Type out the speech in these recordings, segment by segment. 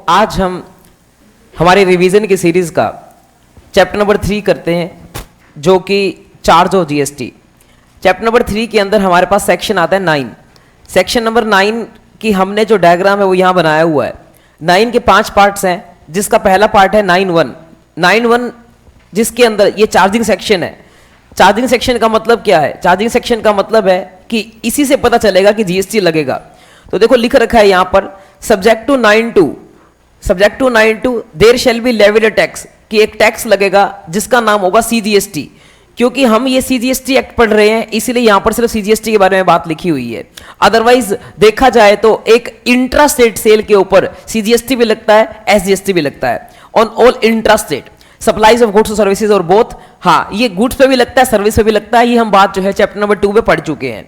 आज हम हमारे रिवीजन की सीरीज का चैप्टर नंबर 3 करते हैं, जो कि charge of GST. Chapter number 3 के अंदर हमारे पास सेक्शन आता है 9। सेक्शन नंबर 9 की हमने जो डायग्राम है वो यहाँ बनाया हुआ है। 9 के 5 पार्ट्स हैं, जिसका पहला पार्ट है 9.1 जिसके अंदर ये चार्जिंग सेक्शन है। चार्जिंग सेक्शन का मतलब क्या है? चार्जिंग सेक्शन का मतलब है कि इसी से पता चलेगा कि जीएसटी लगेगा। तो देखो लिख रखा है यहाँ पर subject to 9.2 there shall be levied a tax, कि एक टैक्स लगेगा जिसका नाम होगा CGST। क्योंकि हम ये CGST एक्ट पढ़ रहे हैं इसलिए यहाँ पर सिर्फ CGST के बारे में बात लिखी हुई है। अदरवाइज देखा जाए तो एक इंट्रा स्टेट सेल के ऊपर CGST भी लगता है, SGST भी लगता है on all intra state supplies of goods और सर्विसेज और बोथ। हाँ, ये गुड्स पे भी लगता है, सर्विस पे भी लगता है। ये हम बात जो है चैप्टर नंबर 2 में पढ़ चुके हैं।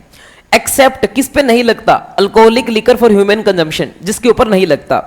एक्सेप्ट किस पे नहीं लगता? Alcoholic liquor for human consumption, जिसके ऊपर नहीं लगता।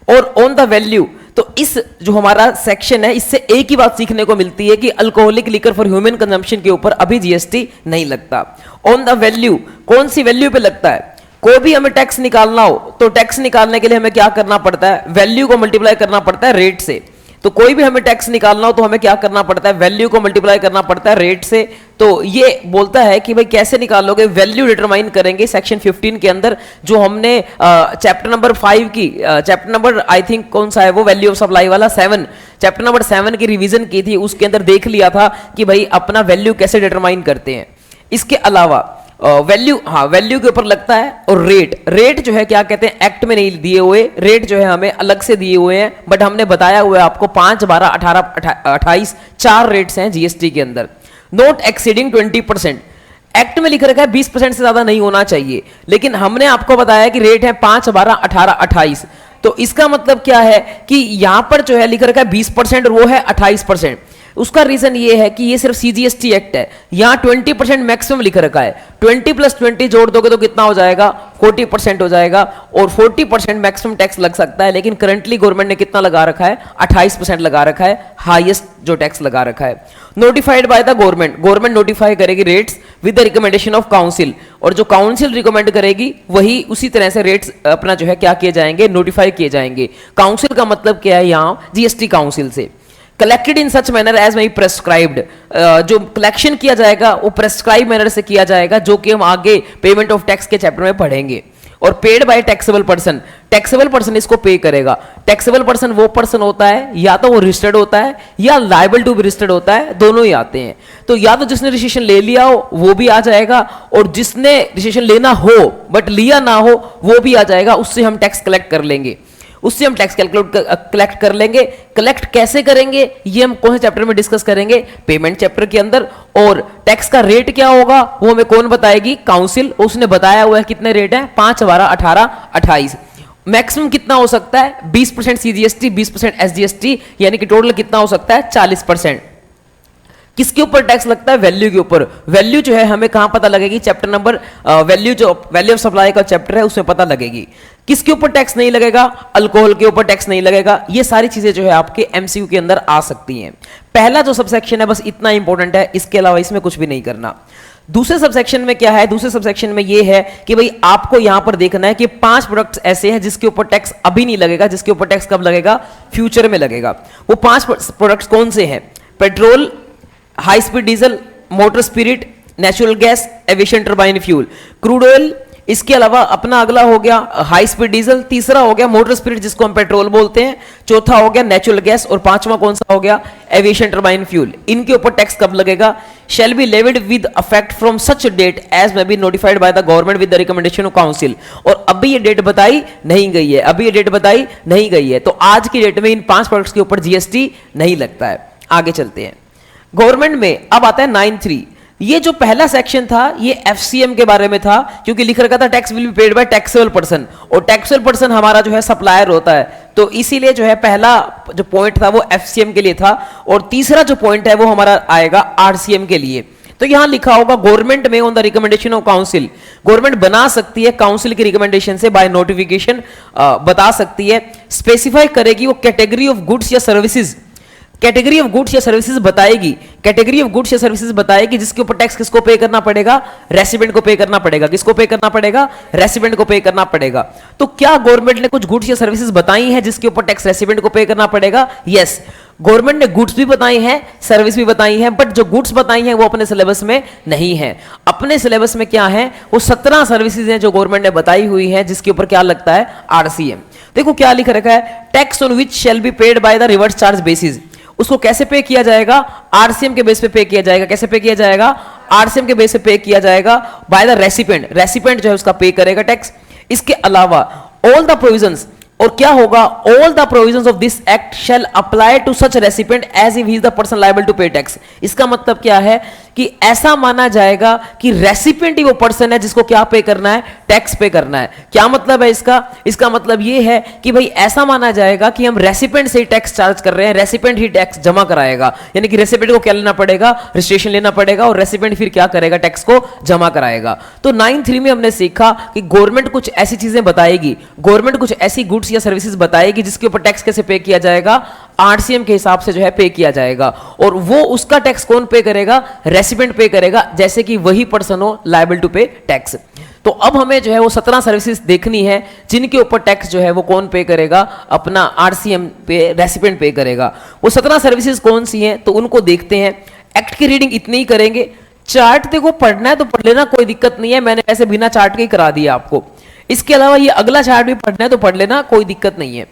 और ऑन द वैल्यू, तो इस जो हमारा सेक्शन है इससे एक ही बात सीखने को मिलती है कि alcoholic liquor for human consumption के ऊपर अभी जीएसटी नहीं लगता। ऑन द वैल्यू, कौन सी वैल्यू पे लगता है? कोई भी हमें टैक्स निकालना हो तो टैक्स निकालने के लिए हमें क्या करना पड़ता है? वैल्यू को मल्टीप्लाई करना पड़ता है रेट से। तो कोई भी हमें टैक्स निकालना हो तो हमें क्या करना पड़ता है? वैल्यू को मल्टीप्लाई करना पड़ता है रेट से। तो ये बोलता है कि भाई कैसे निकालोगे? वैल्यू डिटरमाइन करेंगे सेक्शन 15 के अंदर, जो हमने चैप्टर नंबर 5 की चैप्टर नंबर आई थिंक कौन सा है वो, वैल्यू ऑफ सप्लाई वाला 7, चैप्टर नंबर 7 की रिवीजन की थी। उसके अंदर देख लिया था कि भाई अपना वैल्यू कैसे डिटरमाइन करते हैं। इसके अलावा वैल्यू, हाँ वैल्यू के ऊपर लगता है। और रेट जो है क्या कहते हैं, एक्ट में नहीं दिए हुए, रेट जो है हमें अलग से दिए हुए हैं। बट हमने बताया हुआ है आपको 5, 12, 18, 28 4 रेट्स हैं जीएसटी के अंदर। नोट एक्सीडिंग 20%, एक्ट में लिख रखा है 20% से ज्यादा नहीं होना चाहिए, लेकिन हमने आपको बताया कि रेट है 5, 12, 18, 28। तो इसका मतलब क्या है कि यहां पर जो है लिख रखा है 20% और वो है 28%। उसका रीजन ये है कि ये सिर्फ CGST एक्ट है। यहां 20% मैक्सिमम लिख रखा है। 20 + 20 जोड़ दोगे तो कितना हो जाएगा? 40% हो जाएगा। और 40% मैक्सिमम टैक्स लग सकता है, लेकिन करंटली गवर्नमेंट ने कितना लगा रखा है? 28% लगा रखा है, हाईएस्ट जो टैक्स लगा रखा है। Notified by the government notify करेगी rates with the recommendation of council, और जो काउंसिल रिकमेंड करेगी वही उसी तरह से रेट्स अपना जो है क्या किए जाएंगे? नोटिफाई किए जाएंगे। काउंसिल का मतलब क्या है? यहां GST काउंसिल से। Collected in such manner as may prescribed, जो कलेक्शन किया जाएगा वो प्रेस्क्राइब मैनर से किया जाएगा, जो कि हम आगे पेमेंट ऑफ टैक्स के चैप्टर में पढ़ेंगे। और paid by taxable person, taxable person इसको पे करेगा। टैक्सेबल पर्सन वो पर्सन होता है या तो वो रजिस्टर्ड होता है या लायबल टू बी रजिस्टर्ड होता है, दोनों ही आते हैं। तो या तो जिसने रजिस्ट्रेशन ले लिया हो वो भी आ जाएगा, और जिसने रजिस्ट्रेशन लेना हो बट लिया ना हो वो भी आ जाएगा। उससे हम टैक्स कलेक्ट कर लेंगे, उससे हम टैक्स कलेक्ट कर लेंगे। कलेक्ट कैसे करेंगे ये हम कौन से चैप्टर में डिस्कस करेंगे? पेमेंट चैप्टर के अंदर। और टैक्स का रेट क्या होगा वो हमें कौन बताएगी? काउंसिल। उसने बताया हुआ है कितने रेट है? 5, 12, 18, 28। मैक्सिमम कितना हो सकता है? 20% CGST, 20% SGST, यानी कि टोटल कितना हो सकता है? 40%। किसके ऊपर टैक्स लगता है? वैल्यू के ऊपर। वैल्यू जो है हमें कहां पता लगेगी? Chapter number value of supply का चैप्टर है उसमें पता लगेगी। किसके ऊपर टैक्स नहीं लगेगा? अल्कोहल के ऊपर टैक्स नहीं लगेगा। ये सारी चीजें जो है आपके MCQ के अंदर आ सकती हैं। पहला जो सबसेक्शन है बस इतना इंपॉर्टेंट है, इसके अलावा इसमें कुछ भी नहीं करना। दूसरे सबसेक्शन में क्या है? दूसरे सबसेक्शन में ये है कि भाई आपको यहां पर देखना है कि 5 प्रोडक्ट्स ऐसे हैं जिसके ऊपर टैक्स अभी नहीं लगेगा, जिसके ऊपर टैक्स कब लगेगा? फ्यूचर में लगेगा। वो 5 प्रोडक्ट्स कौन से हैं? Petrol, high speed diesel, motor spirit, natural gas, aviation turbine fuel, crude oil. इसके अलावा अपना अगला हो गया हाई स्पीड डीजल, तीसरा हो गया मोटर स्पिरिट जिसको हम पेट्रोल बोलते हैं, चौथा हो गया नेचुरल गैस, और पांचवा कौन सा हो गया? Aviation turbine fuel. इनके ऊपर टैक्स कब लगेगा? Shall be levied with effect from such date as may be notified by the government with the recommendation of council. और अभी ये डेट बताई नहीं गई है, अभी ये डेट बताई नहीं गई है। तो आज की डेट में इन 5 प्रोडक्ट्स के ऊपर GST नहीं लगता है। आगे चलते हैं। गवर्नमेंट में अब आता है 9.3। ये जो पहला सेक्शन था ये FCM के बारे में था, क्योंकि लिख रखा था tax will be paid bye taxable person, और टैक्सेबल पर्सन हमारा जो है सप्लायर होता है। तो इसीलिए जो है पहला जो पॉइंट था वो FCM के लिए था, और तीसरा जो पॉइंट है वो हमारा आएगा RCM के लिए। तो यहां लिखा होगा गवर्नमेंट में on the recommendation of council, government बना सकती है काउंसिल की रिकमेंडेशन से बाय नोटिफिकेशन बता सकती है, स्पेसिफाई करेगी वो कैटेगरी ऑफ गुड्स या सर्विसेज कैटेगरी ऑफ गुड्स या सर्विसेज बताएगी, कैटेगरी ऑफ गुड्स या सर्विसेज बताएगी जिसके ऊपर टैक्स किसको पे करना पड़ेगा, रेसिडेंट को पे करना पड़ेगा। किसको पे करना पड़ेगा, रेसिडेंट को पे करना पड़ेगा। तो क्या गवर्नमेंट ने कुछ गुड्स या सर्विसेज बताई हैं जिसके ऊपर टैक्स रेसिडेंट को पे करना पड़ेगा? यस, गवर्नमेंट ने गुड्स भी बताई हैं, सर्विस भी बताई हैं, बट जो गुड्स बताई हैं वो अपने सिलेबस में नहीं है। अपने सिलेबस में क्या है, वो 17 सर्विसेज हैं जो गवर्नमेंट ने बताई हुई हैं जिसके ऊपर क्या लगता है, आरसीएम। देखो क्या लिख रखा है, tax on which shall be paid by the reverse charge basis. उसको कैसे पे किया जाएगा, आरसीएम के बेस पे पे किया जाएगा। कैसे पे किया जाएगा, आरसीएम के बेस पे पे किया जाएगा बाय द रेसिपेंट। रेसिपेंट जो है उसका पे करेगा टैक्स। इसके अलावा ऑल द प्रोविजंस, और क्या होगा, all the provisions of this act shall apply to such recipient as if he is the person liable to pay tax. इसका मतलब क्या है कि ऐसा माना जाएगा कि रेसिपेंट ही वो पर्सन है जिसको क्या पे करना है, टैक्स पे करना है। क्या मतलब है इसका, इसका मतलब ये है कि भाई ऐसा माना जाएगा कि हम रेसिपेंट से ही टैक्स चार्ज कर रहे हैं, रेसिपेंट ही टैक्स जमा कराएगा। यानी कि रेसिपेंट को क्या लेना पड़ेगा, रजिस्ट्रेशन लेना पड़ेगा, और रेसिपेंट फिर क्या करेगा, टैक्स को जमा कराएगा। तो 9(3) में हमने सीखा कि गवर्नमेंट कुछ ऐसी चीजें बताएगी, गवर्नमेंट कुछ ऐसी गुड्स या सर्विसेज बताएगी जिसके ऊपर टैक्स कैसे पे किया जाएगा, आरसीएम के हिसाब से जो है पे किया जाएगा। और वो उसका टैक्स कौन पे करेगा, रेसिडेंट पे करेगा, जैसे कि वही पर्सन हो लायबल टू पे टैक्स। तो अब हमें जो है वो 17 सर्विसेज देखनी है जिनके ऊपर टैक्स जो है वो कौन पे करेगा, अपना आरसीएम पे, रेसिडेंट पे करेगा। वो 17 सर्विसेज कौन सी हैं तो उनको देखते हैं। एक्ट की रीडिंग इतनी ही करेंगे। चार्ट देखो पढ़ना है तो पढ़ लेना, कोई दिक्कत नहीं है, मैंने ऐसे बिना चार्ट के ही करा दिया आपको। इसके अलावा ये अगला चार्ट भी पढ़ना है तो पढ़ लेना, कोई दिक्कत नहीं है।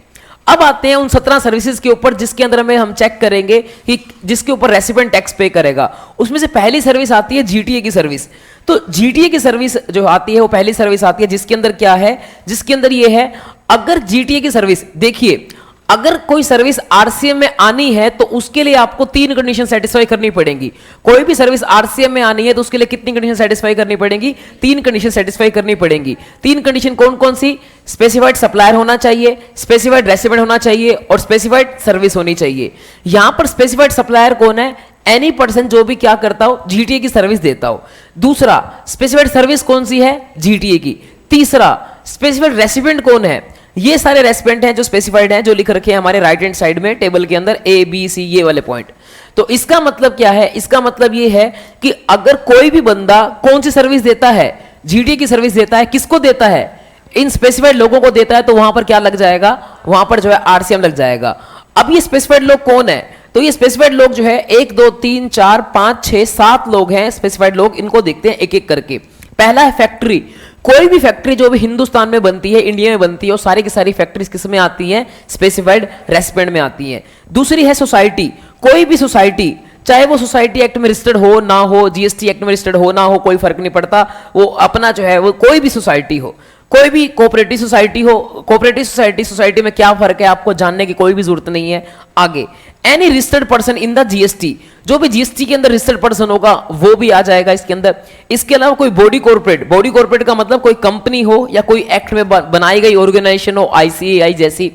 अब आते हैं उन 17 सर्विसेज के ऊपर जिसके अंदर में हम चेक करेंगे कि जिसके ऊपर रेसिडेंट टैक्स पे करेगा। उसमें से पहली सर्विस आती है जीटीए की सर्विस। तो जीटीए की सर्विस जो आती है वो पहली सर्विस आती है जिसके अंदर क्या है, जिसके अंदर ये है, अगर जीटीए की सर्विस, देखिए अगर कोई सर्विस आरसीएम में आनी है तो उसके लिए आपको 3 कंडीशन सेटिस्फाई करनी पड़ेगी। कोई भी सर्विस आरसीएम में आनी है तो उसके लिए कितनी कंडीशन सेटिस्फाई करनी पड़ेगी, 3 कंडीशन सेटिस्फाई करनी पड़ेगी। 3 कंडीशन कौन कौन सी, स्पेसिफाइड सप्लायर होना चाहिए, स्पेसिफाइड रेसिडेंट होना चाहिए, और स्पेसिफाइड सर्विस होनी चाहिए। यहां पर स्पेसिफाइड सप्लायर कौन है, एनी पर्सन जो भी क्या करता हो, जीटीए की सर्विस देता हो। दूसरा, स्पेसिफाइड सर्विस कौन सी है, जीटीए की। तीसरा, स्पेसिफाइड रेसिडेंट कौन है, ये सारे रेसिडेंट हैं जो स्पेसिफाइड हैं, जो लिख रखे हैं हमारे राइट हैंड साइड में टेबल के अंदर ए बी सी ये वाले पॉइंट। तो इसका मतलब क्या है, इसका मतलब ये है कि अगर कोई भी बंदा कौन सी सर्विस देता है, जीटीए की सर्विस देता है, किसको देता है, इन स्पेसिफाइड लोगों को देता है, तो वहां पर क्या लग जाएगा, वहां पर जो है आरसीएम लग जाएगा। अब ये स्पेसिफाइड लोग कौन है, तो ये स्पेसिफाइड लोग जो है 1 2 3 4 5 6 7 लोग हैं स्पेसिफाइड लोग। इनको देखते हैं एक एक करके। पहला है फैक्ट्री। कोई भी फैक्ट्री जो भी हिंदुस्तान में बनती है, इंडिया में बनती है, वो सारी की सारी फैक्ट्रीज किस में आती हैं, स्पेसिफाइड रेसिडेंट में आती हैं। दूसरी है सोसाइटी। कोई भी सोसाइटी, चाहे वो सोसाइटी एक्ट में रजिस्टर्ड हो ना हो, जीएसटी एक्ट में रजिस्टर्ड हो ना हो, कोई फर्क नहीं पड़ता, वो अपना जो है वो कोई भी सोसाइटी हो, कोई भी कोऑपरेटिव सोसाइटी हो। कोऑपरेटिव सोसाइटी में क्या फर्क है आपको जानने की कोई भी जरूरत नहीं है। आगे, any registered person in the GST, जो भी जीएसटी के अंदर रजिस्टर्ड पर्सन होगा वो भी आ जाएगा इसके अंदर। इसके अलावा कोई बॉडी कॉर्पोरेट, बॉडी कॉर्पोरेट का मतलब कोई कंपनी हो या कोई एक्ट में बनाई गई ऑर्गेनाइजेशन हो, आईसीएआई जैसी,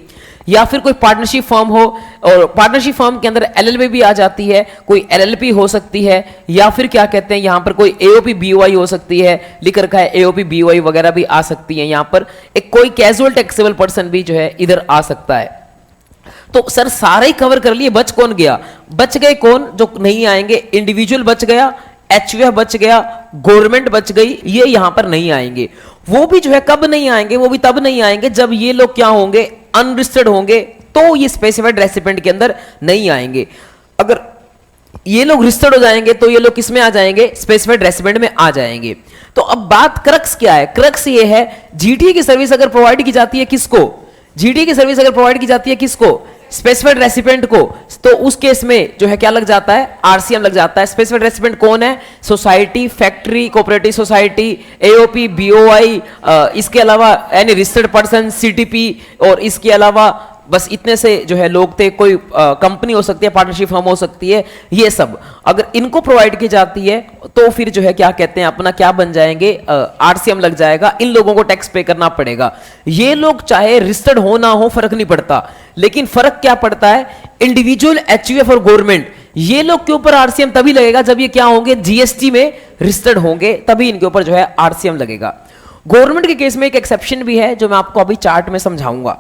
या फिर कोई पार्टनरशिप फर्म हो, और पार्टनरशिप फर्म के अंदर एलएलपी भी आ जाती है, कोई एलएलपी हो सकती है, या फिर क्या कहते हैं यहां पर कोई एओपी बीओआई हो सकती है, लिख रखा है एओपी बीओआई वगैरह भी आ सकती है। यहां पर एक कोई कैजुअल टैक्सेबल पर्सन भी जो है इधर आ सकता है। तो सर सारे ही कवर कर लिए, बच कौन गया, बच गए कौन जो नहीं आएंगे, इंडिविजुअल बच गया, एचयूएफ बच गया, गवर्नमेंट बच गई, ये यहां पर नहीं आएंगे। वो भी जो है कब नहीं आएंगे, वो भी तब नहीं आएंगे जब ये लोग क्या होंगे, अनरजिस्टर्ड होंगे, तो ये स्पेसिफाइड रेसिडेंट के अंदर नहीं आएंगे। अगर ये लोग रजिस्टर्ड हो जाएंगे तो ये लोग किस में आ जाएंगे, स्पेसिफाइड रेसिडेंट में आ जाएंगे। तो अब बात क्रक्स क्या है, क्रक्स ये है जीटीए की सर्विस अगर प्रोवाइड की जाती है किसको, जीटीए की सर्विस अगर प्रोवाइड की जाती है किसको, स्पेसिफाइड रेसिडेंट को, तो उस केस में जो है क्या लग जाता है, आरसीएम लग जाता है। स्पेसिफाइड रेसिडेंट कौन है, society, factory, cooperative society, AOP, BOI, इसके अलावा एनी रजिस्टर्ड पर्सन, सीटीपी, और इसके अलावा बस इतने से जो है लोग थे। कोई कंपनी हो सकती है, पार्टनरशिप फर्म हो सकती है, ये सब अगर इनको प्रोवाइड की जाती है तो फिर जो है क्या कहते हैं अपना क्या बन जाएंगे, आरसीएम लग जाएगा। इन लोगों को टैक्स पे करना पड़ेगा। ये लोग चाहे रजिस्टर्ड हो ना हो फर्क नहीं पड़ता, लेकिन फर्क क्या पड़ता है, इंडिविजुअल, एचयूएफ और गवर्नमेंट, ये लोग के ऊपर आरसीएम तभी लगेगा जब ये क्या होंगे, जीएसटी में रजिस्टर्ड होंगे, तभी इनके ऊपर जो है आरसीएम लगेगा। गवर्नमेंट के केस में एक एक्सेप्शन भी है जो मैं आपको अभी चार्ट में समझाऊंगा।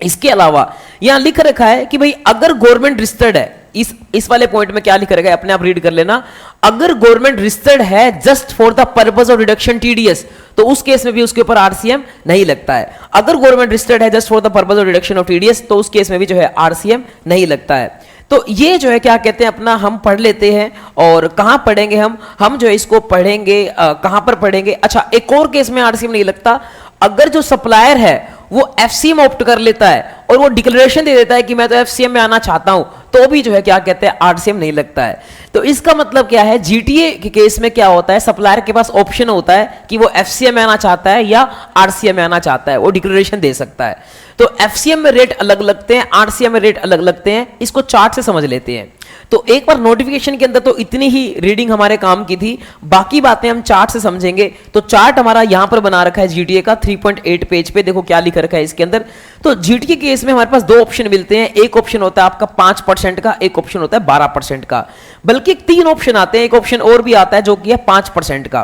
इसके अलावा यहां लिख रखा है कि भाई अगर गवर्नमेंट रजिस्टर्ड है, इस वाले पॉइंट में क्या लिखा रहेगा अपने आप रीड कर लेना। अगर गवर्नमेंट रजिस्टर्ड है just for the purpose of reduction TDS, तो उस केस में भी उसके ऊपर आरसीएम नहीं लगता है। अगर गवर्नमेंट रजिस्टर्ड है just for the purpose of reduction of TDS, तो उस केस में भी जो है आरसीएम नहीं लगता है। तो ये जो है क्या कहते हैं अपना हम पढ़ लेते हैं। और कहां पढ़ेंगे हम जो है इसको पढ़ेंगे कहां पर पढ़ेंगे। अच्छा, एक और केस में आरसीएम नहीं लगता, अगर जो सप्लायर है वो एफसीएम ऑप्ट कर लेता है और वो डिक्लेरेशन दे देता है कि मैं तो एफसीएम में आना चाहता हूं, तो भी जो है क्या कहते हैं आरसीएम नहीं लगता है। तो इसका मतलब क्या है, जीटीए के केस में क्या होता है, सप्लायर के पास ऑप्शन होता है कि वो एफसीएम में आना चाहता है या आरसीएम में आना चाहता है, वो डिक्लेरेशन दे सकता है। तो एफसीएम में रेट अलग लगते हैं, आरसीएम में रेट अलग लगते हैं। इसको चार्ट से समझ लेते हैं। तो एक बार नोटिफिकेशन के अंदर तो इतनी ही रीडिंग हमारे काम की थी, बाकी बातें हम चार्ट से समझेंगे। तो चार्ट हमारा यहां पर बना रखा है जीटीए का 3.8 पेज पे, देखो क्या लिखा रखा है इसके अंदर। तो जीटीए के केस में हमारे पास दो ऑप्शन मिलते हैं, एक ऑप्शन होता है आपका 5% का, एक ऑप्शन होता है 12% का, बल्कि 3 ऑप्शन आते हैं, एक ऑप्शन और भी आता है जो कि है 5% का।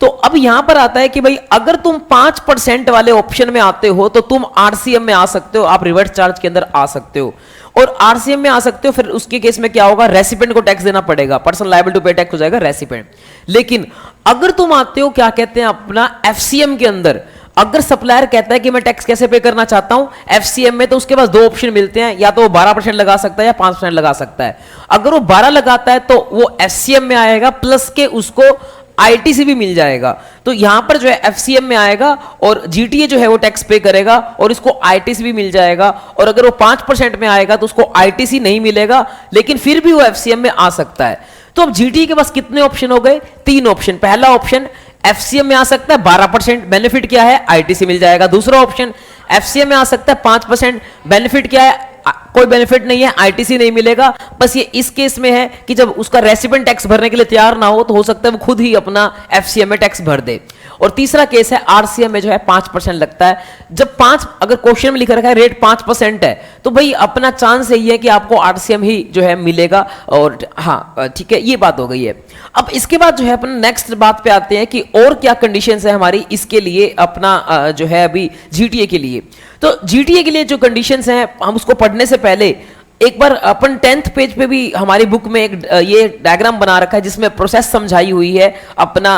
तो अब यहां पर आता है कि भाई अगर तुम 5% वाले ऑप्शन में आते हो तो तुम आरसीएम में आ सकते हो, आप रिवर्स चार्ज के अंदर आ सकते हो और आरसीएम में आ सकते हो। फिर उसके केस में क्या होगा, रेसिपेंट को टैक्स देना पड़ेगा, person liable to pay tax हो जाएगा रेसिपेंट। लेकिन अगर तुम आते हो क्या कहते हैं अपना एफसीएम के अंदर, अगर सप्लायर कहता है कि मैं टैक्स कैसे पे करना चाहता हूं एफसीएम में, तो उसके पास दो ऑप्शन मिलते हैं, या तो वो 12% लगा सकता है या 5% लगा सकता है। अगर वो 12 लगाता है तो वो एफसीएम में आएगा, प्लस के उसको आईटीसी भी मिल जाएगा। तो यहां पर जो है एफसीएम में आएगा और जीटीए जो है वो टैक्स पे करेगा और इसको आईटीसी भी मिल जाएगा। और अगर वो 5% में आएगा तो उसको आईटीसी नहीं मिलेगा, लेकिन फिर भी वो एफसीएम में आ सकता है। तो अब जीटीए के पास कितने ऑप्शन हो गए, 3 ऑप्शन। पहला ऑप्शन एफसीएम में आ सकता है 12%, बेनिफिट क्या है, आईटीसी मिल जाएगा। दूसरा ऑप्शन एफसीएम में आ सकता है 5%, बेनिफिट क्या है, कोई बेनिफिट नहीं है, आईटीसी नहीं मिलेगा। बस ये इस केस में है कि जब उसका रेसिडेंट टैक्स भरने के लिए तैयार ना हो तो हो सकता है वो खुद ही अपना एफसीएम में टैक्स भर दे। और तीसरा केस है आरसीएम में जो है 5% लगता है। जब 5 अगर क्वेश्चन में लिखा रखा है रेट 5% है तो भाई अपना चांस यही है कि आपको आरसीएम ही जो है मिलेगा। और हाँ ठीक है, ये बात हो गई है। अब इसके बाद जो है अपन नेक्स्ट बात पे आते हैं कि और क्या कंडीशंस है हमारी इसके लिए, अपना जो है अभी जीटीए के लिए। तो जीटीए के लिए जो कंडीशंस हैं हम उसको पढ़ने से पहले एक बार अपन 10th पेज पे भी हमारी बुक में एक ये डायग्राम बना रखा है जिसमें प्रोसेस समझाई हुई है अपना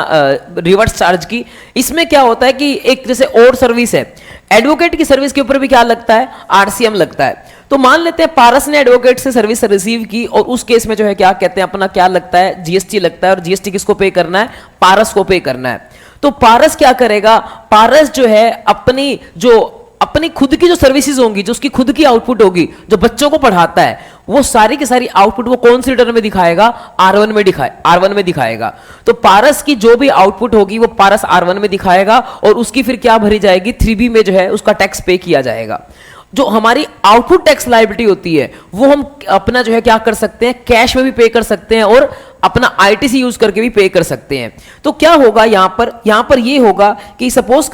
रिवर्स चार्ज की। इसमें क्या होता है कि एक जैसे और सर्विस है, एडवोकेट की सर्विस के ऊपर भी क्या लगता है, आरसीएम लगता है। तो मान लेते हैं पारस ने एडवोकेट से सर्विस रिसीव की और उस केस में जो है क्या कहते हैं अपना क्या लगता है, जीएसटी लगता है। और जीएसटी किसको पे करना है, पारस को पे करना है। तो पारस क्या करेगा, पारस जो है अपनी खुद की जो सर्विसेज होंगी, जो उसकी खुद की आउटपुट होगी, जो बच्चों को पढ़ाता है, वो सारी की सारी आउटपुट वो कौन सी रिटर्न में दिखाएगा, R1 में दिखाएगा। तो पारस की जो भी आउटपुट होगी वो पारस R1 में दिखाएगा और उसकी फिर क्या भरी जाएगी, 3B में जो है उसका टैक्स पे किया जाएगा। जो हमारी आउटपुट टैक्स लायबिलिटी होती है वो हम अपना जो है क्या कर सकते हैं, कैश में भी पे कर सकते हैं और अपना आईटीसी यूज करके भी पे कर सकते हैं। तो क्या होगा यहां पर ये होगा कि सपोज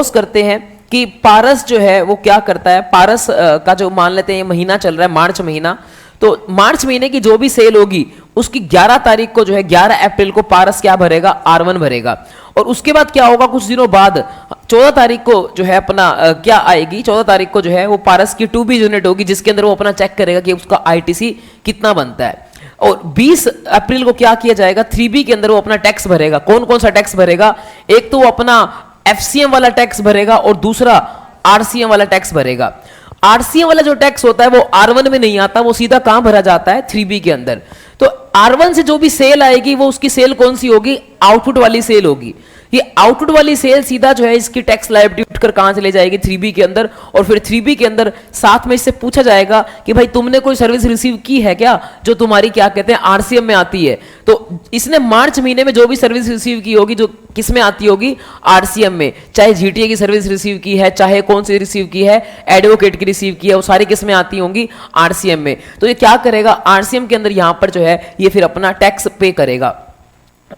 करते हैं कि पारस जो है वो क्या करता है, पारस का जो मान लेते हैं महीना चल रहा है मार्च महीना, तो मार्च महीने की जो भी सेल होगी उसकी 11 तारीख को जो है 11 अप्रैल को पारस क्या भरेगा, R1 भरेगा। और उसके बाद क्या होगा, कुछ दिनों बाद 14 तारीख को जो है अपना क्या आएगी, 14 तारीख को जो है वो पारस की 2B यूनिट होगी जिसके अंदर वो अपना चेक करेगा कि उसका आईटीसी कितना बनता है। और 20 अप्रैल को क्या किया जाएगा, 3B के अंदर वो अपना टैक्स भरेगा। कौन कौन सा टैक्स भरेगा, एक तो वो अपना एफसीएम वाला टैक्स भरेगा और दूसरा आरसीएम वाला टैक्स भरेगा। आरसीएम वाला जो टैक्स होता है वो R1 में नहीं आता, वो सीधा कहां भरा जाता है, 3B के अंदर। तो R1 से जो भी सेल आएगी वो उसकी सेल कौन सी होगी, आउटपुट वाली सेल होगी। ये आउटपुट वाली सेल सीधा जो है इसकी टैक्स लायबिलिटी उठकर कहां चले जाएगी, 3B के अंदर। और फिर 3B के अंदर साथ में इससे पूछा जाएगा कि भाई तुमने कोई सर्विस रिसीव की है क्या जो तुम्हारी क्या कहते हैं आरसीएम में आती है। तो इसने मार्च महीने में जो भी सर्विस रिसीव की होगी जो किस में आती होगी, आरसीएम में। चाहे जीटीए की सर्विस रिसीव की है, चाहे कौन सी रिसीव की है, एडवोकेट की रिसीव की है, वो सारी किस में आती होंगी, आरसीएम में। तो ये क्या करेगा, आरसीएम के अंदर यहां पर जो है ये फिर अपना टैक्स पे करेगा।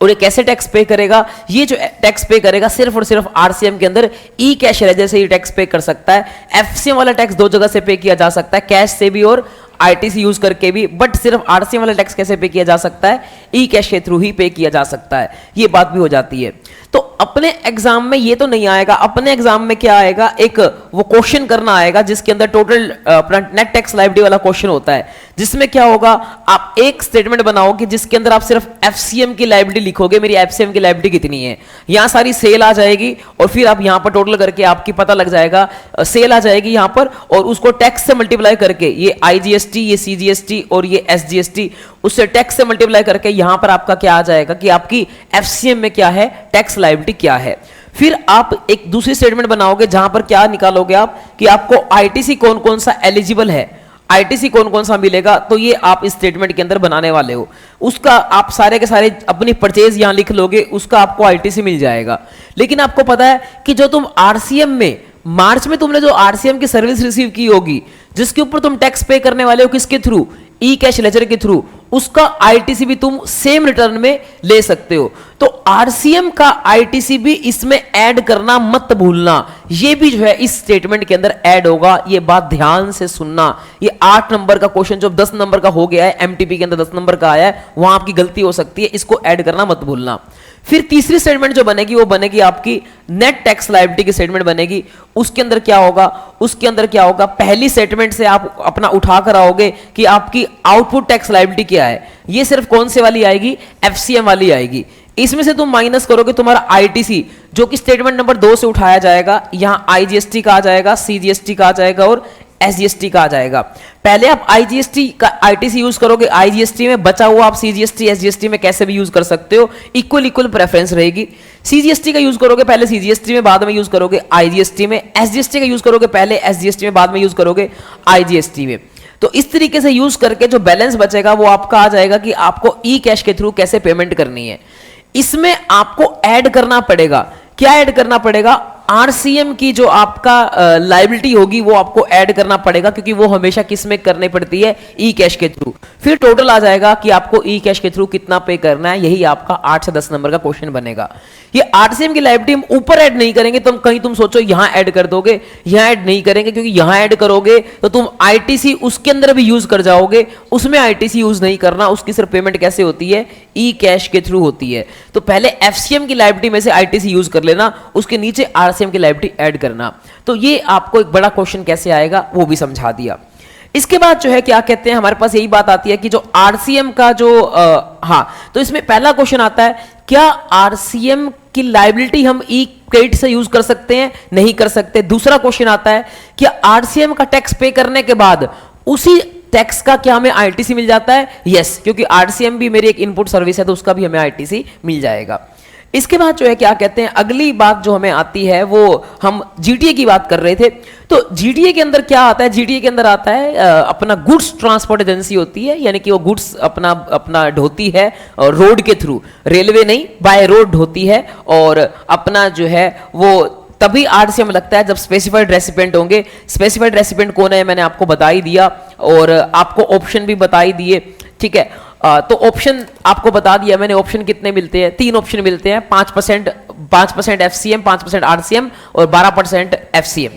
और ये कैसे टैक्स पे करेगा, ये जो टैक्स पे करेगा सिर्फ और सिर्फ आरसीएम के अंदर ई कैश लेजर से ही टैक्स पे कर सकता है। एफसीएम वाला टैक्स 2 जगह से पे किया जा सकता है, कैश से भी और आईटीसी यूज करके भी, बट सिर्फ आरसीएम वाला टैक्स कैसे पे किया जा सकता है, ई कैश के थ्रू ही पे किया जा सकता है। ये बात भी हो जाती है। तो अपने एग्जाम में ये तो नहीं आएगा, अपने एग्जाम में क्या आएगा, एक वो क्वेश्चन करना आएगा जिसके अंदर टोटल अपना नेट टैक्स लायबिलिटी वाला क्वेश्चन होता है, जिसमें क्या होगा, आप एक स्टेटमेंट बनाओगे जिसके अंदर आप सिर्फ एफसीएम की लायबिलिटी लिखोगे, मेरी एफसीएम की लायबिलिटी कितनी है, यहां सारी सेल आ जाएगी और फिर आप यहां पर टोटल करके आपकी पता लग जाएगा, सेल आ जाएगी यहां पर, और उसको टैक्स से मल्टीप्लाई करके ये आईजीएसटी, ये सीजीएसटी और ये एसजीएसटी, उससे टैक्स से मल्टीप्लाई करके यहां पर आपका क्या आ जाएगा कि आपकी एफसीएम में क्या है, टैक्स लायबिलिटी क्या है। फिर आप एक दूसरी स्टेटमेंट बनाओगे जहां पर क्या निकालोगे आप कि आपको आईटीसी कौन कौन सा एलिजिबल है, आईटीसी कौन कौन सा मिलेगा, तो ये आप इस स्टेटमेंट के अंदर बनाने वाले हो, उसका आप सारे के सारे अपनी परचेज यहां लिख लोगे, उसका आपको आईटीसी मिल जाएगा। लेकिन आपको पता है कि जो तुम आरसीएम में मार्च में तुमने जो आरसीएम की सर्विस रिसीव की होगी, जिसके ऊपर तुम टैक्स पे करने वाले हो, किसके थ्रू, ई कैश लेजर के थ्रू, उसका आईटीसी भी तुम सेम रिटर्न में ले सकते हो। तो आरसीएम का आईटीसी भी इसमें ऐड करना मत भूलना, ये भी जो है इस स्टेटमेंट के अंदर ऐड होगा, ये बात ध्यान से सुनना। ये 8 नंबर का क्वेश्चन जो 10 नंबर का हो गया है, एमटीपी के अंदर 10 नंबर का आया है, वहां आपकी गलती हो सकती है, इसको ऐड करना मत भूलना। फिर तीसरी स्टेटमेंट जो बनेगी वो बनेगी आपकी नेट टैक्स लायबिलिटी की स्टेटमेंट बनेगी। उसके अंदर क्या होगा, उसके अंदर क्या होगा, पहली स्टेटमेंट से आप अपना उठा कर आओगे कि आपकी आउटपुट टैक्स लायबिलिटी क्या है, ये सिर्फ कौन से वाली आएगी, एफसीएम वाली आएगी। इसमें से तुम माइनस करोगे तुम्हारा आईटीसी, जो कि स्टेटमेंट नंबर 2 से उठाया जाएगा, यहां आईजीएसटी का आ जाएगा, सीजीएसटी का आ जाएगा और एसजीएसटी का आ जाएगा। पहले आप आईजीएसटी का आईटीसी यूज करोगे आईजीएसटी में, बचा हुआ आप सीजीएसटी एसजीएसटी में कैसे भी यूज कर सकते हो, इक्वल इक्वल प्रेफरेंस रहेगी। सीजीएसटी का यूज करोगे पहले सीजीएसटी में, बाद में यूज करोगे आईजीएसटी में, एसजीएसटी का यूज करोगे पहले एसजीएसटी में, बाद में यूज करोगे आईजीएसटी में। तो इस तरीके से यूज करके जो बैलेंस बचेगा वो आपका आ जाएगा कि आपको ई कैश के थ्रू कैसे पेमेंट करनी है। इसमें आपको ऐड करना पड़ेगा, क्या ऐड करना पड़ेगा, आरसीएम की जो आपका लायबिलिटी होगी वो आपको ऐड करना पड़ेगा, क्योंकि वो हमेशा किस में करनी पड़ती है, ई कैश के थ्रू। फिर टोटल आ जाएगा कि आपको ई कैश के थ्रू कितना पे करना है, यही आपका 8 से 10 नंबर का क्वेश्चन बनेगा। ये आरसीएम की लायबिलिटी हम ऊपर ऐड नहीं करेंगे, तुम कहीं तुम सोचो यहां ऐड कर दोगे, यहां ऐड नहीं करेंगे, क्योंकि यहां ऐड करोगे तो तुम आईटीसी उसके अंदर भी यूज कर जाओगे, उसमें आईटीसी यूज नहीं करना, उसकी सिर्फ पेमेंट कैसे होती है, ई कैश के थ्रू होती है। तो पहले एफसीएम की लायबिलिटी में से आईटीसी यूज कर लेना, उसके नीचे आरसीएम की लायबिलिटी ऐड करना। तो ये आपको एक बड़ा क्वेश्चन कैसे आएगा वो भी समझा दिया। इसके बाद जो है क्या कहते हैं, हमारे पास यही बात आती है कि जो आरसीएम का जो तो इसमें पहला क्वेश्चन आता है, क्या आरसीएम की लायबिलिटी हम ई क्रेडिट से यूज कर सकते हैं, नहीं कर सकते। दूसरा क्वेश्चन आता है, क्या आरसीएम का टैक्स पे करने के बाद उसी टैक्स का क्या हमें आईटीसी मिल जाता है, यस, क्योंकि आरसीएम भी मेरी एक इनपुट सर्विस है तो उसका भी हमें आईटीसी मिल जाएगा। इसके बाद जो है क्या कहते हैं, अगली बात जो हमें आती है वो हम जीटीए की बात कर रहे थे। तो जीटीए के अंदर क्या आता है, जीटीए के अंदर आता है अपना गुड्स ट्रांसपोर्ट एजेंसी होती है, यानी कि वो गुड्स अपना ढोती है रोड के थ्रू, रेलवे नहीं, बाय रोड ढोती है, और अपना जो है वो तभी आरसीएम लगता है जब स्पेसिफाइड रेसिपिएंट होंगे। स्पेसिफाइड रेसिपिएंट कौन है मैंने आपको बता ही दिया, और आपको ऑप्शन भी बता ही दिए, ठीक है। तो ऑप्शन आपको बता दिया मैंने, ऑप्शन कितने मिलते हैं, 3 ऑप्शन मिलते हैं, 5% एफसीएम, 5% आरसीएम और 12% एफसीएम।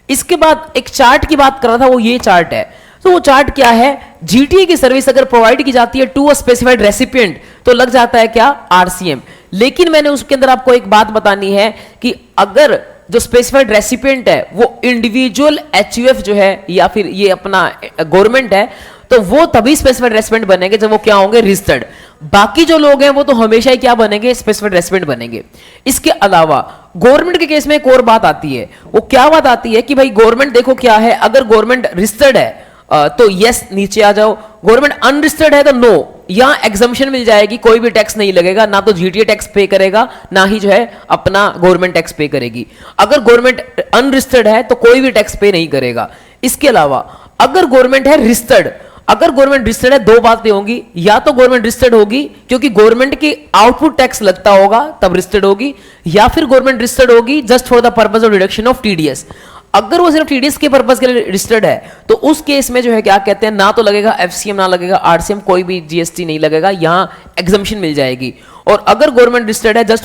इसके बाद एक चार्ट की बात कर रहा था, वो ये चार्ट है। तो वो चार्ट क्या है, जीटीए की सर्विस अगर प्रोवाइड की जाती है टू अ स्पेसिफाइड रेसिपिएंट तो लग जाता है क्या, आरसीएम। लेकिन मैंने उसके अंदर आपको एक बात बतानी है कि अगर जो स्पेसिफाइड रेसिपिएंट है वो इंडिविजुअल एचयूएफ जो है या फिर ये अपना गवर्नमेंट है, तो वो तभी स्पेसिफाइड रेसिपिएंट बनेंगे जब वो क्या होंगे, रजिस्टर्ड। बाकी जो लोग हैं वो तो हमेशा ही क्या बनेंगे, स्पेसिफाइड रेसिपिएंट बनेंगे। इसके अलावा गवर्नमेंट के केस में एक और बात आती है, वो क्या बात आती है कि भाई गवर्नमेंट देखो क्या है, अगर गवर्नमेंट रजिस्टर्ड है तो यस नीचे आ जाओ, गवर्नमेंट अनरजिस्टर्ड है तो नो, यहां एग्जम्पशन मिल जाएगी, कोई भी टैक्स नहीं लगेगा, ना तो जीटीए टैक्स पे करेगा ना ही जो है अपना गवर्नमेंट टैक्स पे करेगी। अगर गवर्नमेंट अनरजिस्टर्ड है तो कोई भी टैक्स पे नहीं करेगा। इसके अलावा अगर गवर्नमेंट है रजिस्टर्ड, अगर गवर्नमेंट रजिस्टर्ड है, 2 बातें होंगी, या तो गवर्नमेंट रजिस्टर्ड होगी क्योंकि गवर्नमेंट की आउटपुट टैक्स लगता होगा तब रजिस्टर्ड होगी, या फिर गवर्नमेंट रजिस्टर्ड होगी just for the purpose of deduction of TDS. अगर वो सिर्फ टीडीएस के पर्पस के लिए रजिस्टर्ड है तो उस केस में जो है क्या कहते हैं, ना तो लगेगा एफसीएम, ना लगेगा आरसीएम, कोई भी जीएसटी नहीं लगेगा, यहां एग्जम्पशन मिल जाएगी। और अगर गवर्नमेंट रजिस्टर्ड है just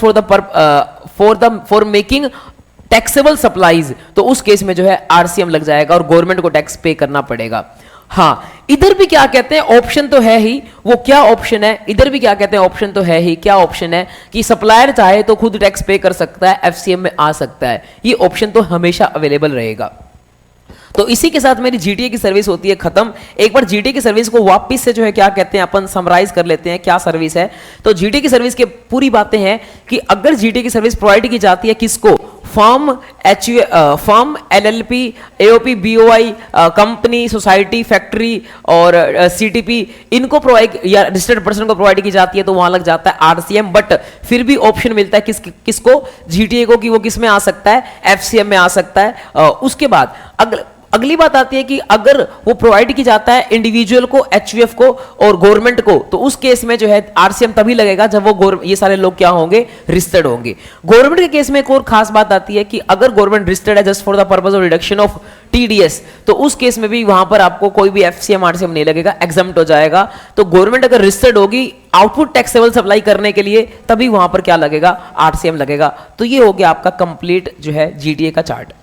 for making taxable supplies तो उस केस में जो है आरसीएम लग जाएगा और गवर्नमेंट को टैक्स पे करना पड़ेगा। हाँ, इधर भी क्या कहते हैं, ऑप्शन तो है ही, वो क्या ऑप्शन है, इधर भी क्या कहते हैं, ऑप्शन तो है ही, क्या ऑप्शन है कि सप्लायर चाहे तो खुद टैक्स पे कर सकता है, एफसीएम में आ सकता है, ये ऑप्शन तो हमेशा अवेलेबल रहेगा। तो इसी के साथ मेरी जीटीए की सर्विस होती है खत्म। एक बार जीटीए की सर्विस को वापस से जो है क्या कहते हैं अपन समराइज कर लेते हैं, क्या सर्विस है। तो जीटीए की सर्विस के पूरी बातें हैं कि अगर जीटीए की सर्विस प्रोवाइड की जाती है किसको, firm, firm, LLP, AOP, BOI, company, society, factory और सीटीपी, इनको प्रोवाइड या रजिस्टर्ड पर्सन को प्रोवाइड की जाती है तो वहां लग जाता है आरसीएम। बट फिर भी ऑप्शन मिलता है किसको, जीटीए को, कि वो किस में आ सकता है, एफसीएम में आ सकता है। उसके बाद अगली बात आती है कि अगर वो प्रोवाइड की जाता है इंडिविजुअल को, एचयूएफ को और गवर्नमेंट को, तो उस केस में जो है आरसीएम तभी लगेगा जब वो ये सारे लोग क्या होंगे, रजिस्टर्ड होंगे। गवर्नमेंट के केस में एक और खास बात आती है कि अगर गवर्नमेंट रजिस्टर्ड है just for the purpose of reduction of TDS, तो उस केस में भी वहां पर आपको कोई भी एफसीएम आरसीएम नहीं लगेगा, एग्जम्प्ट हो जाएगा। तो गवर्नमेंट अगर रजिस्टर्ड होगी आउटपुट टैक्सेबल सप्लाई करने के लिए, तभी वहां पर क्या लगेगा, आरसीएम लगेगा। तो ये हो गया आपका कंप्लीट जो है जीटीए का चार्ट।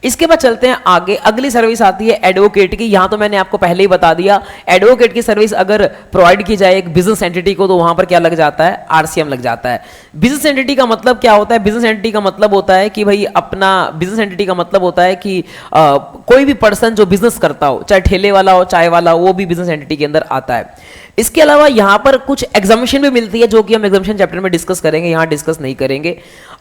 इसके बाद चलते हैं आगे, अगली सर्विस आती है एडवोकेट की। यहां तो मैंने आपको पहले ही बता दिया, एडवोकेट की सर्विस अगर प्रोवाइड की जाए एक बिजनेस एंटिटी को, तो वहां पर क्या लग जाता है, आरसीएम लग जाता है। बिजनेस एंटिटी का मतलब क्या होता है, बिजनेस एंटिटी का मतलब होता है कि भाई अपना, बिजनेस एंटिटी का मतलब होता है कि कोई भी पर्सन जो बिजनेस करता हो, चाहे ठेले वाला हो, चाय वाला हो, वो भी बिजनेस एंटिटी के अंदर आता है। इसके अलावा यहां पर कुछ एग्जामिशन भी मिलती है, जो कि हम एग्जामिशन चैप्टर में डिस्कस करेंगे, यहां डिस्कस नहीं करेंगे।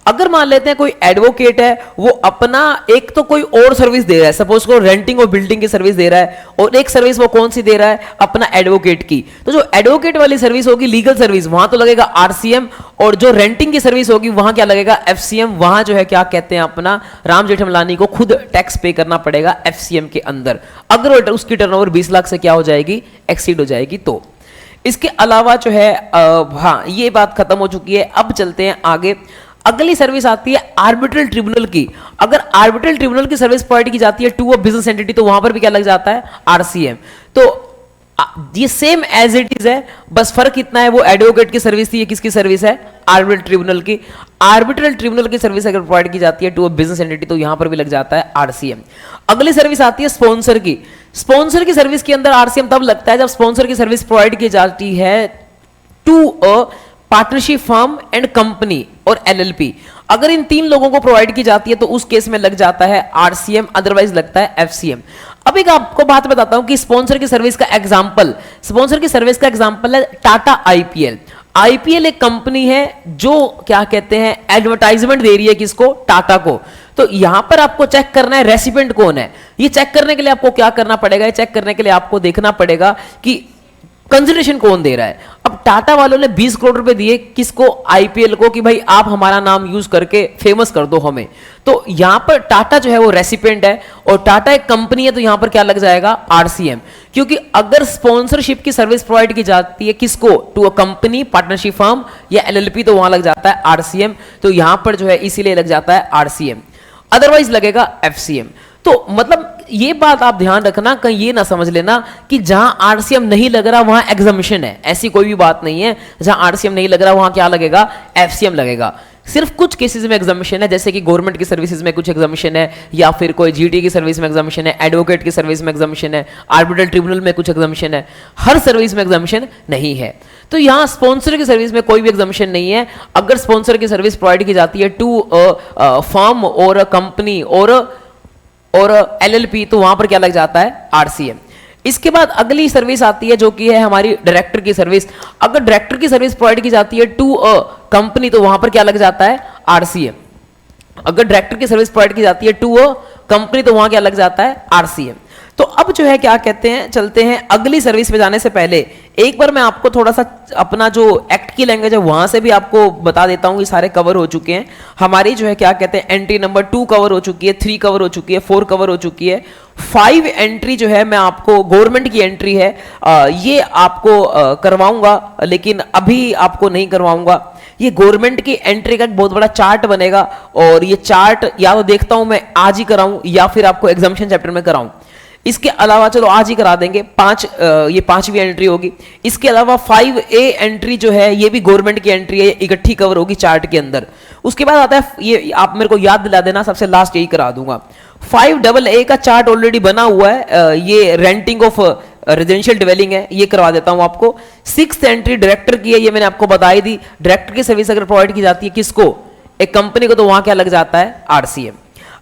अगर मान लेते हैं कोई एडवोकेट है, वो अपना एक तो कोई और सर्विस दे रहा है, सपोज को रेंटिंग और बिल्डिंग की सर्विस दे रहा है, और एक सर्विस वो कौन सी दे रहा है, अपना एडवोकेट की। तो जो एडवोकेट वाली सर्विस होगी लीगल सर्विस, वहां तो लगेगा आरसीएम, और जो रेंटिंग की सर्विस होगी वहां क्या लगेगा, एफसीएम। वहां जो है क्या कहते हैं, अपना राम जेठमलानी को खुद टैक्स पे करना पड़ेगा एफसीएम के अंदर, अगर उसकी टर्नओवर 20 लाख से क्या हो जाएगी, एक्सीड हो जाएगी। तो इसके अलावा जो है हाँ, ये बात खत्म हो चुकी है। अब चलते हैं आगे, अगली सर्विस आती है आर्बिट्रल ट्रिब्यूनल की। अगर आर्बिट्रल ट्रिब्यूनल की सर्विस प्रोवाइड की जाती है टू अ बिजनेस एंटिटी, तो वहां पर भी क्या लग जाता है, आरसीएम। तो ये सेम एज इट इज है, बस फर्क इतना है, वो एडवोकेट की सर्विस थी, ये किसकी सर्विस है, आर्बिट्रल ट्रिब्यूनल की। आर्बिट्रल ट्रिब्यूनल की सर्विस अगर प्रोवाइड की जाती है टू अ बिजनेस एंटिटी, तो यहां पर भी लग जाता है आरसीएम। अगली सर्विस आती है स्पॉन्सर की। स्पॉन्सर की सर्विस के अंदर आरसीएम तब लगता है जब स्पॉन्सर की सर्विस प्रोवाइड की जाती है to a partnership firm and company और एलएलपी। अगर इन तीन लोगों को प्रोवाइड की जाती है तो उस केस में लग जाता है आरसीएम, अदरवाइज लगता है एफसीएम। अब एक आपको बात बताता हूं कि स्पॉन्सर की सर्विस का एग्जांपल, स्पॉन्सर की सर्विस का एग्जांपल है टाटा आईपीएल। आईपीएल एक कंपनी है जो क्या कहते हैं, एडवर्टाइजमेंट दे रही है किसको, टाटा को। तो यहां पर आपको चेक करना है रेसिपिएंट कौन है। ये चेक करने के लिए आपको क्या करना पड़ेगा, ये चेक करने के लिए आपको देखना पड़ेगा कि कंसिडरेशन कौन दे रहा है। अब टाटा वालों ने 20 करोड़ रुपए दिए किसको, आईपीएल को, कि भाई आप हमारा नाम यूज करके फेमस कर दो हमें। तो यहां पर टाटा जो है वो रेसिपिएंट है, और टाटा एक कंपनी है, तो यहां पर क्या लग जाएगा, आरसीएम। क्योंकि अगर स्पॉन्सरशिप की सर्विस प्रोवाइड की जाती है किसको, to a company, partnership firm या एलएलपी, तो वहां लग जाता है आरसीएम। तो यहां पर जो है इसीलिए लग जाता है आरसीएम, अदरवाइज लगेगा एफसीएम। तो मतलब ये बात आप ध्यान रखना, कहीं ये ना समझ लेना कि जहां आरसीएम नहीं लग रहा वहां एग्जामिशन है, ऐसी कोई भी बात नहीं है। जहां आरसीएम नहीं लग रहा वहां क्या लगेगा, एफसीएम लगेगा। सिर्फ कुछ केसेस में एग्जामिशन है, जैसे कि गवर्नमेंट की सर्विसेज में कुछ एग्जामिशन है, या फिर कोई जीटी की सर्विस में एग्जामिशन है, एडवोकेट की सर्विस में एग्जामिशन है, आर्बिट्रल ट्रिब्यूनल में कुछ एग्जामिशन है, हर सर्विस में एग्जामिशन नहीं है। तो यहां स्पॉन्सर की सर्विस में कोई भी एग्जामिशन नहीं है। अगर स्पॉन्सर की सर्विस प्रोवाइड की जाती है टू अ फर्म और अ कंपनी और एलएलपी, तो वहां पर क्या लग जाता है, आरसीएम। इसके बाद अगली सर्विस आती है जो कि है हमारी डायरेक्टर की सर्विस। अगर डायरेक्टर की सर्विस प्रोवाइड की जाती है टू अ कंपनी, तो वहां पर क्या लग जाता है, आरसीएम। अगर डायरेक्टर की सर्विस प्रोवाइड की जाती है टू अ कंपनी, तो वहां क्या लग जाता है, आरसीएम। तो अब जो है क्या कहते हैं, चलते हैं अगली सर्विस पे जाने से पहले एक बार मैं आपको थोड़ा सा अपना जो एक्ट की लैंग्वेज है वहां से भी आपको बता देता हूं। ये सारे कवर हो चुके हैं हमारी, जो है क्या कहते हैं, एंट्री नंबर 2 कवर हो चुकी है, 3 कवर हो चुकी है, 4 कवर हो चुकी है, 5 एंट्री जो है मैं आपको, गवर्नमेंट की एंट्री है, ये आपको करवाऊंगा, लेकिन अभी आपको नहीं करवाऊंगा। ये गवर्नमेंट की एंट्री का एक बहुत बड़ा चार्ट बनेगा, और ये चार्ट या तो देखता हूं मैं आज ही कराऊं या फिर आपको एग्जामिनेशन चैप्टर में कराऊं। इसके अलावा चलो आज ही करा देंगे, ये 5वीं एंट्री होगी। इसके अलावा 5A एंट्री जो है ये भी गवर्नमेंट की एंट्री है, इकट्ठी कवर होगी चार्ट के अंदर। उसके बाद आता है, ये आप मेरे को याद दिला देना, सबसे लास्ट यही करा दूंगा। 5AA का चार्ट ऑलरेडी बना हुआ है, ये रेंटिंग ऑफ रेजिडेंशियल डिवेलिंग है, ये करवा देता हूं आपको। 6th एंट्री डायरेक्टर की है, ये मैंने आपको बताई दी। डायरेक्टर की सर्विस अगर प्रोवाइड की जाती है किसको, एक कंपनी को, तो वहां क्या लग जाता है, आरसीएम।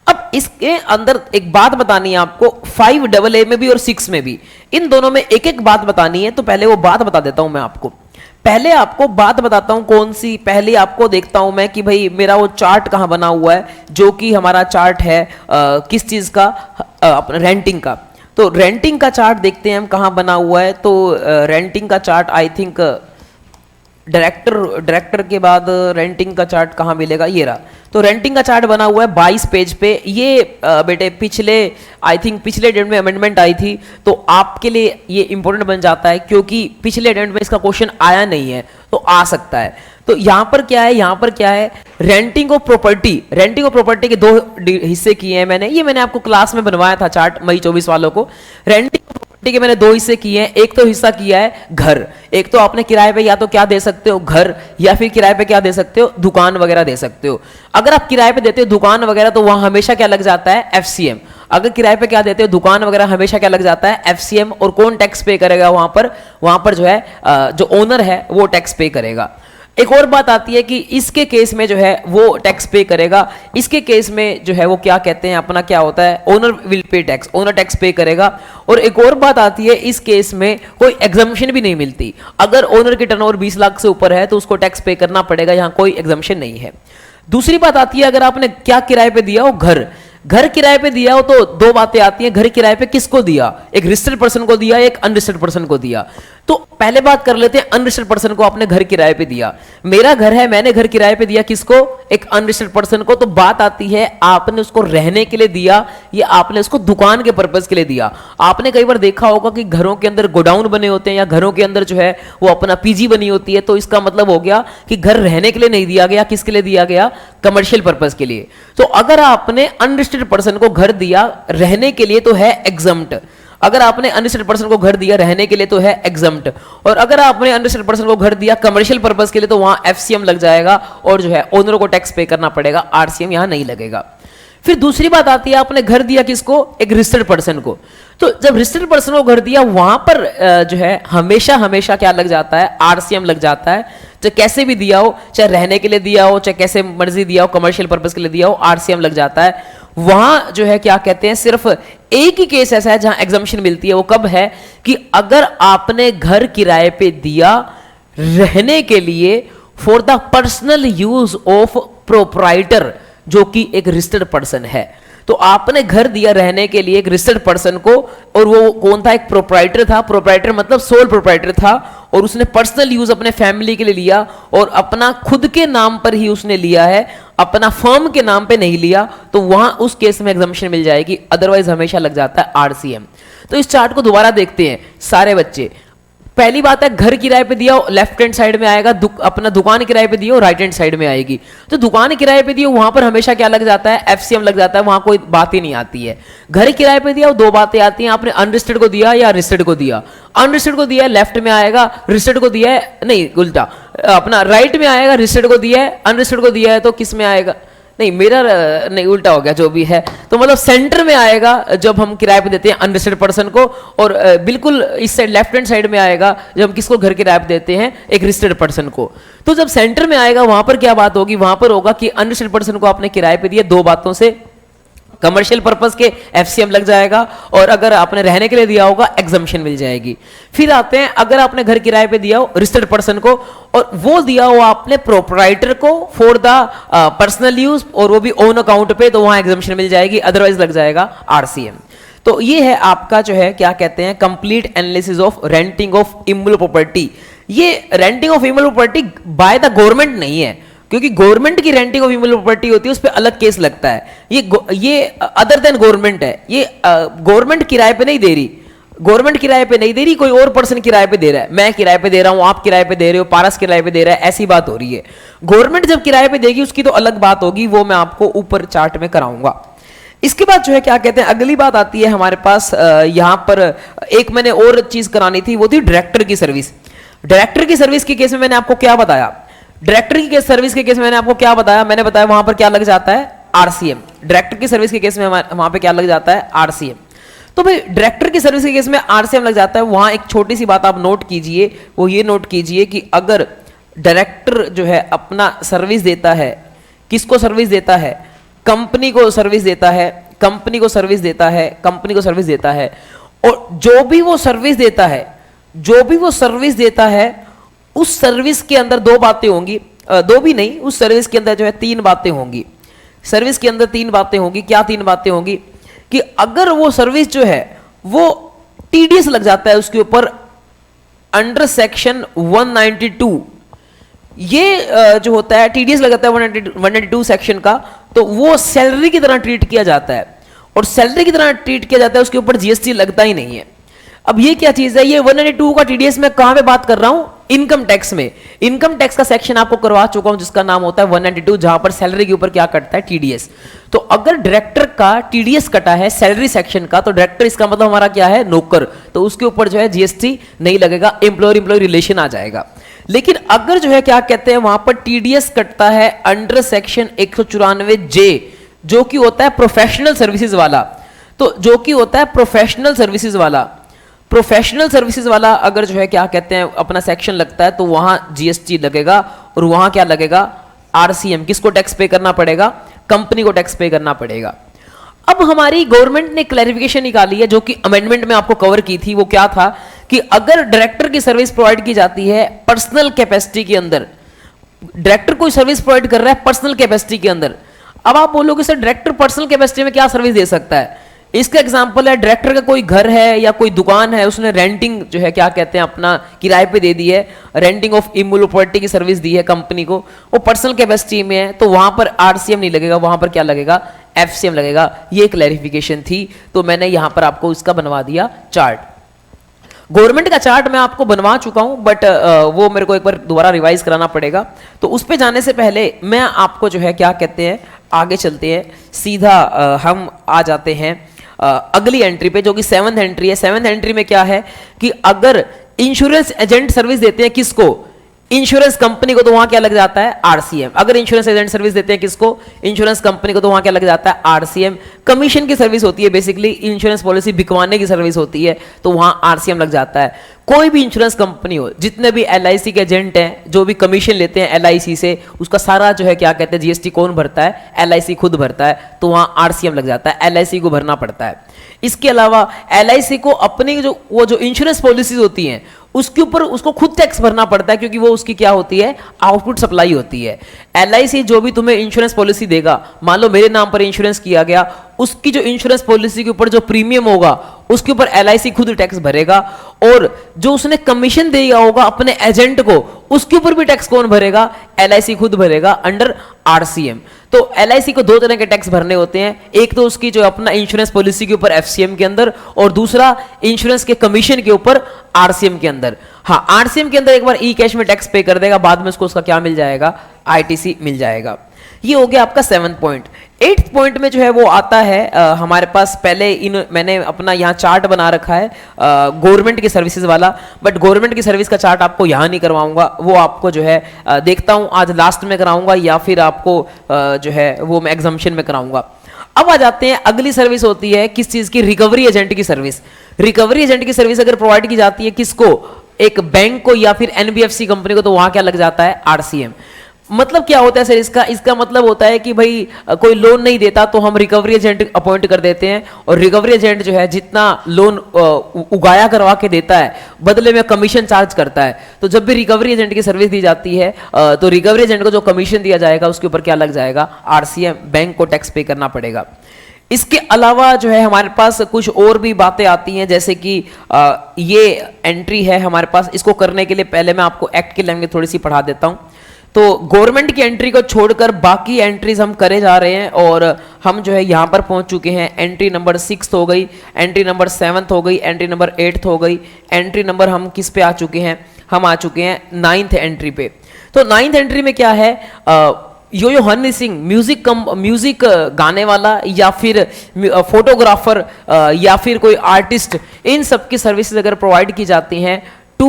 अब इसके अंदर एक बात बतानी है आपको, 5AA में भी और 6 में भी, इन दोनों में एक एक बात बतानी है। तो पहले वो बात बता देता हूं मैं आपको। पहले आपको बात बताता हूं कौन सी, पहले आपको देखता हूं मैं कि भाई मेरा वो चार्ट कहां बना हुआ है, जो कि हमारा चार्ट है किस चीज का, अपना रेंटिंग का। तो रेंटिंग का चार्ट देखते हैं हम कहां बना हुआ है। तो रेंटिंग का चार्ट आई थिंक डायरेक्टर के बाद रेंटिंग का चार्ट कहां मिलेगा, ये रहा। तो रेंटिंग का चार्ट बना हुआ है 22 पेज पे। ये बेटे पिछले आई थिंक पिछले डेट में अमेंडमेंट आई थी, तो आपके लिए ये इंपॉर्टेंट बन जाता है, क्योंकि पिछले डेट में इसका क्वेश्चन आया नहीं है, तो आ सकता है। तो यहां पर क्या है, यहां पर क्या है, renting of property. Renting of property के 2 हिस्से किए हैं मैंने, ये मैंने आपको क्लास में बनवाया था चार्ट मई 24 वालों को। रेंटिंग के मैंने 2 हिस्से किए हैं। एक तो हिस्सा किया है घर, एक तो आपने किराए पे या तो क्या दे सकते हो, घर, या फिर किराए पे क्या दे सकते हो, दुकान वगैरह दे सकते हो। अगर आप किराए पे देते हो दुकान वगैरह, तो वहां हमेशा क्या लग जाता है, एफसीएम। अगर किराए पे क्या देते हो, दुकान वगैरह, हमेशा क्या लग जाता है, एफसीएम। और कौन टैक्स पे करेगा वहां पर जो है जो ओनर है वो टैक्स पे करेगा। एक और बात आती है कि इसके केस में जो है वो टैक्स पे करेगा। इसके केस में जो है वो क्या कहते हैं, अपना क्या होता है, owner will pay tax, owner tax पे करेगा। और एक और बात आती है, इस केस में कोई एग्जम्पशन भी नहीं मिलती। अगर ओनर की टर्नओवर 20 लाख से ऊपर है तो उसको टैक्स पे करना पड़ेगा, यहां कोई एग्जम्पशन नहीं है। दूसरी बात आती है, अगर आपने क्या किराए पे दिया हो, घर किराए पे दिया हो, तो 2 बातें आती हैं। घर किराए पे किसको दिया, एक रजिस्टर्ड पर्सन को दिया, एक अनरजिस्टर्ड पर्सन को दिया। तो पहले बात कर लेते हैं, अनरजिस्टर्ड पर्सन को आपने घर किराए पे दिया। मेरा घर है, मैंने घर किराए पे दिया किसको, एक अनरजिस्टर्ड पर्सन को। तो बात आती है, आपने उसको रहने के लिए दिया या आपने उसको दुकान के पर्पज के लिए दिया। आपने कई बार देखा होगा कि घरों के अंदर गोडाउन बने होते हैं, या घरों के अंदर जो है वो अपना पीजी बनी होती है। तो इसका मतलब हो गया कि घर रहने के लिए नहीं दिया गया, किसके लिए दिया गया, कमर्शियल पर्पज के लिए। तो अगर आपने अनरजिस्टर्ड पर्सन को घर दिया रहने के लिए तो है एग्जम्प्ट। अगर आपने अनरजिस्टर्ड पर्सन को घर दिया रहने के लिए तो है एग्जम्प्ट। और अगर आपने अनरजिस्टर्ड पर्सन को घर दिया कमर्शियल पर्पस के लिए, तो वहां एफसीएम लग जाएगा और जो है ओनर को टैक्स पे करना पड़ेगा, आरसीएम यहां नहीं लगेगा। फिर दूसरी बात आती है, आपने घर दिया किसको, एक रजिस्टर्ड पर्सन को। तो जब रजिस्टर्ड पर्सन को घर दिया, वहां पर जो है हमेशा क्या लग जाता है, आरसीएम लग जाता है। चाहे कैसे भी दिया हो, चाहे रहने के लिए दिया हो, चाहे कैसे मर्जी दिया हो, कमर्शियल पर्पस के लिए दिया हो, आरसीएम लग जाता है। वहां जो है क्या कहते हैं, सिर्फ एक ही केस ऐसा है जहां एग्जम्पशन मिलती है। वो कब है कि अगर आपने घर किराए पे दिया रहने के लिए for the personal use of proprietor, जो कि एक रजिस्टर्ड पर्सन है। तो आपने घर दिया रहने के लिए एक रजिस्टर्ड पर्सन को, और वो कौन था, एक प्रोप्राइटर था। प्रोप्राइटर मतलब सोल प्रोप्राइटर था, और उसने पर्सनल यूज अपने फैमिली के लिए लिया, और अपना खुद के नाम पर ही उसने लिया है, अपना फर्म के नाम पे नहीं लिया। तो वहां उस केस में एग्जम्पशन मिल जाएगी, अदरवाइज हमेशा लग जाता है आरसीएम। तो इस चार्ट को दोबारा देखते हैं सारे बच्चे। पहली बात है, घर किराए पे दिया हो, लेफ्ट हैंड साइड में आएगा, अपना दुकान किराए पे दिया हो, राइट हैंड साइड में आएगी। तो दुकान किराए पे दिया हो, वहां पर हमेशा क्या लग जाता है, एफसीएम लग जाता है, वहां कोई बात ही नहीं आती है। घर किराए पे दिया हो, 2 बातें आती हैं, आपने अनरजिस्टर्ड को दिया या रजिस्टर्ड को दिया। अनरजिस्टर्ड को दिया है, लेफ्ट में आएगा, रजिस्टर्ड को दिया है, नहीं उल्टा, अपना राइट में आएगा, रजिस्टर्ड को दिया है, अनरजिस्टर्ड को दिया है तो किस में आएगा, नहीं मेरा नहीं उल्टा हो गया, जो भी है। तो मतलब सेंटर में आएगा जब हम किराए पे देते हैं अनरजिस्टर्ड पर्सन को, और बिल्कुल इस साइड लेफ्ट हैंड साइड में आएगा जब हम किसको घर किराए पे देते हैं, एक रजिस्टर्ड पर्सन को। तो जब सेंटर में आएगा वहां पर क्या बात होगी, वहां पर होगा कि अनरजिस्टर्ड पर्सन को आपने किराए पे दिया 2 बातों से, कमर्शियल पर्पस के एफसीएम लग जाएगा, और अगर आपने रहने के लिए दिया होगा एग्जम्पशन मिल जाएगी। फिर आते हैं, अगर आपने घर किराए पे दिया हो रजिस्टर्ड पर्सन को, और वो दिया हो आपने प्रोप्राइटर को फॉर द पर्सनल यूज, और वो भी ओन अकाउंट पे, तो वहां एग्जम्पशन मिल जाएगी, अदरवाइज लग जाएगा आरसीएम। तो ये है आपका जो है क्या कहते हैं, complete analysis of renting of immovable property. ये renting of immovable property by the government नहीं है, क्योंकि गवर्नमेंट की रेंटिंग ऑफ इमूवेबल प्रॉपर्टी होती है, उस पर अलग केस लगता है। ये अदर देन गवर्नमेंट है, ये गवर्नमेंट किराए पे नहीं दे रही, गवर्नमेंट किराए पे नहीं दे रही, कोई और पर्सन किराए पे दे रहा है। मैं किराए पे दे रहा हूं, आप किराए पे दे रहे हो, पारस किराए पे दे रहा है, ऐसी बात हो रही है। गवर्नमेंट जब किराए पे देगी उसकी तो अलग बात होगी, वो मैं आपको ऊपर चार्ट में कराऊंगा। इसके बाद जो है क्या कहते हैं, अगली बात आती है हमारे पास, यहां पर एक मैंने और चीज करानी थी, वो थी डायरेक्टर की सर्विस। डायरेक्टर की सर्विस के केस में मैंने आपको क्या बताया, डायरेक्टर की सर्विस के केस में मैंने आपको क्या बताया, मैंने बताया वहां पर क्या लग जाता है, आरसीएम। डायरेक्टर की सर्विस के केस में वहां पे क्या लग जाता है, आरसीएम। तो भाई डायरेक्टर की सर्विस के केस में आरसीएम लग जाता है। वहां एक छोटी सी बात आप नोट कीजिए, वो ये नोट कीजिए कि अगर डायरेक्टर जो है अपना सर्विस देता है, किसको सर्विस देता है, कंपनी को सर्विस देता है, कंपनी को सर्विस देता है, कंपनी को सर्विस देता है, और जो भी वो सर्विस देता है, जो भी वो सर्विस देता है, उस सर्विस के अंदर दो बातें होंगी, दो भी नहीं, उस सर्विस के अंदर जो है तीन बातें होंगी। सर्विस के अंदर तीन बातें होंगी। क्या तीन बातें होंगी? कि अगर वो सर्विस जो है वो टीडीएस लग जाता है उसके ऊपर अंडर सेक्शन 192, ये जो होता है टीडीएस लग जाता है 192 सेक्शन का, तो वो सैलरी की तरह ट्रीट किया जाता है, और सैलरी की तरह ट्रीट किया जाता है, उसके ऊपर जीएसटी लगता ही नहीं है। अब ये क्या चीज है? ये 192 का टीडीएस मैं कहां पे बात कर रहा हूं? इनकम टैक्स में। इनकम टैक्स का सेक्शन आपको करवा चुका हूं जिसका नाम होता है 192, जहां पर सैलरी के ऊपर क्या कटता है? टीडीएस। तो अगर डायरेक्टर का टीडीएस कटा है सैलरी सेक्शन का, तो डायरेक्टर इसका मतलब हमारा क्या है? नौकर। तो उसके ऊपर जो है जीएसटी नहीं लगेगा, एम्प्लॉयर एम्प्लॉय रिलेशन आ जाएगा। लेकिन अगर जो है क्या कहते हैं वहां पर टीडीएस कटता है अंडर सेक्शन 194 जे, जो कि होता है प्रोफेशनल सर्विसेज वाला, तो जो कि होता है प्रोफेशनल सर्विसेज वाला, प्रोफेशनल सर्विसेज वाला अगर जो है क्या कहते हैं अपना सेक्शन लगता है, तो वहां जीएसटी लगेगा, और वहां क्या लगेगा? आरसीएम। किसको टैक्स पे करना पड़ेगा? कंपनी को टैक्स पे करना पड़ेगा। अब हमारी गवर्नमेंट ने क्लैरिफिकेशन निकाली है, जो कि अमेंडमेंट में आपको कवर की थी। वो क्या था कि अगर डायरेक्टर की सर्विस प्रोवाइड की जाती है पर्सनल कैपेसिटी के अंदर, डायरेक्टर कोई सर्विस प्रोवाइड कर रहा है पर्सनल कैपेसिटी के अंदर। अब आप बोलोगे सर डायरेक्टर पर्सनल कैपेसिटी में क्या सर्विस दे सकता है? इसका एग्जांपल है, डायरेक्टर का कोई घर है या कोई दुकान है, उसने रेंटिंग जो है क्या कहते हैं अपना किराए पे दे दी है, रेंटिंग ऑफ इमूवेबल प्रॉपर्टी की सर्विस दी है कंपनी को, वो पर्सनल कैपेसिटी में है, तो वहां पर आरसीएम नहीं लगेगा, वहां पर क्या लगेगा? एफसीएम लगेगा। ये क्लैरिफिकेशन थी, तो मैंने यहां पर आपको इसका बनवा दिया चार्ट। गवर्नमेंट का चार्ट मैं आपको बनवा चुका हूं, बट वो मेरे को एक बार दोबारा रिवाइज कराना पड़ेगा। तो उस पे जाने से पहले मैं आपको जो है क्या कहते हैं आगे चलते हैं, सीधा हम आ जाते हैं अगली एंट्री पे, जो कि 7th एंट्री है। 7th एंट्री में क्या है कि अगर इंश्योरेंस एजेंट सर्विस देते हैं किसको? इंश्योरेंस कंपनी को, तो वहां क्या लग जाता है? आरसीएम। अगर इंश्योरेंस एजेंट सर्विस देते हैं किसको? इंश्योरेंस कंपनी को, तो वहां क्या लग जाता है? आरसीएम। कमीशन की सर्विस होती है बेसिकली, इंश्योरेंस पॉलिसी बिकवाने की सर्विस होती है, तो वहां आरसीएम लग जाता है। कोई भी इंश्योरेंस कंपनी हो, जितने भी एलआईसी के एजेंट हैं जो भी कमीशन लेते हैं एलआईसी से, उसका सारा जो है क्या कहते हैं जीएसटी कौन भरता है? एलआईसी खुद भरता है, तो वहां आरसीएम लग जाता है, एलआईसी को भरना पड़ता है। इसके अलावा एलआईसी को अपनी जो इंश्योरेंस पॉलिसीज होती हैं उसके ऊपर उसको खुद टैक्स भरना पड़ता है, क्योंकि वो उसकी क्या होती है? आउटपुट सप्लाई होती है। एलआईसी जो भी तुम्हें इंश्योरेंस पॉलिसी देगा, मान लो मेरे नाम पर इंश्योरेंस किया गया, उसकी जो इंश्योरेंस पॉलिसी के ऊपर जो प्रीमियम होगा उसके ऊपर एलआईसी खुद टैक्स भरेगा, और जो उसने कमीशन दिया होगा अपने एजेंट को उसके ऊपर भी टैक्स कौन भरेगा? एलआईसी खुद भरेगा अंडर आरसीएम। तो एलआईसी को दो तरह के टैक्स भरने होते हैं, एक तो उसकी जो अपना इंश्योरेंस पॉलिसी के ऊपर एफसीएम के अंदर, और दूसरा इंश्योरेंस के कमीशन के ऊपर आरसीएम के अंदर। हाँ, आरसीएम के अंदर एक बार ई कैश में टैक्स पे कर देगा, बाद में उसको उसका क्या मिल जाएगा? आईटीसी मिल जाएगा। ये हो गया आपका 7th पॉइंट। 8th पॉइंट में जो है वो आता है हमारे पास, पहले मैंने अपना यहाँ चार्ट बना रखा है गवर्नमेंट की सर्विसेज वाला, बट गवर्नमेंट की सर्विस का चार्ट आपको यहाँ नहीं करवाऊंगा, वो आपको जो है देखता हूँ आज लास्ट में कराऊंगा, या फिर आपको जो है वो मैं एग्जामिशन में कराऊंगा। अब आ जाते हैं, अगली सर्विस होती है किस चीज की? रिकवरी एजेंट की सर्विस। रिकवरी एजेंट की सर्विस अगर प्रोवाइड की जाती है किसको? एक बैंक को या फिर एनबीएफसी कंपनी को, तो वहां क्या लग जाता है? आरसीएम। मतलब क्या होता है सर इसका? इसका मतलब होता है कि भाई कोई लोन नहीं देता तो हम रिकवरी एजेंट अपॉइंट कर देते हैं, और रिकवरी एजेंट जो है जितना लोन उगाया करवा के देता है बदले में कमीशन चार्ज करता है। तो जब भी रिकवरी एजेंट की सर्विस दी जाती है तो रिकवरी एजेंट को जो कमीशन दिया जाएगा उसके ऊपर क्या लग जाएगा? आरसीएम। बैंक को टैक्स पे करना पड़ेगा। इसके अलावा जो है हमारे पास कुछ और भी बातें आती हैं, जैसे कि ये एंट्री है हमारे पास, इसको करने के लिए पहले मैं आपको एक्ट की लैंग्वेज थोड़ी सी पढ़ा देता हूं। तो गवर्नमेंट की एंट्री को छोड़कर बाकी एंट्रीज हम करे जा रहे हैं, और हम जो है यहाँ पर पहुंच चुके हैं। एंट्री नंबर 6 हो गई, एंट्री नंबर 7 हो गई, एंट्री नंबर 8 हो गई, एंट्री नंबर हम किस पे आ चुके हैं? हम आ चुके हैं 9th एंट्री पे। तो 9th एंट्री में क्या है? यो हनी सिंह म्यूजिक गाने वाला या फिर फोटोग्राफर या फिर कोई आर्टिस्ट, इन सब की सर्विसेज अगर प्रोवाइड की जाती हैं टू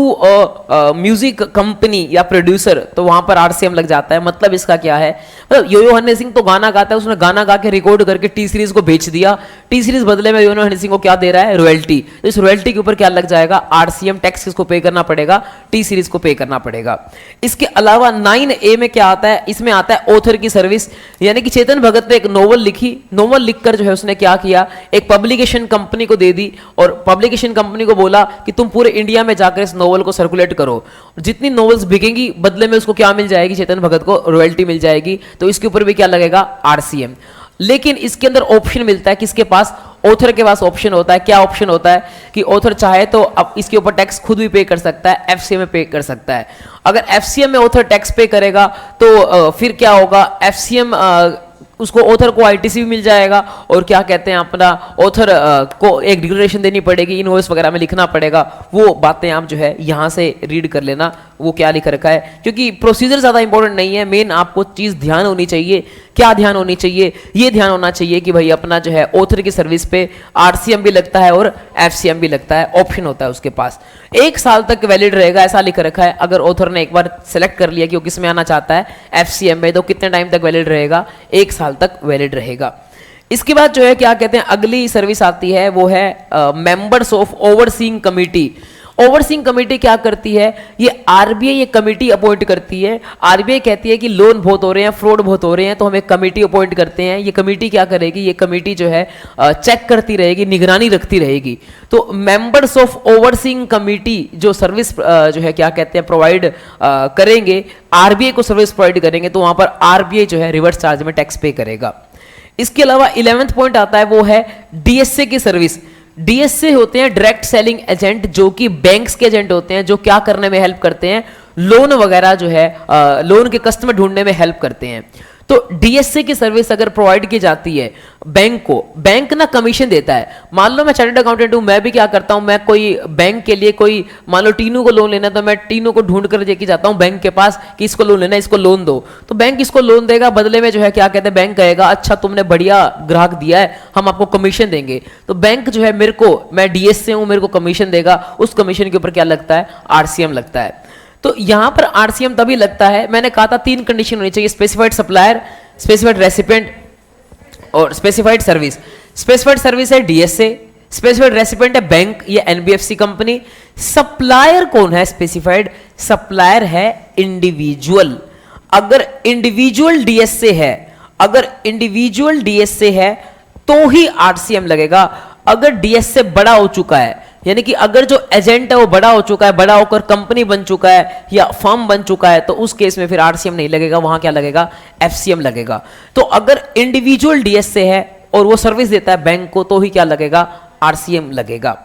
म्यूजिक कंपनी या प्रोड्यूसर, तो वहां पर आरसीएम लग जाता है। मतलब इसका क्या है, मतलब यो हनी सिंह तो गाना गाता है, उसने गाना गा के रिकॉर्ड करके टी सीरीज को बेच दिया, टी सीरीज बदले में यो हनी सिंह को क्या दे रहा है, रॉयल्टी। तो इस रॉयल्टी के ऊपर क्या लग जाएगा, आरसीएम टैक्स किसको पे करना पड़ेगा, टी सीरीज को पे करना पड़ेगा। इसके अलावा 9A में क्या आता है, इसमें आता है ऑथर की सर्विस, यानी कि चेतन भगत ने एक नोवेल लिखी, नोवेल लिखकर जो है उसने क्या किया, एक पब्लिकेशन कंपनी को दे दी और पब्लिकेशन कंपनी को बोला कि तुम पूरे इंडिया में जाकर इस नोवेल को सर्कुलेट करो, जितनी नोवेल्स बिकेंगी बदले में उसको क्या मिल जाएगी, चेतन भगत को रॉयल्टी मिल जाएगी। तो इसके ऊपर भी क्या लगेगा, आरसीएम। लेकिन इसके अंदर ऑप्शन मिलता है, किसके पास, ऑथर के पास ऑप्शन होता है। क्या ऑप्शन होता है कि ऑथर चाहे तो अब इसके ऊपर टैक्स खुद भी पे कर सकता है, एफसीएम में पे कर सकता है। अगर एफसीएम में ऑथर टैक्स पे करेगा तो फिर क्या होगा, एफसीएम उसको ऑथर को आईटीसी भी मिल जाएगा और क्या कहते हैं अपना ऑथर को एक डिक्लेरेशन देनी पड़ेगी, इनवॉइस वगैरह में लिखना पड़ेगा। वो बातें आप जो है यहाँ से रीड कर लेना, वो क्या लिख रखा है, क्योंकि प्रोसीजर ज़्यादा इंपॉर्टेंट नहीं है, मेन आपको चीज़ ध्यान होनी चाहिए। क्या ध्यान होनी चाहिए, ये ध्यान होना चाहिए कि भाई अपना जो है ऑथर की सर्विस पे आरसीएम भी लगता है और एफसीएम भी लगता है, ऑप्शन होता है उसके पास। 1 साल तक वैलिड रहेगा, ऐसा लिख रखा है। अगर ऑथर ने एक बार सेलेक्ट कर लिया कि वो किस में आना चाहता है, एफसीएम में, तो कितने टाइम तक वैलिड रहेगा, 1 साल तक वैलिड रहेगा। इसके बाद जो है क्या कहते हैं, अगली सर्विस आती है, वो है members of overseeing committee. Overseeing committee क्या करती है, ये आरबीआई एक कमेटी अपॉइंट करती है। आरबीआई कहती है कि लोन बहुत हो रहे हैं, फ्रॉड बहुत हो रहे हैं, तो हम एक कमेटी अपॉइंट करते हैं। ये कमेटी क्या करेगी, ये कमेटी जो है चेक करती रहेगी, निगरानी रखती रहेगी। तो मेंबर्स ऑफ ओवरसीइंग कमेटी जो सर्विस जो है क्या कहते हैं प्रोवाइड करेंगे, आरबीआई को सर्विस प्रोवाइड करेंगे, तो वहां पर आरबीआई जो है रिवर्स चार्ज में टैक्स पे करेगा। इसके अलावा 11वां पॉइंट आता है, वो है डीएसए की सर्विस। डीएसए होते हैं डायरेक्ट सेलिंग एजेंट, जो कि बैंक्स के एजेंट होते हैं, जो क्या करने में हेल्प करते हैं, लोन वगैरह जो है लोन के कस्टमर ढूंढने में हेल्प करते हैं। तो डीएसए की सर्विस अगर प्रोवाइड की जाती है बैंक को, बैंक ना कमीशन देता है। मान लो मैं चार्टर्ड अकाउंटेंट हूं, मैं भी क्या करता हूं, मैं कोई बैंक के लिए कोई, मान लो टीनू को लोन लेना, तो मैं टीनू को ढूंढ कर लेके जाता हूं बैंक के पास कि इसको लोन लेना, इसको लोन दो। तो बैंक इसको लोन देगा, बदले में जो है क्या कहते हैं, बैंक कहेगा अच्छा तुमने बढ़िया ग्राहक दिया है, हम आपको कमीशन देंगे। तो बैंक जो है मेरे को, मैं डीएसए हूं, मेरे को कमीशन देगा, उस कमीशन के ऊपर क्या लगता है, आरसीएम लगता है। तो यहां पर आरसीएम तभी लगता है, मैंने कहा था 3 कंडीशन होनी चाहिए, स्पेसिफाइड सप्लायर, स्पेसिफाइड रेसिपिएंट और स्पेसिफाइड सर्विस। स्पेसिफाइड सर्विस है डीएसए, स्पेसिफाइड रेसिपिएंट है बैंक या एनबीएफसी कंपनी। सप्लायर कौन है, स्पेसिफाइड सप्लायर है इंडिविजुअल। अगर इंडिविजुअल डीएसए है, अगर इंडिविजुअल डीएसए है तो ही आरसीएम लगेगा। अगर डीएसए बड़ा हो चुका है, यानी कि अगर जो एजेंट है वो बड़ा हो चुका है, बड़ा होकर कंपनी बन चुका है या फर्म बन चुका है, तो उस केस में फिर आरसीएम नहीं लगेगा, वहां क्या लगेगा, एफसीएम लगेगा। तो अगर इंडिविजुअल डीएसए है और वो सर्विस देता है बैंक को, तो ही क्या लगेगा, आरसीएम लगेगा।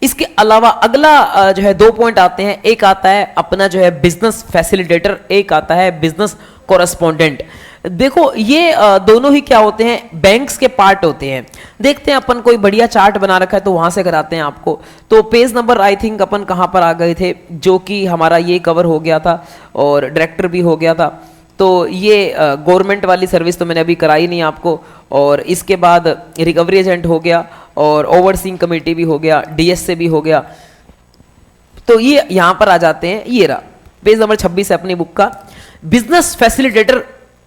इसके अलावा अगला जो है 2 पॉइंट आते हैं, एक आता है अपना जो है बिजनेस फैसिलिटेटर, एक आता है बिजनेस कोरेस्पोंडेंट। देखो ये दोनों ही क्या होते हैं, बैंक्स के पार्ट होते हैं। देखते हैं अपन कोई बढ़िया चार्ट बना रखा है तो वहां से कराते हैं आपको। तो पेज नंबर आई थिंक अपन कहां पर आ गए थे, जो कि हमारा ये कवर हो गया था और डायरेक्टर भी हो गया था। तो ये गवर्नमेंट वाली सर्विस तो मैंने अभी कराई नहीं आपको, और इसके बाद रिकवरी एजेंट हो गया और ओवरसीइंग कमेटी भी हो गया, डीएसए भी हो गया। तो ये यहां पर आ जाते हैं, ये रहा पेज नंबर 26 है अपनी बुक का। बिजनेस फैसिलिटेटर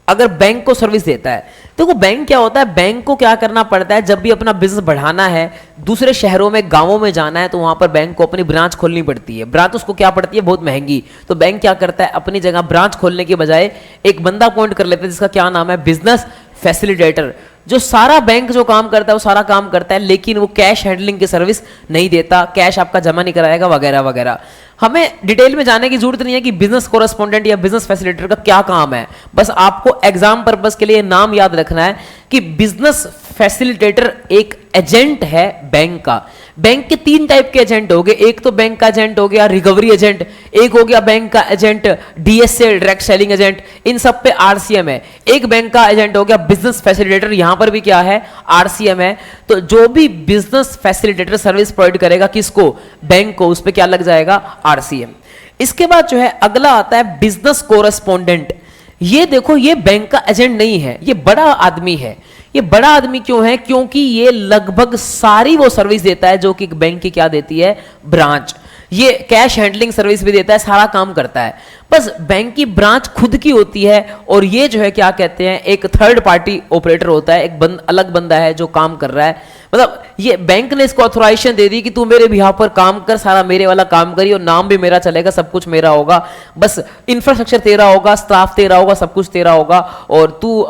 अगर बैंक को सर्विस देता है, तो वो बैंक क्या होता है, बैंक को क्या करना पड़ता है, जब भी अपना बिजनेस बढ़ाना है, दूसरे शहरों में, गांवों में जाना है, तो वहां पर बैंक को अपनी ब्रांच खोलनी पड़ती है। ब्रांच उसको क्या पड़ती है, बहुत महंगी। तो बैंक क्या करता है, अपनी जगह ब्रांच खोलने के बजाय एक बंदा अपॉइंट कर लेता है, जिसका क्या नाम है, बिजनेस फैसिलिटेटर, जो सारा बैंक जो काम करता है वो सारा काम करता है, लेकिन वो कैश हैंडलिंग की सर्विस नहीं देता, कैश आपका जमा नहीं कराएगा वगैरह वगैरह। हमें डिटेल में जाने की जरूरत नहीं है कि बिजनेस कोरेस्पोंडेंट या बिजनेस फैसिलिटेटर का क्या काम है, बस आपको एग्जाम पर्पस के लिए नाम याद रखना है कि बिजनेस फैसिलिटेटर एक एजेंट है बैंक का। बैंक के 3 टाइप के एजेंट हो गए, एक तो बैंक का एजेंट हो गया रिकवरी एजेंट, एक हो गया बैंक का agent DSA direct selling agent, इन सब पे आरसीएम है। एक बैंक का एजेंट हो गया बिजनेस फैसिलिटेटर, यहां पर भी क्या है, आरसीएम है। तो जो भी बिजनेस फैसिलिटेटर सर्विस प्रोवाइड करेगा किसको, बैंक को, उस पर क्या लग जाएगा, आरसीएम। इसके बाद जो है अगला आता है बिजनेस कोरेस्पोंडेंट। ये देखो, ये बैंक का एजेंट नहीं है, ये बड़ा आदमी है। ये बड़ा आदमी क्यों है, क्योंकि ये लगभग सारी वो सर्विस देता है जो कि बैंक की क्या देती है, ब्रांच। ये कैश हैंडलिंग सर्विस भी देता है, सारा काम करता है। बस बैंक की ब्रांच खुद की होती है और ये जो है क्या कहते हैं, एक थर्ड पार्टी ऑपरेटर होता है, एक अलग बंदा है जो काम कर रहा है। मतलब ये बैंक ने इसको ऑथराइजेशन दे दी कि तू मेरे बिहाफ पर काम कर, सारा मेरे वाला काम करिए और नाम भी मेरा चलेगा, सब कुछ मेरा होगा, बस इंफ्रास्ट्रक्चर तेरा होगा, स्टाफ तेरा होगा, सब कुछ तेरा होगा और तू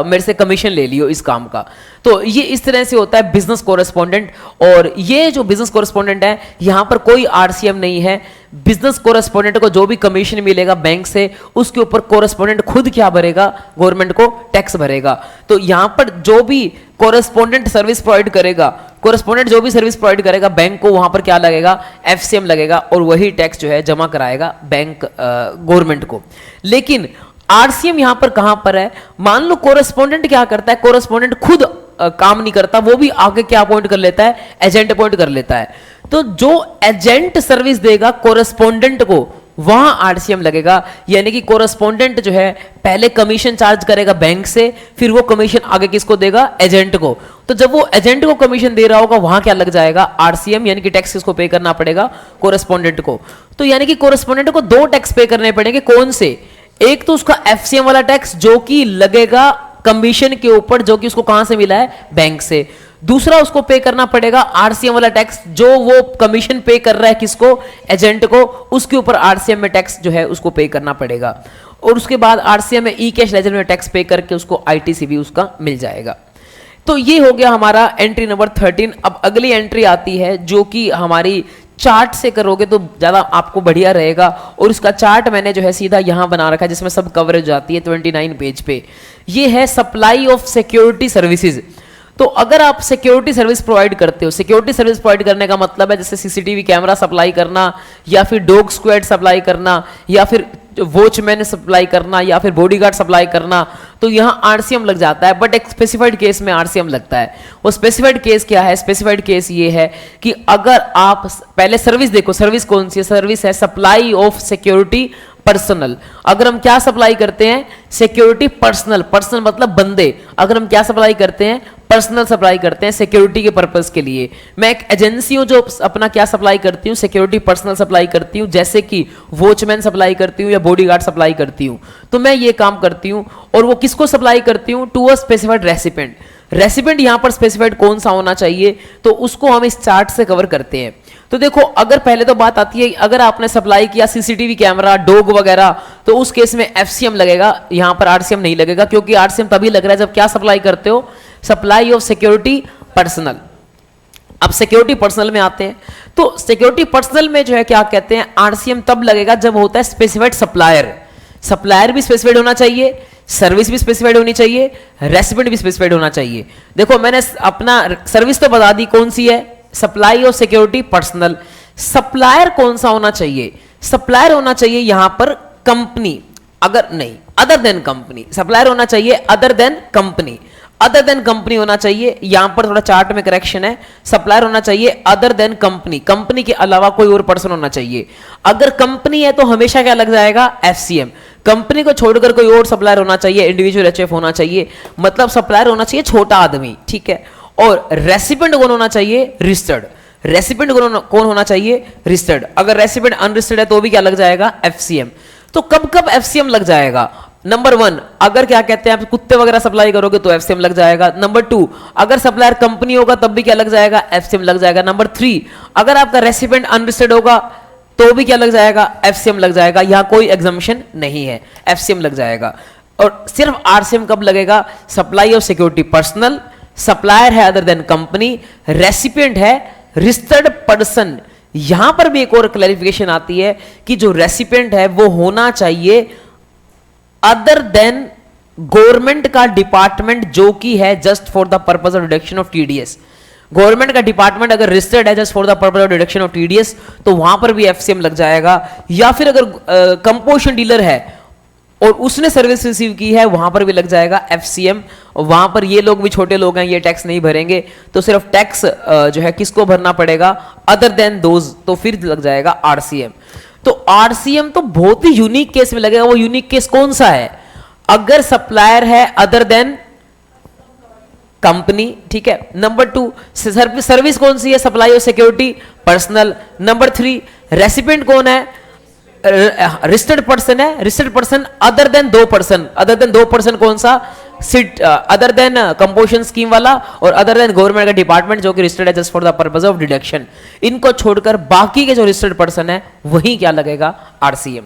मेरे से कमीशन ले लियो इस काम का। तो ये इस तरह से होता है बिजनेस कोरेस्पोंडेंट। और ये जो बिजनेस कोरेस्पोंडेंट है, यहां पर कोई आरसीएम नहीं है। बिजनेस कोरेस्पोंडेंट को जो भी कमीशन मिलेगा बैंक से, उसके ऊपर कोरेस्पोंडेंट खुद क्या भरेगा, गवर्नमेंट को टैक्स भरेगा। तो यहां पर जो भी कोरेस्पोंडेंट सर्विस प्रोवाइड करेगा, कोरेस्पोंडेंट जो भी सर्विस प्रोवाइड करेगा बैंक को, वहां पर क्या लगेगा, एफसीएम लगेगा और वही टैक्स जो है जमा कराएगा बैंक गवर्नमेंट को। लेकिन आरसीएम यहां पर कहां पर है, मान लो कोरेस्पोंडेंट क्या करता है, कोरेस्पोंडेंट खुद काम नहीं करता, वो भी आगे क्या अपॉइंट कर लेता है, एजेंट अपॉइंट कर लेता है। तो जो एजेंट सर्विस देगा कोरेस्पोंडेंट को, वहां आरसीएम लगेगा। यानी कि कोरेस्पोंडेंट जो है पहले कमीशन चार्ज करेगा बैंक से, फिर वो कमीशन आगे किसको देगा, एजेंट को। तो जब वो एजेंट को कमीशन दे रहा होगा, वहां क्या लग जाएगा, आरसीएम, यानी कि टैक्स किसको पे करना पड़ेगा, कोरेस्पोंडेंट को। तो यानी कि कोरेस्पोंडेंट को दो टैक्स पे करने पड़ेंगे। कौन से, एक तो उसका एफसीएम वाला टैक्स जो कि लगेगा कमीशन के ऊपर, जो कि उसको कहां से मिला है, बैंक से। दूसरा उसको पे करना पड़ेगा आरसीएम वाला टैक्स, जो वो कमीशन पे कर रहा है किसको, एजेंट को, उसके ऊपर आरसीएम में टैक्स जो है उसको पे करना पड़ेगा। और उसके बाद आरसीएम में ई कैश लेजर में टैक्स पे करके उसको आईटीसी भी उसका मिल जाएगा। तो ये हो गया हमारा एंट्री नंबर 13। अब अगली एंट्री आती है जो कि हमारी चार्ट से करोगे तो ज्यादा आपको बढ़िया रहेगा। और इसका चार्ट मैंने जो है सीधा यहां बना रखा है, जिसमें सब कवरेज आती है 29 पेज पे। ये है सप्लाई ऑफ सिक्योरिटी सर्विसेज। तो अगर आप सिक्योरिटी सर्विस प्रोवाइड करते हो, सिक्योरिटी सर्विस प्रोवाइड करने का मतलब है जैसे सीसीटीवी कैमरा सप्लाई करना, या फिर डॉग स्क्वाड सप्लाई करना, या फिर वॉचमैन सप्लाई करना, या फिर बॉडीगार्ड सप्लाई करना, तो यहां आरसीएम लग जाता है। बट एक स्पेसिफाइड केस में आरसीएम लगता है। वो स्पेसिफाइड केस क्या है, स्पेसिफाइड केस ये है कि अगर आप पहले सर्विस देखो, सर्विस कौन सी है, सर्विस है सप्लाई ऑफ सिक्योरिटी पर्सनल। अगर हम क्या सप्लाई करते हैं, सिक्योरिटी पर्सनल, पर्सनल मतलब बंदे। अगर हम क्या सप्लाई करते हैं, पर्सनल सप्लाई करते हैं सिक्योरिटी के पर्पस के लिए। मैं एक एजेंसी हूं जो अपना क्या सप्लाई करती हूं, सिक्योरिटी पर्सनल सप्लाई करती हूं, जैसे कि वॉचमैन सप्लाई करती हूं या बॉडीगार्ड सप्लाई करती हूं। तो मैं ये काम करती हूं और वो किसको सप्लाई करती हूं, to a specified recipient. Recipient यहां पर स्पेसिफाइड कौन सा होना चाहिए, तो उसको हम इस चार्ट से कवर करते हैं। तो देखो, अगर पहले तो बात आती है, अगर आपने सप्लाई किया सीसीटीवी कैमरा, डॉग वगैरह, तो उस केस में एफसीएम लगेगा, यहां पर आरसीएम नहीं लगेगा, क्योंकि आरसीएम तभी लग रहा है जब क्या सप्लाई करते हो, सप्लाई ऑफ सिक्योरिटी पर्सनल। अब सिक्योरिटी पर्सनल में आते हैं, तो सिक्योरिटी पर्सनल में जो है क्या कहते हैं, आरसीएम तब लगेगा जब होता है स्पेसिफाइड सप्लायर। सप्लायर भी स्पेसिफाइड होना चाहिए, सर्विस भी स्पेसिफाइड होनी चाहिए, रेसिपिएंट भी स्पेसिफाइड होना चाहिए। देखो, मैंने अपना सर्विस तो बता दी कौन सी है, supply of security personal. Supplier कौन सा होना चाहिए, सप्लायर होना चाहिए यहां पर कंपनी, अगर नहीं अदर देन कंपनी, सप्लायर होना चाहिए other than company, other than company होना चाहिए। यहां पर थोड़ा चार्ट में करेक्शन है, सप्लायर होना चाहिए अदर देन कंपनी, कंपनी के अलावा कोई और पर्सन होना चाहिए। अगर कंपनी है तो हमेशा क्या लग जाएगा, एफसीएम। कंपनी को छोड़कर कोई और सप्लायर होना चाहिए, इंडिविजुअल एचएफ होना चाहिए, मतलब सप्लायर होना चाहिए छोटा आदमी, ठीक है। और रेसिपिएंट कौन होना चाहिए, रजिस्टर्ड। रेसिपिएंट कौन होना चाहिए, रजिस्टर्ड। अगर रेसिपिएंट अनरजिस्टर्ड है तो भी क्या लग जाएगा, एफसीएम। तो कब कब एफसीएम लग जाएगा, नंबर 1, अगर क्या कहते हैं आप कुत्ते वगैरह सप्लाई करोगे तो एफसीएम लग जाएगा। नंबर 2, अगर सप्लायर कंपनी होगा तब भी क्या लग जाएगा, एफसीएम लग जाएगा। नंबर 3, अगर आपका रेसिपिएंट अनरजिस्टर्ड होगा तो भी क्या लग जाएगा, एफसीएम लग जाएगा। यहां कोई एग्जम्पशन नहीं है, एफसीएम लग जाएगा। और सिर्फ आरसीएम कब लगेगा, supply of security personal, supplier है अदर देन कंपनी, रेसिपिएंट है रजिस्टर्ड पर्सन। यहां पर भी एक और क्लैरिफिकेशन आती है कि जो रेसिपिएंट है वो होना चाहिए अदर देन गवर्नमेंट का डिपार्टमेंट, जो कि है just for the purpose of deduction of TDS. Government का डिपार्टमेंट अगर रजिस्टर्ड है just for the purpose of deduction of TDS, तो वहां पर भी एफसीएम लग जाएगा। या फिर अगर कंपोजिशन डीलर है और उसने सर्विस रिसीव की है, वहां पर भी लग जाएगा एफसीएम। वहां पर ये लोग भी छोटे लोग हैं, ये टैक्स नहीं भरेंगे, तो सिर्फ टैक्स जो है किसको भरना पड़ेगा, अदर देन दोज, तो फिर लग जाएगा आरसीएम। तो आरसीएम तो बहुत ही यूनिक केस में लगेगा। वो यूनिक केस कौन सा है, अगर सप्लायर है अदर देन कंपनी, ठीक है। नंबर 2 सर्विस कौन सी है, सप्लाई और सिक्योरिटी, पर्सनल। नंबर 3 रेसिपिएंट कौन है, रजिस्टर्ड पर्सन है, registered person other than 2%, other than 2% कौन सा, सिट अदर देन कंपोजिशन स्कीम वाला और अदर देन गवर्नमेंट का डिपार्टमेंट जो कि रजिस्टर्ड है just for the purpose of deduction. इनको छोड़कर बाकी के जो रजिस्टर्ड पर्सन है वही क्या लगेगा, आरसीएम।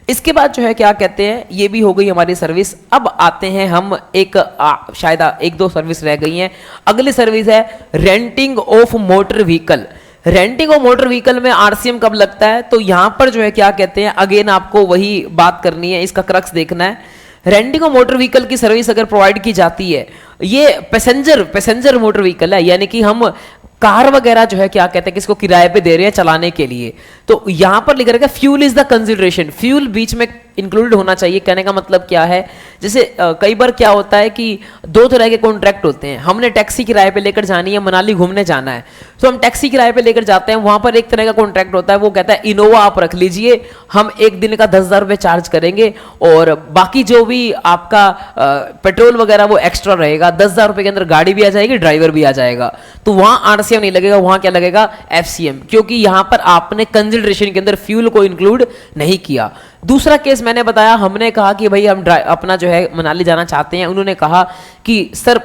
इसके बाद जो है क्या कहते हैं, ये भी हो गई हमारी सर्विस। अब आते हैं हम एक शायद 1-2 सर्विस रह गई हैं। अगली सर्विस है renting of motor vehicle. Renting of motor vehicle में आरसीएम कब लगता है, तो यहां पर जो है क्या कहते हैं, अगेन आपको वही बात करनी है, इसका क्रक्स देखना है। रेंटिंग ऑफ मोटर व्हीकल की सर्विस अगर प्रोवाइड की जाती है, ये पैसेंजर मोटर व्हीकल है, यानी कि हम कार वगैरह जो है क्या कहते हैं किसको किराए पे दे रहे हैं चलाने के लिए, तो यहां पर लिखा रहेगा fuel is the consideration. Fuel बीच में इंक्लूडेड होना चाहिए। कहने का मतलब क्या है, जैसे कई बार क्या होता है कि 2 तरह के कॉन्ट्रैक्ट होते हैं। हमने टैक्सी किराए पे लेकर जानी है, मनाली घूमने जाना है, तो हम टैक्सी किराए पे लेकर जाते हैं। वहां पर एक तरह का कॉन्ट्रैक्ट होता है, वो कहता है इनोवा आप रख लीजिए, हम एक दिन का 10,000 रुपये चार्ज करेंगे और बाकी जो भी आपका पेट्रोल वगैरह वो एक्स्ट्रा रहेगा। 10,000 रुपये के अंदर गाड़ी भी आ जाएगी, ड्राइवर भी आ जाएगा। तो वहां आरसीएम नहीं लगेगा, वहां क्या लगेगा, एफसीएम, क्योंकि यहां पर आपने कंसिडरेशन के अंदर फ्यूल को इंक्लूड नहीं किया। दूसरा केस मैंने बताया, हमने कहा कि भाई हम अपना जो है मनाली जाना चाहते हैं, उन्होंने कहा कि सर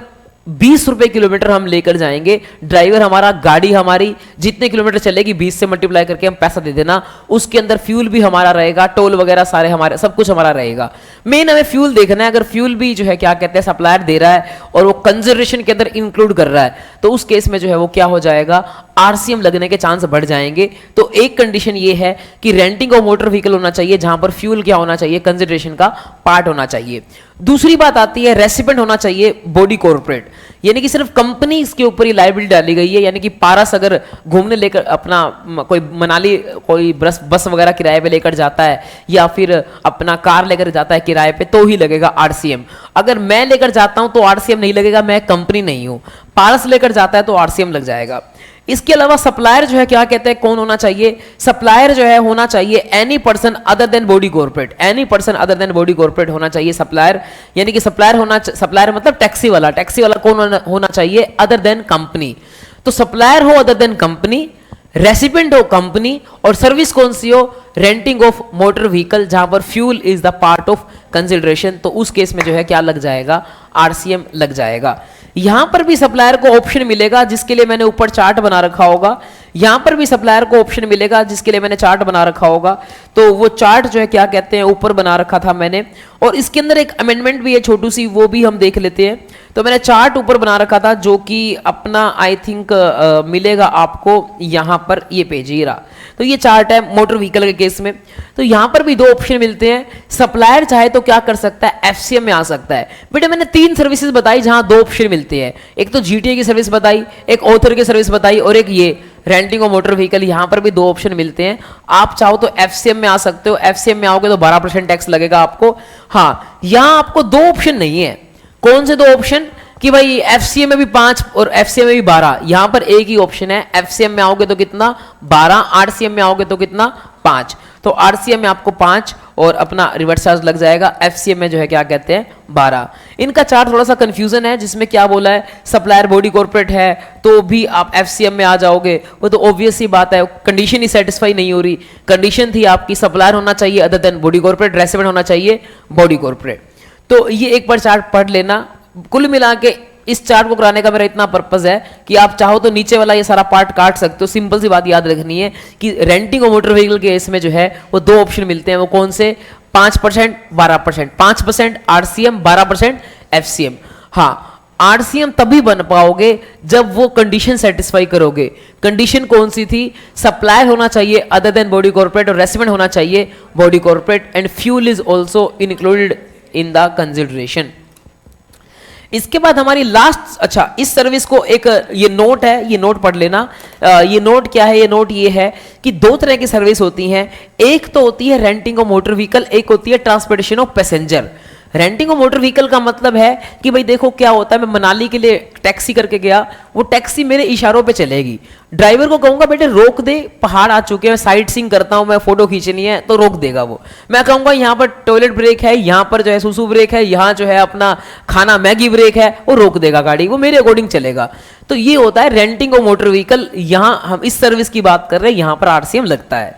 20 रुपए किलोमीटर हम लेकर जाएंगे, ड्राइवर हमारा, गाड़ी हमारी जितने किलोमीटर चलेगी 20 से मल्टीप्लाई करके हम पैसा दे देना, उसके अंदर फ्यूल भी हमारा रहेगा, टोल वगैरह सारे हमारे, सब कुछ हमारा रहेगा। मेन हमें फ्यूल देखना है। अगर फ्यूल भी जो है क्या कहते हैं सप्लायर दे रहा है और वो कंसिडरेशन के अंदर इंक्लूड कर रहा है, तो उस केस में जो है वो क्या हो जाएगा, आरसीएम लगने के चांस बढ़ जाएंगे। तो एक कंडीशन ये है कि रेंटिंग ऑफ मोटर व्हीकल होना चाहिए जहां पर फ्यूल क्या होना चाहिए, कंसिडरेशन का पार्ट होना चाहिए। दूसरी बात आती है रेसिपिएंट होना चाहिए बॉडी कॉर्पोरेट, यानी कि सिर्फ कंपनी इसके ऊपर ही लायबिलिटी डाली गई है। यानी कि पारस अगर घूमने लेकर अपना कोई मनाली कोई बस वगैरह किराए पे लेकर जाता है या फिर अपना कार लेकर जाता है किराए पे, तो ही लगेगा आरसीएम। अगर मैं लेकर जाता हूं तो आरसीएम नहीं लगेगा, मैं कंपनी नहीं हूं। पारस लेकर जाता है तो आरसीएम लग जाएगा। इसके अलावा सप्लायर जो है क्या कहते हैं, कौन होना चाहिए, सप्लायर जो है होना चाहिए any person other then body corporate, any person other then body corporate होना चाहिए सप्लायर। यानी कि सप्लायर मतलब टैक्सी वाला कौन होना चाहिए, अदर देन कंपनी। तो सप्लायर हो अदर देन कंपनी, रेसिपिएंट हो कंपनी, और सर्विस कौन सी हो, रेंटिंग ऑफ मोटर व्हीकल, जहां पर fuel is the part of consideration. तो उस केस में जो है क्या लग जाएगा, आरसीएम लग जाएगा। यहां पर भी सप्लायर को ऑप्शन मिलेगा, जिसके लिए मैंने ऊपर चार्ट बना रखा होगा। यहां पर भी सप्लायर को ऑप्शन मिलेगा जिसके लिए मैंने चार्ट बना रखा होगा। तो वो चार्ट जो है क्या कहते हैं ऊपर बना रखा था मैंने, और इसके अंदर एक अमेंडमेंट भी है छोटू सी, वो भी हम देख लेते हैं। तो मैंने चार्ट ऊपर बना रखा था जो कि अपना आई थिंक मिलेगा आपको यहां पर, ये पेज ही रहा। तो ये चार्ट है मोटर व्हीकल के केस में। तो यहां पर भी 2 ऑप्शन मिलते हैं। सप्लायर चाहे तो क्या कर सकता है, एफसीएम में आ सकता है। बेटा मैंने 3 सर्विसेज बताई जहां 2 ऑप्शन मिलते हैं, एक तो जीटीए की सर्विस बताई, एक ऑथर की सर्विस बताई, और एक ये रेंटिंग ऑफ मोटर व्हीकल। यहां पर भी 2 ऑप्शन मिलते हैं। आप चाहो तो एफसीएम में आ सकते हो, एफसीएम में आओगे तो 12% टैक्स लगेगा आपको। हाँ, यहां आपको 2 ऑप्शन नहीं है। कौन से 2 ऑप्शन, कि भाई एफसीएम में भी 5 और एफसीएम में भी 12, यहां पर एक ही ऑप्शन है। एफसीएम में आओगे तो कितना, 12, आरसीएम में आओगे तो कितना, 5। तो आरसीएम में आपको 5 और अपना रिवर्स चार्ज लग जाएगा, एफसीएम में जो है क्या कहते हैं 12। इनका चार्ट थोड़ा सा कंफ्यूजन है, जिसमें क्या बोला है, सप्लायर बॉडी कॉर्पोरेट है तो भी आप एफसीएम में आ जाओगे, वो तो ऑब्वियस ही बात है, कंडीशन ही सेटिस्फाई नहीं हो रही। कंडीशन थी आपकी सप्लायर होना चाहिए other than body corporate, resident होना चाहिए बॉडी कॉर्पोरेट। तो ये एक बार चार्ट पढ़ लेना। कुल मिला के इस चार्ट को कराने का मेरा इतना पर्पस है कि आप चाहो तो नीचे वाला ये सारा पार्ट काट सकते हो। सिंपल सी बात याद रखनी है कि रेंटिंग और मोटर व्हीकल के इसमें जो है वो 2 ऑप्शन मिलते हैं। वो कौन से, 5%, 12%, 5% आरसीएम, 12% एफसीएम। हाँ, आरसीएम तभी बन पाओगे जब वो कंडीशन सेटिस्फाई करोगे। कंडीशन कौन सी थी, सप्लायर होना चाहिए अदर देन बॉडी कॉर्पोरेट और रेसिडेंट होना चाहिए body corporate, and fuel is also included in the consideration. इसके बाद हमारी लास्ट, अच्छा इस सर्विस को एक ये नोट है, ये नोट पढ़ लेना। ये नोट क्या है, ये नोट ये है कि 2 तरह की सर्विस होती हैं। एक तो होती है रेंटिंग ऑफ मोटर व्हीकल, एक होती है transportation of passenger. Renting of motor vehicle का मतलब है कि भाई देखो क्या होता है, मैं मनाली के लिए टैक्सी करके गया, वो टैक्सी मेरे इशारों पे चलेगी। ड्राइवर को कहूंगा बेटे रोक दे, पहाड़ आ चुके हैं, साइट सीइंग करता हूं, मैं फोटो खींचनी है, तो रोक देगा वो। मैं कहूंगा यहाँ पर टॉयलेट ब्रेक है, यहाँ पर जो है सुसु ब्रेक है, यहाँ जो है अपना खाना मैगी ब्रेक है, वो रोक देगा गाड़ी, वो मेरे अकॉर्डिंग चलेगा। तो ये होता है रेंटिंग ऑफ मोटर व्हीकल। यहाँ हम इस सर्विस की बात कर रहे हैं, यहाँ पर आरसीएम लगता है।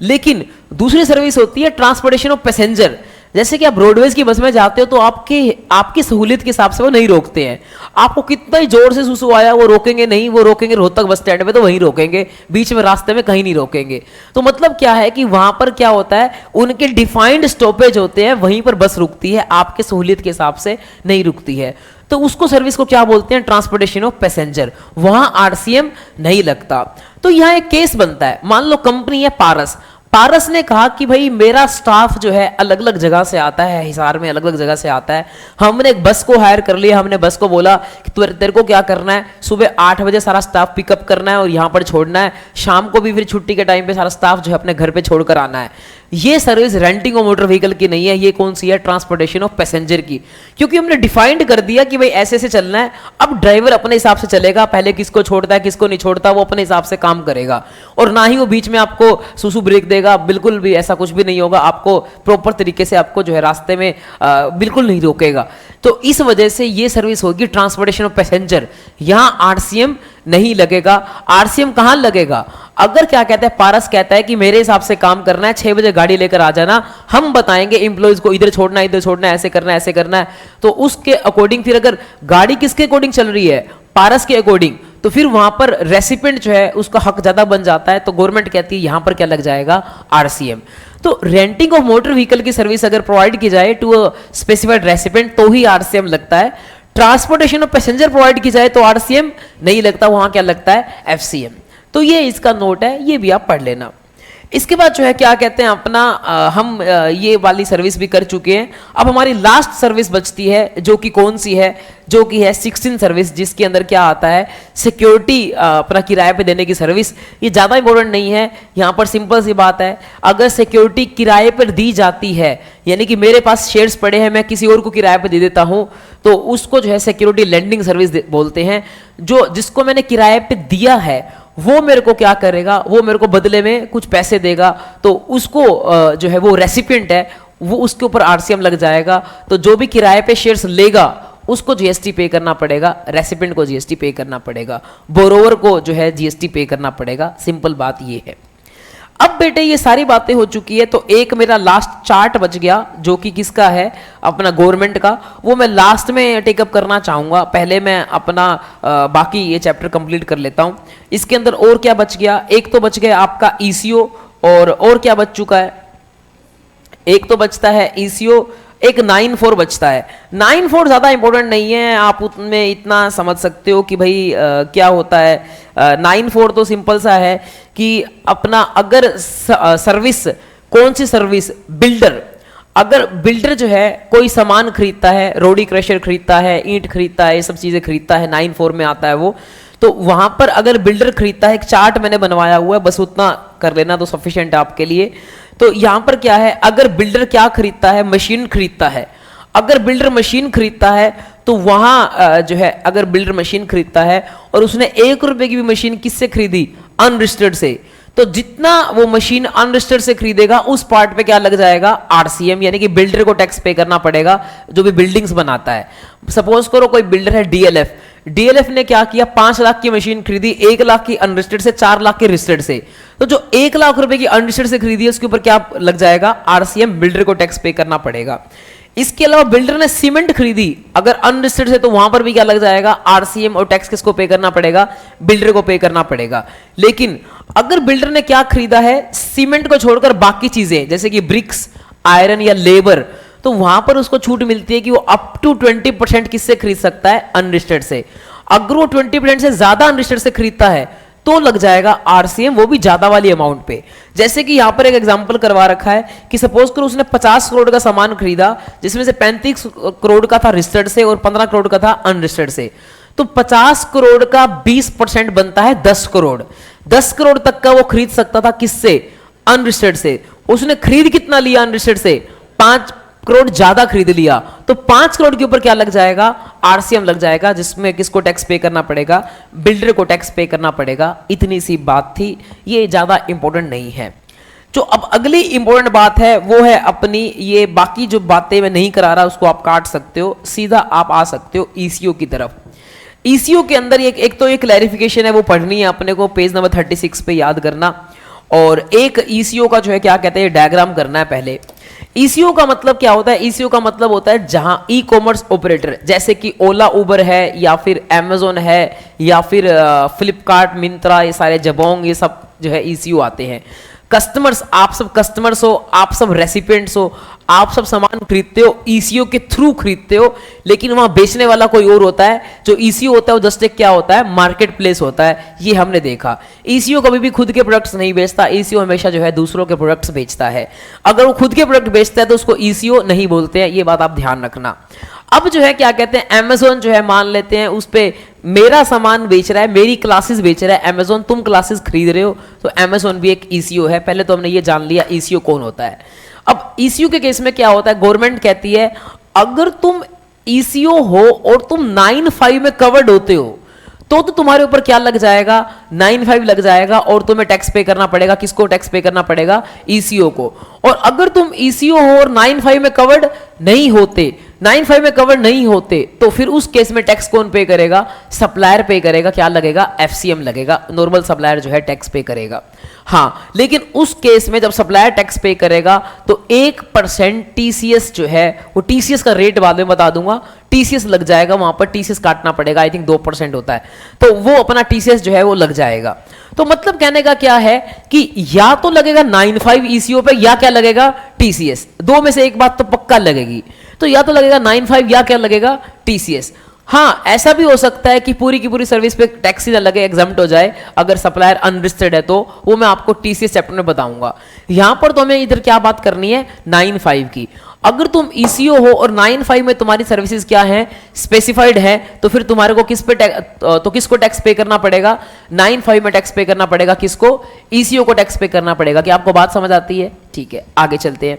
लेकिन दूसरी सर्विस होती है ट्रांसपोर्टेशन ऑफ पैसेंजर। जैसे कि आप रोडवेज की बस में जाते हो तो आपकी सहूलियत के हिसाब से वो नहीं रोकते हैं। आपको कितना ही जोर से सुसु आया वो रोकेंगे नहीं, वो रोकेंगे रोहतक बस स्टैंड पे तो वहीं रोकेंगे, बीच में रास्ते में कहीं नहीं रोकेंगे। तो मतलब क्या है कि वहां पर क्या होता है, उनके डिफाइंड स्टॉपेज होते हैं, वहीं पर बस रुकती है, आपके सहूलियत के हिसाब से नहीं रुकती है। तो उसको सर्विस को क्या बोलते हैं, ट्रांसपोर्टेशन ऑफ पैसेंजर, वहां आरसीएम नहीं लगता। तो यहां एक केस बनता है, मान लो कंपनी है पारस, पारस ने कहा कि भाई मेरा स्टाफ जो है अलग अलग जगह से आता है, हिसार में अलग अलग जगह से आता है, हमने एक बस को हायर कर लिया, हमने बस को बोला कि तेरे को क्या करना है, सुबह 8 बजे सारा स्टाफ पिकअप करना है और यहाँ पर छोड़ना है, शाम को भी फिर छुट्टी के टाइम पे सारा स्टाफ जो है अपने घर पे छोड़कर आना है। ये service renting of motor vehicle की नहीं है, ये कौन सी है, ट्रांसपोर्टेशन ऑफ पैसेंजर की। क्योंकि हमने डिफाइंड कर दिया कि भाई ऐसे ऐसे चलना है, अब ड्राइवर अपने हिसाब से चलेगा, पहले किसको छोड़ता है किसको नहीं छोड़ता वो अपने हिसाब से काम करेगा, और ना ही वो बीच में आपको सुसु ब्रेक देगा, बिल्कुल भी ऐसा कुछ भी नहीं होगा, आपको प्रॉपर तरीके से आपको जो है रास्ते में बिल्कुल नहीं रोकेगा। तो इस वजह से ये सर्विस होगी ट्रांसपोर्टेशन ऑफ पैसेंजर, यहां आरसीएम नहीं लगेगा। आरसीएम कहां लगेगा, अगर क्या कहता है पारस कहता है कि मेरे हिसाब से काम करना है, 6 बजे गाड़ी लेकर आ जाना, हम बताएंगे एम्प्लॉइज को इधर छोड़ना है इधर छोड़ना है, ऐसे करना है ऐसे करना है, तो उसके अकॉर्डिंग फिर अगर गाड़ी किसके अकॉर्डिंग चल रही है, पारस के अकॉर्डिंग, तो फिर वहां पर रेसिपेंट जो है उसका हक ज्यादा बन जाता है। तो गवर्नमेंट कहती है यहां पर क्या लग जाएगा, आरसीएम। तो रेंटिंग ऑफ मोटर व्हीकल की सर्विस अगर प्रोवाइड की जाए टू अ स्पेसिफाइड रेसिपेंट तो ही आरसीएम लगता है। ट्रांसपोर्टेशन ऑफ पैसेंजर प्रोवाइड की जाए तो आरसीएम नहीं लगता, वहां क्या लगता है, एफसीएम। तो ये इसका नोट है, ये भी आप पढ़ लेना। इसके बाद जो है क्या कहते हैं अपना हम ये वाली सर्विस भी कर चुके हैं। अब हमारी लास्ट सर्विस बचती है जो कि कौन सी है, जो कि है 16 सर्विस, जिसके अंदर क्या आता है, सिक्योरिटी अपना किराए पे देने की सर्विस। ये ज़्यादा इंपॉर्टेंट नहीं है, यहाँ पर सिंपल सी बात है, अगर सिक्योरिटी किराए पर दी जाती है, यानी कि मेरे पास शेयर्स पड़े हैं, मैं किसी और को किराए पे दे देता हूँ, तो उसको जो है सिक्योरिटी लेंडिंग सर्विस बोलते हैं। जो जिसको मैंने किराए पे दिया है वो मेरे को क्या करेगा, वो मेरे को बदले में कुछ पैसे देगा, तो उसको जो है वो रेसिपिएंट है, वो उसके ऊपर आरसीएम लग जाएगा। तो जो भी किराए पे शेयर्स लेगा उसको जीएसटी पे करना पड़ेगा, रेसिपिएंट को जीएसटी पे करना पड़ेगा, बोरोवर को जो है जीएसटी पे करना पड़ेगा। सिंपल बात ये है। अब बेटे ये सारी बातें हो चुकी है, तो एक मेरा लास्ट चार्ट बच गया जो कि किसका है, अपना गवर्नमेंट का, वो मैं लास्ट में टेकअप करना चाहूंगा। पहले मैं अपना बाकी ये चैप्टर कंप्लीट कर लेता हूं। इसके अंदर और क्या बच गया, एक तो बच गया आपका ईसीओ, और क्या बच चुका है, एक तो बचता है ईसीओ, एक 9(4) बचता है। 9(4) ज्यादा इंपॉर्टेंट नहीं है, आप उसमें इतना समझ सकते हो कि भाई क्या होता है। 9(4) तो सिंपल सा है कि अपना अगर सर्विस, कौन सी सर्विस, बिल्डर, अगर बिल्डर जो है कोई सामान खरीदता है, रोडी क्रशर खरीदता है, ईंट खरीदता है, ये सब चीजें खरीदता है, 9(4) में आता है वो। तो वहां पर अगर बिल्डर खरीदता है, एक चार्ट मैंने बनवाया हुआ है, बस उतना कर लेना तो सफिशिएंट है आपके लिए। तो यहां पर क्या है, अगर बिल्डर क्या खरीदता है, मशीन खरीदता है, अगर बिल्डर मशीन खरीदता है तो वहां जो है अगर बिल्डर मशीन खरीदता है और उसने 1 रुपए की भी मशीन किससे खरीदी, अनरजिस्टर्ड से, तो जितना वो मशीन अनरजिस्टर्ड से खरीदेगा उस पार्ट पे क्या लग जाएगा, आरसीएम, यानी कि बिल्डर को टैक्स पे करना पड़ेगा जो भी बिल्डिंग्स बनाता है। सपोज करो कोई बिल्डर है डीएलएफ, डीएलएफ ने क्या किया, 5 लाख की मशीन खरीदी, 1 लाख की अनरजिस्टर्ड से, 4 लाख की रजिस्टर्ड से, तो जो 1 लाख रुपए की अनरजिस्टर्ड से खरीदी है उसके ऊपर क्या लग जाएगा, आरसीएम, बिल्डर को टैक्स पे करना पड़ेगा। इसके अलावा बिल्डर ने सीमेंट खरीदी अगर अनरजिस्टर्ड से, तो वहां पर भी क्या लग जाएगा, आरसीएम, और टैक्स किसको पे करना पड़ेगा, बिल्डर को पे करना पड़ेगा। लेकिन अगर बिल्डर ने क्या खरीदा है, सीमेंट को छोड़कर बाकी चीजें जैसे कि ब्रिक्स, आयरन या लेबर, तो वहां पर उसको छूट मिलती है कि वो अप टू 20% किससे खरीद सकता है, अनरजिस्टर्ड से। अगर वो 20% से ज्यादा अनरजिस्टर्ड से खरीदता है तो लग जाएगा आरसीएम, वो भी ज्यादा वाली अमाउंट पे। जैसे कि यहां पर एक एग्जांपल करवा रखा है कि सपोज करो उसने 50 करोड़ का सामान खरीदा, जिसमें से 35 करोड़ का था रजिस्टर्ड से और 15 करोड़ का था अनरजिस्टर्ड से, तो 50 करोड़ का 20% बनता है 10 करोड़। 10 करोड़ तक का वो खरीद सकता था किससे, अनरजिस्टर्ड से। उसने खरीद कितना लिया अनरजिस्टर्ड से, करोड़ ज्यादा खरीद लिया तो 5 करोड़ के ऊपर क्या लग जाएगा, आरसीएम लग जाएगा, जिसमें किसको टैक्स पे करना पड़ेगा, बिल्डर को टैक्स पे करना पड़ेगा। इतनी सी बात थी, ये ज्यादा इंपॉर्टेंट नहीं है। जो अब अगली इंपॉर्टेंट बात है वो है अपनी, ये बाकी जो बातें मैं नहीं करा रहा उसको आप काट सकते हो, सीधा आप आ सकते हो ईसीओ की तरफ। ईसीओ के अंदर एक तो ये क्लैरिफिकेशन है वो पढ़नी है अपने को, पेज नंबर 36 पे याद करना, और एक ईसीओ का जो है क्या कहते हैं डायग्राम करना है पहले। ईसीओ का मतलब क्या होता है, ईसीओ का मतलब होता है जहां ई कॉमर्स ऑपरेटर जैसे कि ओला उबर है या फिर अमेजोन है या फिर फ्लिपकार्ट मिंत्रा, ये सारे जबोंग, ये सब जो है ईसीओ आते हैं। कस्टमर्स, आप सब कस्टमर्स हो, आप सब रेसिपिएंट्स हो, आप सब सामान खरीदते हो ईसीओ के थ्रू खरीदते हो, लेकिन वहां बेचने वाला कोई और होता है। जो ईसीओ होता है वो जस्ट एक क्या होता है, मार्केट प्लेस होता है, ये हमने देखा। ईसीओ कभी भी खुद के प्रोडक्ट्स नहीं बेचता, ईसीओ हमेशा जो है दूसरों के प्रोडक्ट्स बेचता है। अगर वो खुद के प्रोडक्ट बेचता है तो उसको ईसीओ नहीं बोलते हैं, ये बात आप ध्यान रखना। अब जो है क्या कहते हैं, अमेजोन जो है मान लेते हैं उस पे मेरा सामान बेच रहा है, मेरी क्लासेस बेच रहा है अमेजोन, तुम क्लासेस खरीद रहे हो, तो अमेजोन भी एक ईसीओ है। पहले तो हमने ये जान लिया ईसीओ कौन होता है। अब ईसीओ के केस में क्या होता है, गवर्नमेंट कहती है अगर तुम ईसीओ हो और तुम 9(5) में कवर्ड होते हो तो तुम्हारे ऊपर क्या लग जाएगा, 9(5) लग जाएगा और तुम्हें टैक्स पे करना पड़ेगा। किसको टैक्स पे करना पड़ेगा, ईसीओ को। और अगर तुम ईसीओ हो और 9(5) में कवर्ड नहीं होते, 9(5) में कवर नहीं होते, तो फिर उस केस में टैक्स कौन पे करेगा, सप्लायर पे करेगा। क्या लगेगा, एफसीएम लगेगा, नॉर्मल सप्लायर जो है टैक्स पे करेगा। हाँ, लेकिन उस केस में जब सप्लायर टैक्स पे करेगा तो 1% टीसीएस जो है, वो टीसीएस का रेट बाद में बता दूंगा, टीसीएस लग जाएगा, वहां पर टीसीएस काटना पड़ेगा, आई थिंक 2% होता है, तो वो अपना टीसीएस जो है वो लग जाएगा। तो मतलब कहने का क्या है कि या तो लगेगा 9(5) ईसीओ पे, या क्या लगेगा, टीसीएस। दो में से एक बात तो पक्का लगेगी, तो या तो लगेगा 9(5) या क्या लगेगा, टीसीएस। हाँ, ऐसा भी हो सकता है कि पूरी की पूरी सर्विस पे टैक्स ही ना लगे, एग्जम्प्ट हो जाए, अगर सप्लायर अनरजिस्टर्ड है तो वो मैं आपको टीसीएस चैप्टर में बताऊंगा। यहां पर तो हमें इधर क्या बात करनी है, 9(5) की। अगर तुम ईसीओ हो और 9(5) में तुम्हारी सर्विसेज क्या है, स्पेसिफाइड है, तो फिर तुम्हारे को किसको टैक्स पे करना पड़ेगा, 9(5) में टैक्स पे करना पड़ेगा, किसको, ईसीओ को टैक्स पे करना पड़ेगा। क्या आपको बात समझ आती है, ठीक है, आगे चलते हैं।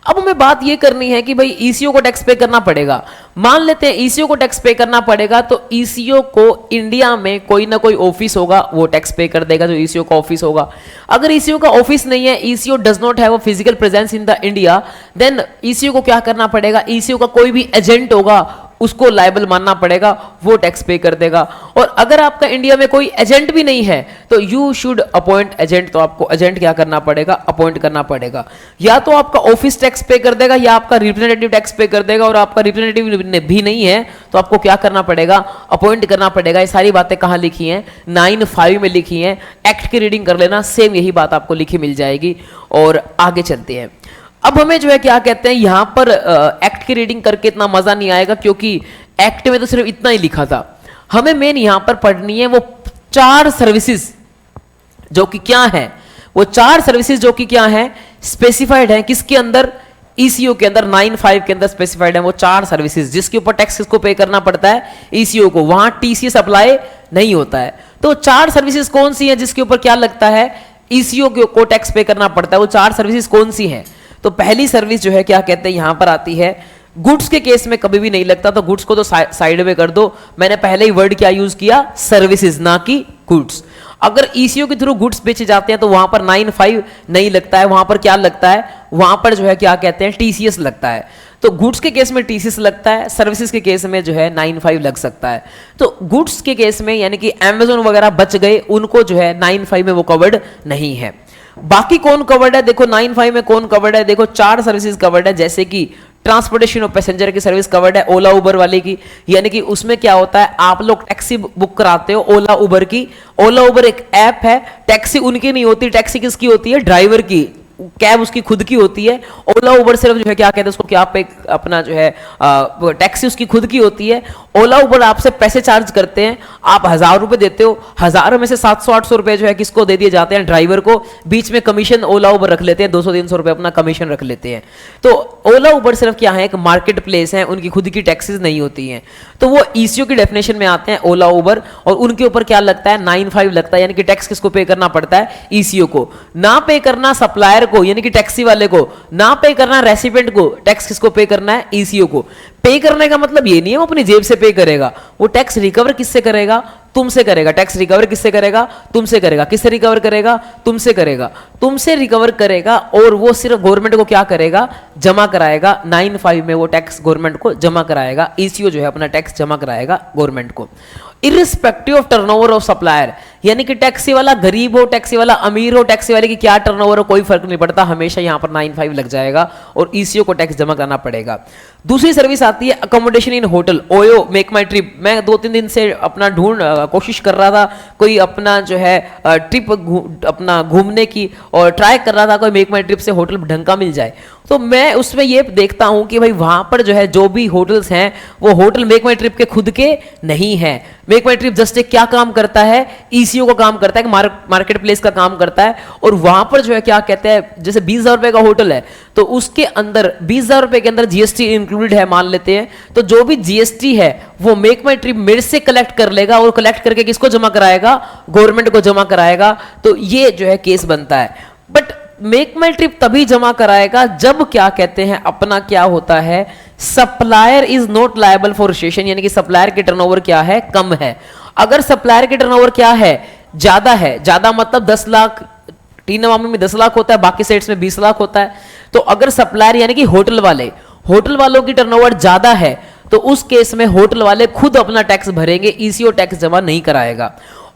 अब हमें बात ये करनी है कि भाई ईसीओ को टैक्स पे करना पड़ेगा, मान लेते हैं ईसीओ को टैक्स पे करना पड़ेगा, तो ईसीओ को इंडिया में कोई ना कोई ऑफिस होगा, वो टैक्स पे कर देगा, जो ईसीओ का ऑफिस होगा। अगर ईसीओ का ऑफिस नहीं है, ECO does not have a physical presence in the India, then ECO को क्या करना पड़ेगा, ईसीओ का कोई भी एजेंट होगा उसको लायबल मानना पड़ेगा, वो टैक्स पे कर देगा। और अगर आपका इंडिया में कोई एजेंट भी नहीं है तो यू शुड अपॉइंट एजेंट, तो आपको एजेंट क्या करना पड़ेगा, अपॉइंट करना पड़ेगा। या तो आपका ऑफिस टैक्स पे कर देगा या आपका रिप्रेजेंटेटिव टैक्स पे कर देगा, और आपका रिप्रेजेंटेटिव भी नहीं है तो आपको क्या करना पड़ेगा, अपॉइंट करना पड़ेगा। ये सारी बातें कहां लिखी हैं, 9(5) में लिखी हैं, एक्ट की रीडिंग कर लेना, सेम यही बात आपको लिखी मिल जाएगी। और आगे चलते हैं। अब हमें जो है क्या कहते हैं, यहां पर एक्ट की रीडिंग करके इतना मजा नहीं आएगा, क्योंकि एक्ट में तो सिर्फ इतना ही लिखा था। हमें मेन यहां पर पढ़नी है वो 4 सर्विसेज जो कि क्या है, वो 4 सर्विसेज जो कि क्या है, स्पेसिफाइड है, किसके अंदर, ईसीओ के अंदर, 9(5) के अंदर स्पेसिफाइड है वो 4 सर्विसेज, जिसके ऊपर टैक्स किसको पे करना पड़ता है, ईसीओ को। वहां टीसीएस अप्लाई नहीं होता है। तो 4 सर्विसेज कौन सी है जिसके ऊपर क्या लगता है, ईसीओ को टैक्स पे करना पड़ता है, वो 4 सर्विसेज कौन सी हैं। तो पहली सर्विस जो है क्या कहते हैं, यहां पर आती है, गुड्स के केस में कभी भी नहीं लगता, तो गुड्स को तो साइड में कर दो। मैंने पहले ही वर्ड क्या यूज किया, सर्विसेज, ना कि गुड्स। अगर ईसीओ के थ्रू गुड्स बेचे जाते हैं तो वहां पर 9(5) नहीं लगता है, वहां पर क्या लगता है, वहां पर जो है क्या कहते हैं, टीसीएस लगता है। तो गुड्स के केस में टीसीएस लगता है, सर्विसेज के केस में जो है 9(5) लग सकता है। तो गुड्स के केस में यानी कि अमेजोन वगैरह बच गए, उनको जो है 9(5) में वो कवर्ड नहीं है। बाकी कौन कवर्ड है, देखो 9(5) में कौन कवर्ड है, देखो 4 सर्विसेज कवर्ड है, जैसे कि ट्रांसपोर्टेशन ऑफ पैसेंजर की सर्विस कवर्ड है, ओला उबर वाले की। यानी कि उसमें क्या होता है, आप लोग टैक्सी बुक कराते हो ओला उबर की, ओला उबर एक ऐप है, टैक्सी उनकी नहीं होती, टैक्सी किसकी होती है, ड्राइवर की, कैब उसकी खुद की होती है। ओला उबर सिर्फ जो है क्या कहते हैं उसको, क्या पे अपना जो है टैक्सी उसकी खुद की होती है। ओला उबर आपसे पैसे चार्ज करते हैं, आप 1000 रुपए देते हो, 1000 में से 700-800 रुपए जो है किसको दे दिए जाते हैं, ड्राइवर को। बीच में कमीशन ओला उबर रख लेते हैं, 200-300 रुपए अपना कमीशन रख लेते हैं। तो ओला उबर सिर्फ क्या है, एक मार्केट प्लेस है, उनकी खुद की टैक्सेस नहीं होती हैं, तो वो ईसीओ की डेफिनेशन में आते हैं ओला उबर, और उनके ऊपर क्या लगता है, 9(5) लगता है। यानी कि टैक्स किसको पे करना पड़ता है, ईसीओ को। ना पे करना सप्लायर को यानी कि टैक्सी वाले को ना पे करना है रेसिडेंट को, टैक्स किसको पे करना है, ईसीओ को। पे करने का मतलब ये नहीं है वो अपनी जेब से पे करेगा, वो टैक्स रिकवर किससे करेगा, तुमसे करेगा। टैक्स रिकवर किससे करेगा, तुमसे करेगा। किससे रिकवर करेगा, तुमसे करेगा, तुमसे रिकवर करेगा। और वो सिर्फ गवर्नमेंट को क्या करेगा, जमा कराएगा। 9(5) में वो टैक्स गवर्नमेंट को जमा कराएगा, ईसीओ जो है अपना टैक्स जमा कराएगा गवर्नमेंट को, irrespective of turnover of supplier. यानी कि टैक्सी वाला गरीब हो, टैक्सी वाला अमीर हो, टैक्सी वाले की क्या टर्नओवर हो, कोई फर्क नहीं पड़ता, हमेशा यहां पर 9(5) लग जाएगा और ईसीओ को टैक्स जमा करना पड़ेगा। दूसरी सर्विस आती है अकोमोडेशन इन होटल, ओयो मेक माई ट्रिप। मैं 2-3 दिन से अपना कोशिश कर रहा था कोई अपना जो है ट्रिप अपना घूमने की, और ट्राई कर रहा था कोई मेक माई ट्रिप से होटल ढंग का मिल जाए। तो मैं उसमें ये देखता हूं कि भाई वहां पर जो है जो भी होटल्स हैं वो होटल मेक माई ट्रिप के खुद के नहीं है। मेक माई ट्रिप जस्ट एक क्या काम करता है, ईसीओ का काम करता है, मार्केट प्लेस का काम करता है। और वहां पर जो है क्या कहते हैं, जैसे 20,000 रुपए का होटल है तो उसके अंदर 20,000 रुपए के अंदर जीएसटी इंक्लूडेड है मान लेते हैं, तो जो भी जीएसटी है वो मेक माई ट्रिप मेरे से कलेक्ट कर लेगा और कलेक्ट करके किसको जमा कराएगा, गवर्नमेंट को जमा कराएगा। तो ये जो है केस बनता है। बट मेक माई ट्रिप तभी जमा कराएगा जब क्या कहते हैं अपना क्या होता है, supplier is not liable for recession, यानी कि सप्लायर के टर्नओवर क्या है, कम है। अगर सप्लायर के टर्नओवर क्या है, ज्यादा है, ज्यादा मतलब 10 लाख, 3 नवंबर में 10 लाख होता है, बाकी सेट्स में 20 लाख होता है। तो अगर सप्लायर यानी कि होटल वालों की टर्नओवर ज्यादा है तो उस केस में होटल वाले खुद अपना टैक्स भरेंगे, ईसीओ टैक्स जमा नहीं कराएगा।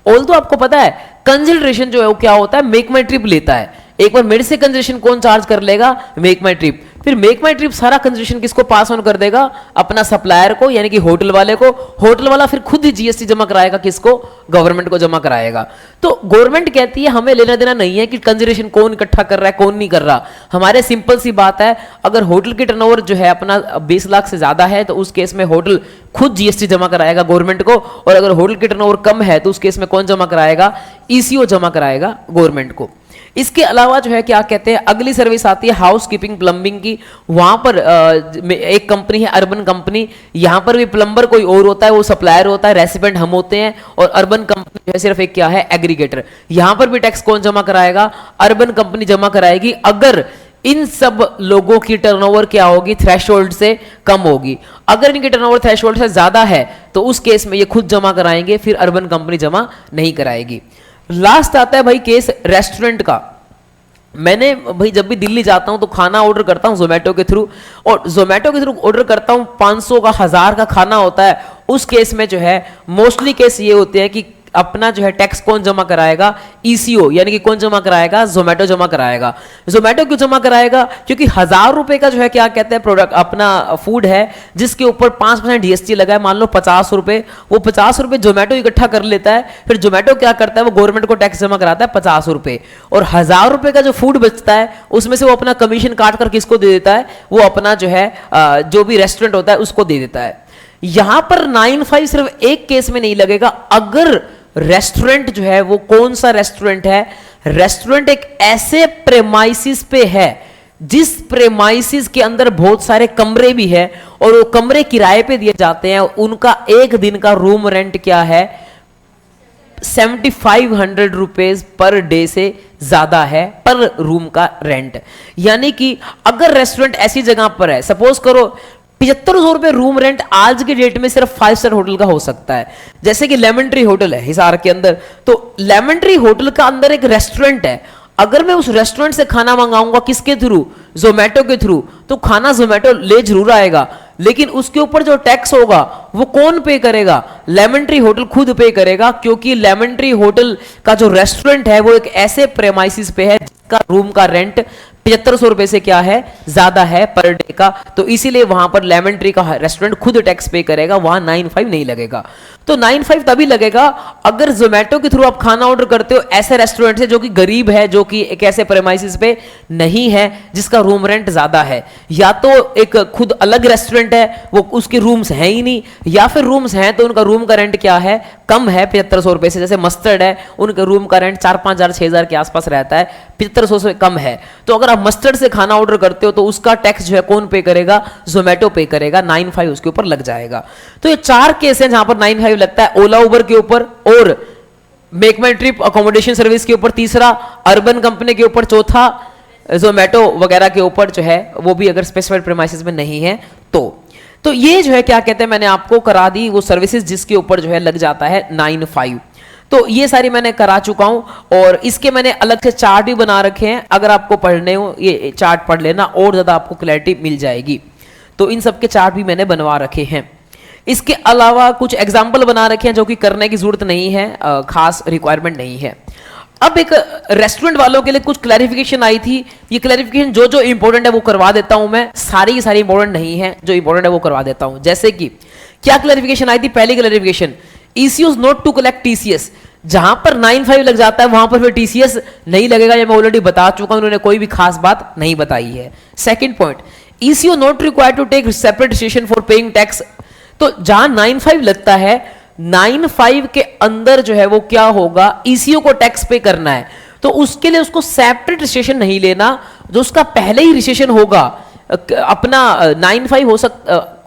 ऑल तो आपको पता है कंसिडरेशन जो है वो क्या होता है, मेक माई ट्रिप लेता है। एक बार मेरे से कंसिडरेशन कौन चार्ज कर लेगा, मेक माई ट्रिप। फिर मेक माई ट्रिप सारा कंसिडरेशन किसको पास ऑन कर देगा, अपना सप्लायर को यानी कि होटल वाले को। होटल वाला फिर खुद ही जीएसटी जमा कराएगा, किसको, गवर्नमेंट को जमा कराएगा। तो गवर्नमेंट कहती है हमें लेना देना नहीं है कि कंसिडरेशन कौन इकट्ठा कर रहा है कौन नहीं कर रहा। हमारे सिंपल सी बात है, अगर होटल की टर्नओवर जो है अपना 20 लाख से ज्यादा है तो उस केस में होटल खुद जीएसटी जमा कराएगा गवर्नमेंट को, और अगर होटल की टर्नओवर कम है तो उस केस में कौन जमा कराएगा, ईसीओ जमा कराएगा गवर्नमेंट को। इसके अलावा जो है क्या कहते हैं, अगली सर्विस आती है हाउस कीपिंग प्लम्बिंग की। वहां पर एक कंपनी है अर्बन कंपनी, यहां पर भी प्लम्बर कोई और होता है, वो सप्लायर होता है, रेसिडेंट हम होते हैं, और अर्बन कंपनी जो है सिर्फ एक क्या है, एग्रीगेटर। यहां पर भी टैक्स कौन जमा कराएगा, अर्बन कंपनी जमा कराएगी, अगर इन सब लोगों की टर्नओवर क्या होगी, थ्रेशोल्ड से कम होगी। अगर इनकी टर्नओवर थ्रेशोल्ड से ज्यादा है तो उस केस में ये खुद जमा कराएंगे, फिर अर्बन कंपनी जमा नहीं कराएगी। लास्ट आता है भाई केस रेस्टोरेंट का। मैंने भाई जब भी दिल्ली जाता हूं तो खाना ऑर्डर करता हूं जोमेटो के थ्रू, और जोमेटो के थ्रू ऑर्डर करता हूं 500 का 1000 का खाना होता है। उस केस में जो है मोस्टली केस ये होते हैं कि अपना जो है टैक्स कौन जमा कराएगा, ईसीओ, यानी कि कौन जमा कराएगा, जोमेटो जमा कराएगा। जोमेटो क्यों जमा कराएगा, क्योंकि 1000 रुपए का जो है क्या कहते हैं प्रोडक्ट अपना फूड है जिसके ऊपर 5% जीएसटी लगा है, मान लो 50 रुपए, वो 50 रुपए जोमेटो इकट्ठा कर लेता है, फिर जोमेटो क्या करता है, वो गवर्नमेंट को टैक्स जमा कराता है 50 रुपए, और 1000 रुपए का जो फूड बचता है उसमें से वो अपना कमीशन काट कर किसको दे देता है, वो अपना जो है जो भी रेस्टोरेंट होता है उसको दे देता है। यहां पर 9(5) सिर्फ एक केस में नहीं लगेगा, अगर रेस्टोरेंट जो है वो कौन सा रेस्टोरेंट है, रेस्टोरेंट एक ऐसे प्रेमाइसिस पे है जिस प्रेमाइसिस के अंदर बहुत सारे कमरे भी है और वो कमरे किराए पे दिए जाते हैं, उनका एक दिन का रूम रेंट क्या है, 7500 रुपीज पर डे से ज्यादा है पर रूम का रेंट। यानी कि अगर रेस्टोरेंट ऐसी जगह पर है, सपोज करो 7500 रुपए रूम रेंट आज के डेट में सिर्फ 5 स्टार होटल का हो सकता है, जैसे कि लेमन ट्री होटल है हिसार के अंदर, तो लेमन ट्री होटल का अंदर एक रेस्टोरेंट है। अगर मैं उस रेस्टोरेंट से खाना मंगाऊंगा किसके थ्रू, जोमेटो के थ्रू, तो खाना जोमेटो ले जरूर आएगा, लेकिन उसके ऊपर जो टैक्स होगा वो कौन पे करेगा, लेमन ट्री होटल खुद पे करेगा, क्योंकि लेमन ट्री होटल का जो रेस्टोरेंट है वो एक ऐसे प्रेमाइसिस पे है जिसका रूम का रेंट 7500 रुपए से क्या है, ज्यादा है पर डे का, तो इसीलिए वहां पर लेमन ट्री का रेस्टोरेंट खुद टैक्स पे करेगा, वहां 9(5) नहीं लगेगा। तो 9(5) तभी लगेगा अगर जोमेटो के थ्रू आप खाना ऑर्डर करते हो ऐसे रेस्टोरेंट से जो कि गरीब है, जो कि एक ऐसे प्रेमाइसिस पे नहीं है जिसका रूम रेंट ज्यादा है, या तो एक खुद अलग रेस्टोरेंट है वो उसके रूम्स हैं ही नहीं, या फिर रूम्स हैं तो उनका रूम का रेंट क्या है, कम है 7500 रुपए से। जैसे मस्टर्ड है, उनका रूम का रेंट 4-5 हजार 6 हजार के आसपास रहता है, 7500 से कम है। तो अगर आप मस्टर्ड से खाना ऑर्डर करते हो तो उसका टैक्स जो है कौन पे करेगा, जोमेटो पे करेगा, 9(5) उसके ऊपर लग जाएगा। तो ये 4 केस हैं जहां पर 9(5) लगता है, ओला उबर के ऊपर, और मेक माई ट्रिप अकोमोडेशन सर्विस के ऊपर तीसरा, अर्बन कंपनी के ऊपर चौथा, जोमेटो वगैरह के ऊपर जो है वो भी अगर स्पेसिफाइड प्रीमाइसेस में नहीं है तो ये जो है क्या कहते हैं, मैंने आपको करा दी वो सर्विसेज जिसके ऊपर जो है लग जाता है 9(5). तो ये सारी मैंने करा चुका हूं और इसके मैंने अलग से चार्ट भी बना रखे हैं, अगर आपको पढ़ने हो ये चार्ट पढ़ लेना और ज्यादा आपको क्लैरिटी मिल जाएगी। तो इन सब के चार्ट भी मैंने बनवा रखे हैं। इसके अलावा कुछ एग्जाम्पल बना रखे हैं जो कि करने की जरूरत नहीं है, खास रिक्वायरमेंट नहीं है। अब एक रेस्टोरेंट वालों के लिए कुछ क्लैरिफिकेशन आई थी, ये क्लैरिफिकेशन जो इंपॉर्टेंट है वो करवा देता हूं मैं, सारी की सारी इंपॉर्टेंट नहीं है, जो इंपॉर्टेंट है वो करवा देता हूं। जैसे कि क्या क्लैरिफिकेशन आई थी, पहली clarification, ECO not to collect TCS. जहां पर 9(5) लग जाता है वहां पर फिर टीसीएस नहीं लगेगा, ये मैं ऑलरेडी बता चुका हूं, उन्होंने कोई भी खास बात नहीं बताई है। Second point, ECO not required to take separate registration for paying tax. तो जहां 9(5) लगता है 9(5) के अंदर जो है वो क्या होगा, ईसीओ को टैक्स पे करना है, तो उसके लिए उसको सेपरेट रजिस्ट्रेशन नहीं लेना, जो उसका पहले ही रजिस्ट्रेशन होगा अपना 9(5)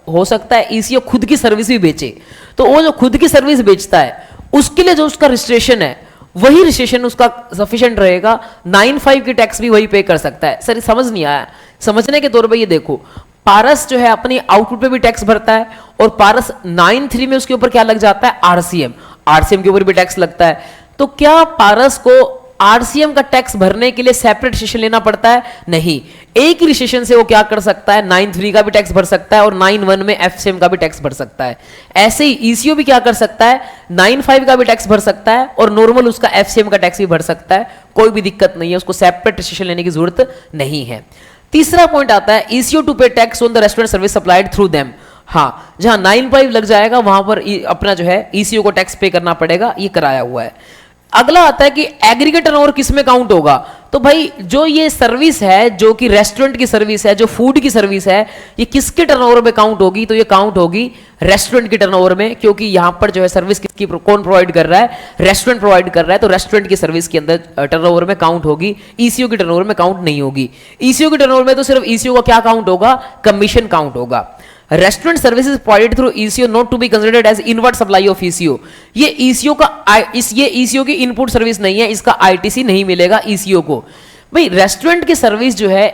हो सकता है ईसीओ खुद की सर्विस भी बेचे, तो वो जो खुद की सर्विस बेचता है उसके लिए जो उसका रजिस्ट्रेशन है वही रजिस्ट्रेशन उसका सफिशिएंट रहेगा, 9(5) की टैक्स भी वही पे कर सकता है। सर समझ नहीं आया, समझने के तौर पे ये देखो, पारस जो है अपनी आउटपुट पे भी टैक्स भरता है और पारस 9(3) में उसके ऊपर क्या लग जाता है, आरसीएम के ऊपर भी टैक्स लगता है। तो क्या पारस को आरसीएम का टैक्स भरने के लिए सेपरेट रजिस्ट्रेशन लेना पड़ता है? नहीं, एक ही रजिस्ट्रेशन से वो क्या कर सकता है, 9(3) का भी टैक्स भर सकता है और 9(1) में एफसीएम का भी टैक्स भर सकता है। ऐसे ही ईसीओ भी क्या कर सकता है, 9(5) का भी टैक्स भर सकता है और नॉर्मल उसका एफसीएम का टैक्स भी भर सकता है, कोई भी दिक्कत नहीं है, उसको सेपरेट रजिस्ट्रेशन लेने की जरूरत नहीं है। तीसरा पॉइंट आता है, eco to pay tax on the restaurant service supplied through them. हाँ, जहां 9(5) लग जाएगा वहां पर अपना जो है ईसीओ को टैक्स पे करना पड़ेगा, ये कराया हुआ है। अगला आता है कि एग्रीगेट टर्नओवर किस में काउंट होगा। तो भाई जो ये सर्विस है, जो कि रेस्टोरेंट की सर्विस है, जो फूड की सर्विस है, ये किसके टर्नओवर में काउंट होगी? तो ये काउंट होगी रेस्टोरेंट के टर्नओवर में, क्योंकि यहां पर जो है सर्विस किसकी कौन प्रोवाइड कर रहा है, रेस्टोरेंट प्रोवाइड कर रहा है, तो रेस्टोरेंट की सर्विस के अंदर टर्नओवर में काउंट होगी, ईसीओ के टर्नओवर में काउंट नहीं होगी। ईसीओ के टर्नओवर में तो सिर्फ ईसीओ का क्या काउंट होगा, कमीशन काउंट होगा। Restaurant services provided through ECO not to be considered as inward supply of ECO. ये ईसीओ का ये ईसीओ की इनपुट सर्विस नहीं है, इसका आईटीसी नहीं मिलेगा ईसीओ को। भाई रेस्टोरेंट की सर्विस जो है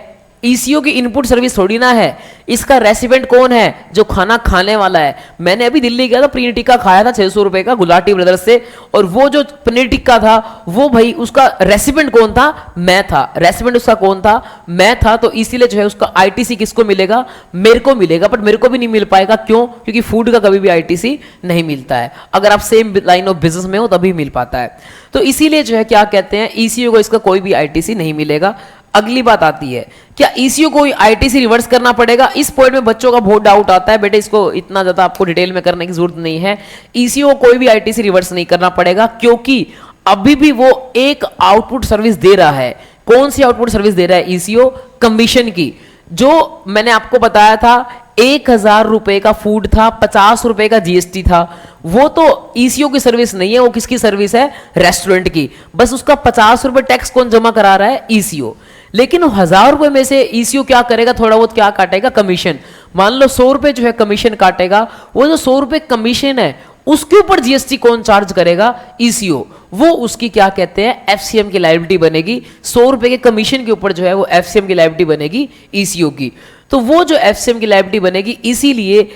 ईसीओ की इनपुट सर्विस थोड़ी ना है, इसका रेसिडेंट कौन है, जो खाना खाने वाला है। मैंने अभी दिल्ली गया था, पनीर टिक्का खाया था 600 रुपए का गुलाटी ब्रदर्स से, और वो जो पनीर टिक्का था वो भाई उसका रेसिडेंट कौन था, मैं था, रेसिडेंट उसका कौन था, मैं था। तो इसीलिए जो है उसका आईटीसी किसको मिलेगा, मेरे को मिलेगा, बट मेरे को भी नहीं मिल पाएगा। क्यों? क्योंकि फूड का कभी भी आईटीसी नहीं मिलता है, अगर आप सेम लाइन ऑफ बिजनेस में हो तभी मिल पाता है। तो इसीलिए जो है क्या कहते हैं, ईसीओ को इसका कोई भी आईटीसी नहीं मिलेगा। अगली बात आती है, क्या ईसीओ को आईटीसी रिवर्स करना पड़ेगा? इस पॉइंट में बच्चों का बहुत डाउट आता है, बेटे इसको इतना ज्यादा आपको डिटेल में करने की जरूरत नहीं है। ईसीओ को कोई भी आईटीसी रिवर्स नहीं करना पड़ेगा, क्योंकि अभी भी वो एक आउटपुट सर्विस दे रहा है। कौन सी आउटपुट सर्विस दे रहा है ईसीओ? कमीशन की। जो मैंने आपको बताया था 1000 रुपए का फूड था, 50 रुपए का जीएसटी था, वो तो ईसीओ की सर्विस नहीं है, वो किसकी सर्विस है, रेस्टोरेंट की। बस उसका 50 रुपए टैक्स कौन जमा करा रहा है, ईसीओ। लेकिन 1000 रुपए में से ईसीओ क्या करेगा, थोड़ा बहुत क्या काटेगा, कमीशन। मान लो 100 रुपए जो है कमीशन काटेगा, वो जो 100 रुपए कमीशन है उसके ऊपर जीएसटी कौन चार्ज करेगा, ईसीओ। वो उसकी क्या कहते हैं, एफसीएम की लायबिलिटी बनेगी। 100 रुपए के कमीशन के ऊपर जो है वो एफसीएम की लायबिलिटी बनेगी ईसीओ की। तो वो जो एफसीएम की लायबिलिटी बनेगी, इसीलिए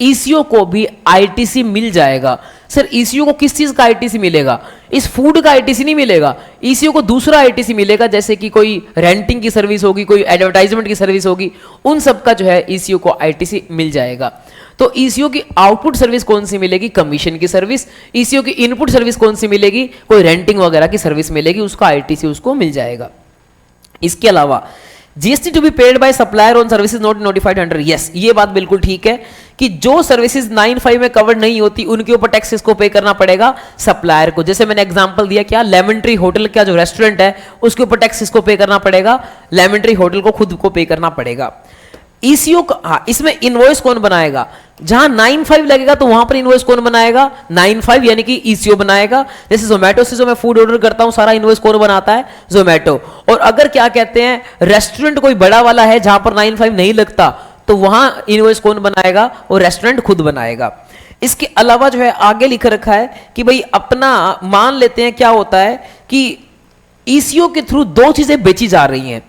ईसीओ को भी आईटीसी मिल जाएगा। सर ईसीओ को किस चीज का आईटीसी मिलेगा, इस फूड का आईटीसी नहीं मिलेगा, ईसीओ को दूसरा आईटीसी मिलेगा, जैसे कि कोई रेंटिंग की सर्विस होगी, कोई एडवर्टाइजमेंट की सर्विस होगी, उन सब का जो है ईसीओ को आईटीसी मिल जाएगा। तो ईसीओ की आउटपुट सर्विस कौन सी मिलेगी, कमीशन की सर्विस। ईसीओ की इनपुट सर्विस कौन सी मिलेगी, कोई रेंटिंग वगैरह की सर्विस मिलेगी, उसका आईटीसी उसको मिल जाएगा। इसके अलावा GST to be paid by supplier on services not notified under, yes ये बात बिल्कुल ठीक है कि जो सर्विसेज 9(5) में कवर नहीं होती उनके ऊपर टैक्स इसको पे करना पड़ेगा सप्लायर को। जैसे मैंने एग्जांपल दिया, क्या लेमन ट्री होटल का जो रेस्टोरेंट है उसके ऊपर टैक्स इसको पे करना पड़ेगा, लेमन ट्री होटल को खुद को पे करना पड़ेगा। ईसीओ का, हाँ, इसमें इनवॉइस कौन बनाएगा, जहां 9(5) लगेगा तो वहां पर इनवॉइस कौन बनाएगा, 9(5) यानी कि ईसीओ बनाएगा। जैसे जोमेटो से जो मैं फूड ऑर्डर करता हूं सारा इनवॉइस कौन बनाता है, जोमेटो। और अगर क्या कहते हैं रेस्टोरेंट कोई बड़ा वाला है जहां पर 9(5) नहीं लगता, तो वहां इनवॉइस कौन बनाएगा, वो रेस्टोरेंट खुद बनाएगा। इसके अलावा जो है आगे लिख रखा है कि भाई अपना मान लेते हैं क्या होता है कि ईसीओ के थ्रू दो चीजें बेची जा रही हैं।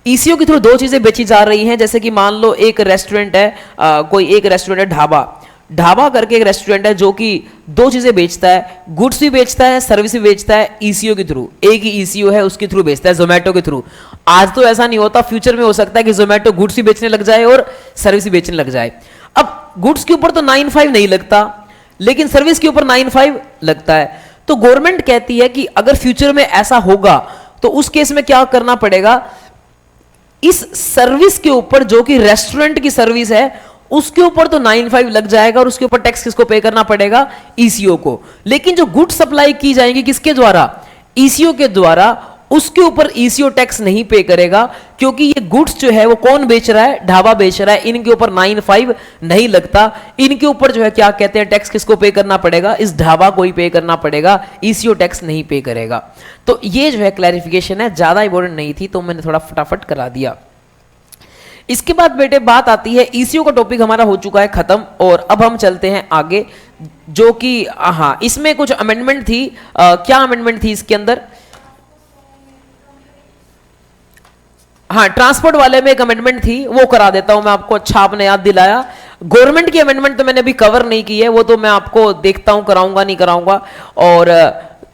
ईसीओ के थ्रू दो चीजें बेची जा रही हैं, जैसे कि मान लो एक रेस्टोरेंट है, कोई एक रेस्टोरेंट है, ढाबा करके एक रेस्टोरेंट है जो कि दो चीजें बेचता है, गुड्स भी बेचता है, सर्विस भी बेचता है, ईसीओ के थ्रू। एक ही ईसीओ है, उसके थ्रू बेचता है, जोमेटो के थ्रू। आज तो ऐसा नहीं होता, फ्यूचर में हो सकता है कि जोमेटो गुड्स भी बेचने लग जाए और सर्विस भी बेचने लग जाए। अब गुड्स के ऊपर तो 9(5) नहीं लगता, लेकिन सर्विस के ऊपर 9(5) लगता है। तो गवर्नमेंट कहती है कि अगर फ्यूचर में ऐसा होगा तो उस केस में क्या करना पड़ेगा, इस सर्विस के ऊपर, जो कि रेस्टोरेंट की सर्विस है, उसके ऊपर तो 9(5) लग जाएगा और उसके ऊपर टैक्स किसको पे करना पड़ेगा, ईसीओ को। लेकिन जो गुड्स सप्लाई की जाएंगी किसके द्वारा, ईसीओ के द्वारा, उसके ऊपर ईसीओ टैक्स नहीं पे करेगा, क्योंकि ये गुड्स जो है वो कौन बेच रहा है, ढाबा बेच रहा है, इनके ऊपर 9(5) नहीं लगता। इनके ऊपर जो है क्या कहते हैं, टैक्स किसको पे करना पड़ेगा, इस ढाबा को ही पे करना पड़ेगा, ईसीओ टैक्स नहीं पे करेगा। तो ये जो है क्लैरिफिकेशन है, ज्यादा इंपॉर्टेंट नहीं थी तो मैंने थोड़ा फटाफट करा दिया। इसके बाद बेटे बात आती है, ईसीओ का टॉपिक हमारा हो चुका है खत्म, और अब हम चलते हैं आगे, जो कि हाँ इसमें कुछ अमेंडमेंट थी। क्या अमेंडमेंट थी इसके अंदर, हाँ ट्रांसपोर्ट वाले में एक अमेंडमेंट थी, वो करा देता हूं मैं आपको। अच्छा आपने याद दिलाया। गवर्नमेंट की अमेंडमेंट तो मैंने अभी कवर नहीं की है, वो तो मैं आपको देखता हूं कराऊंगा नहीं कराऊंगा। और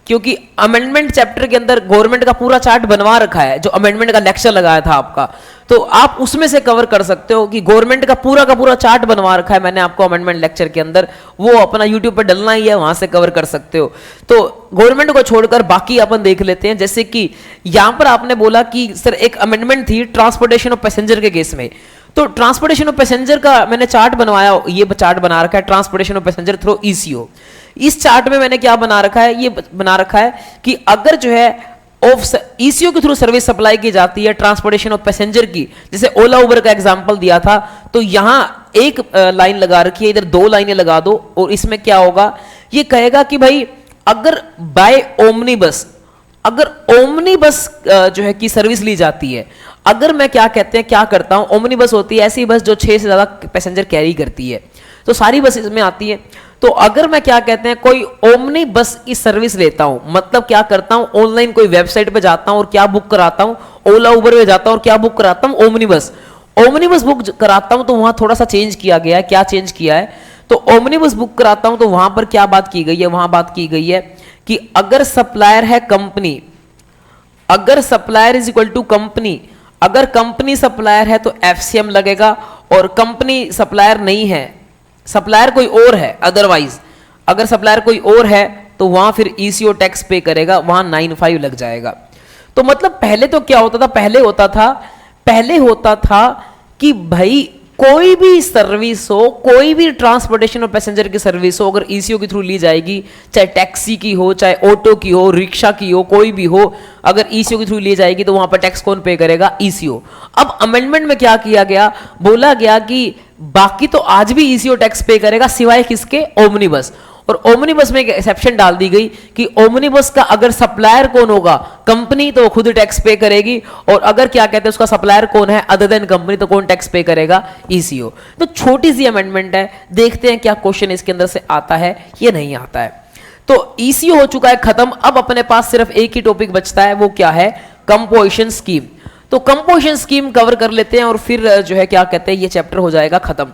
क्योंकि अमेंडमेंट चैप्टर के अंदर गवर्नमेंट का पूरा चार्ट बनवा रखा है, जो अमेंडमेंट का लेक्चर लगाया था आपका, तो आप उसमें से कवर कर सकते हो कि गवर्नमेंट का पूरा चार्ट बनवा रखा है मैंने आपको अमेंडमेंट लेक्चर के अंदर, वो अपना यूट्यूब पर डलना ही है, वहां से कवर कर सकते हो। तो गवर्नमेंट को छोड़कर बाकी अपन देख लेते हैं। जैसे कि यहां पर आपने बोला कि सर एक अमेंडमेंट थी ट्रांसपोर्टेशन ऑफ पैसेंजर के केस में, तो ट्रांसपोर्टेशन ऑफ पैसेंजर का मैंने चार्ट बनवाया, ये चार्ट बना रखा है transportation of passenger through eco. इस चार्ट में मैंने क्या बना रखा है, ये बना रखा है कि अगर जो है ईसीओ के थ्रू सर्विस सप्लाई की जाती है ट्रांसपोर्टेशन ऑफ पैसेंजर की, जैसे ओला उबर का एग्जांपल दिया था, तो यहां एक लाइन लगा रखी है, इधर दो लाइनें लगा दो, और इसमें क्या होगा, ये कहेगा कि भाई अगर बाय ओमनी बस, अगर ओमनी बस जो है की सर्विस ली जाती है, अगर मैं क्या कहते हैं क्या करता हूं, ओमनी बस होती है ऐसी बस जो 6 से ज्यादा पैसेंजर कैरी करती है, तो सारी बस इसमें आती है। तो अगर मैं क्या कहते हैं कोई ओमनी बस की सर्विस लेता हूं, मतलब क्या करता हूं, ऑनलाइन कोई वेबसाइट पे जाता हूं और क्या बुक कराता हूं, ओला उबर पे जाता हूं और क्या बुक कराता हूं, ओमनी बस बुक कराता हूं। तो वहां थोड़ा सा चेंज किया गया है, क्या चेंज किया है, तो ओमनी बस बुक कराता हूं तो वहां पर क्या बात की गई है, वहां बात की गई है कि अगर सप्लायर है कंपनी, अगर supplier is equal to company, अगर कंपनी सप्लायर है तो एफसीएम लगेगा, और कंपनी सप्लायर नहीं है, सप्लायर कोई और है, अदरवाइज अगर सप्लायर कोई और है तो वहां फिर ईसीओ टैक्स पे करेगा, वहां 9(5) लग जाएगा। तो मतलब पहले तो क्या होता था, पहले होता था कि भाई कोई भी सर्विस हो, कोई भी ट्रांसपोर्टेशन और पैसेंजर की सर्विस हो, अगर ईसीओ के थ्रू ली जाएगी, चाहे टैक्सी की हो, चाहे ऑटो की हो, रिक्शा की हो, कोई भी हो, अगर ईसीओ के थ्रू ली जाएगी तो वहां पर टैक्स कौन पे करेगा, ईसीओ। अब अमेंडमेंट में क्या किया गया, बोला गया कि बाकी तो आज भी ईसीओ टैक्स पे करेगा, सिवाय किसके, ओमनी बस। और ओमनी बस में एक एक्सेप्शन डाल दी गई कि ओमनी बस का अगर सप्लायर कौन होगा, कंपनी, तो वो खुद टैक्स पे करेगी, और अगर क्या कहते हैं उसका सप्लायर कौन है अदर देन कंपनी, तो कौन टैक्स पे करेगा, ईसीओ। तो छोटी सी अमेंडमेंट है, देखते हैं क्या क्वेश्चन इसके अंदर से आता है ये नहीं आता है। तो ईसीओ हो चुका है खत्म, अब अपने पास सिर्फ एक ही टॉपिक बचता है, वो क्या है, कंपोजिशन स्कीम। तो कंपोजिशन स्कीम कवर कर लेते हैं और फिर जो है क्या कहते हैं ये चैप्टर हो जाएगा खत्म।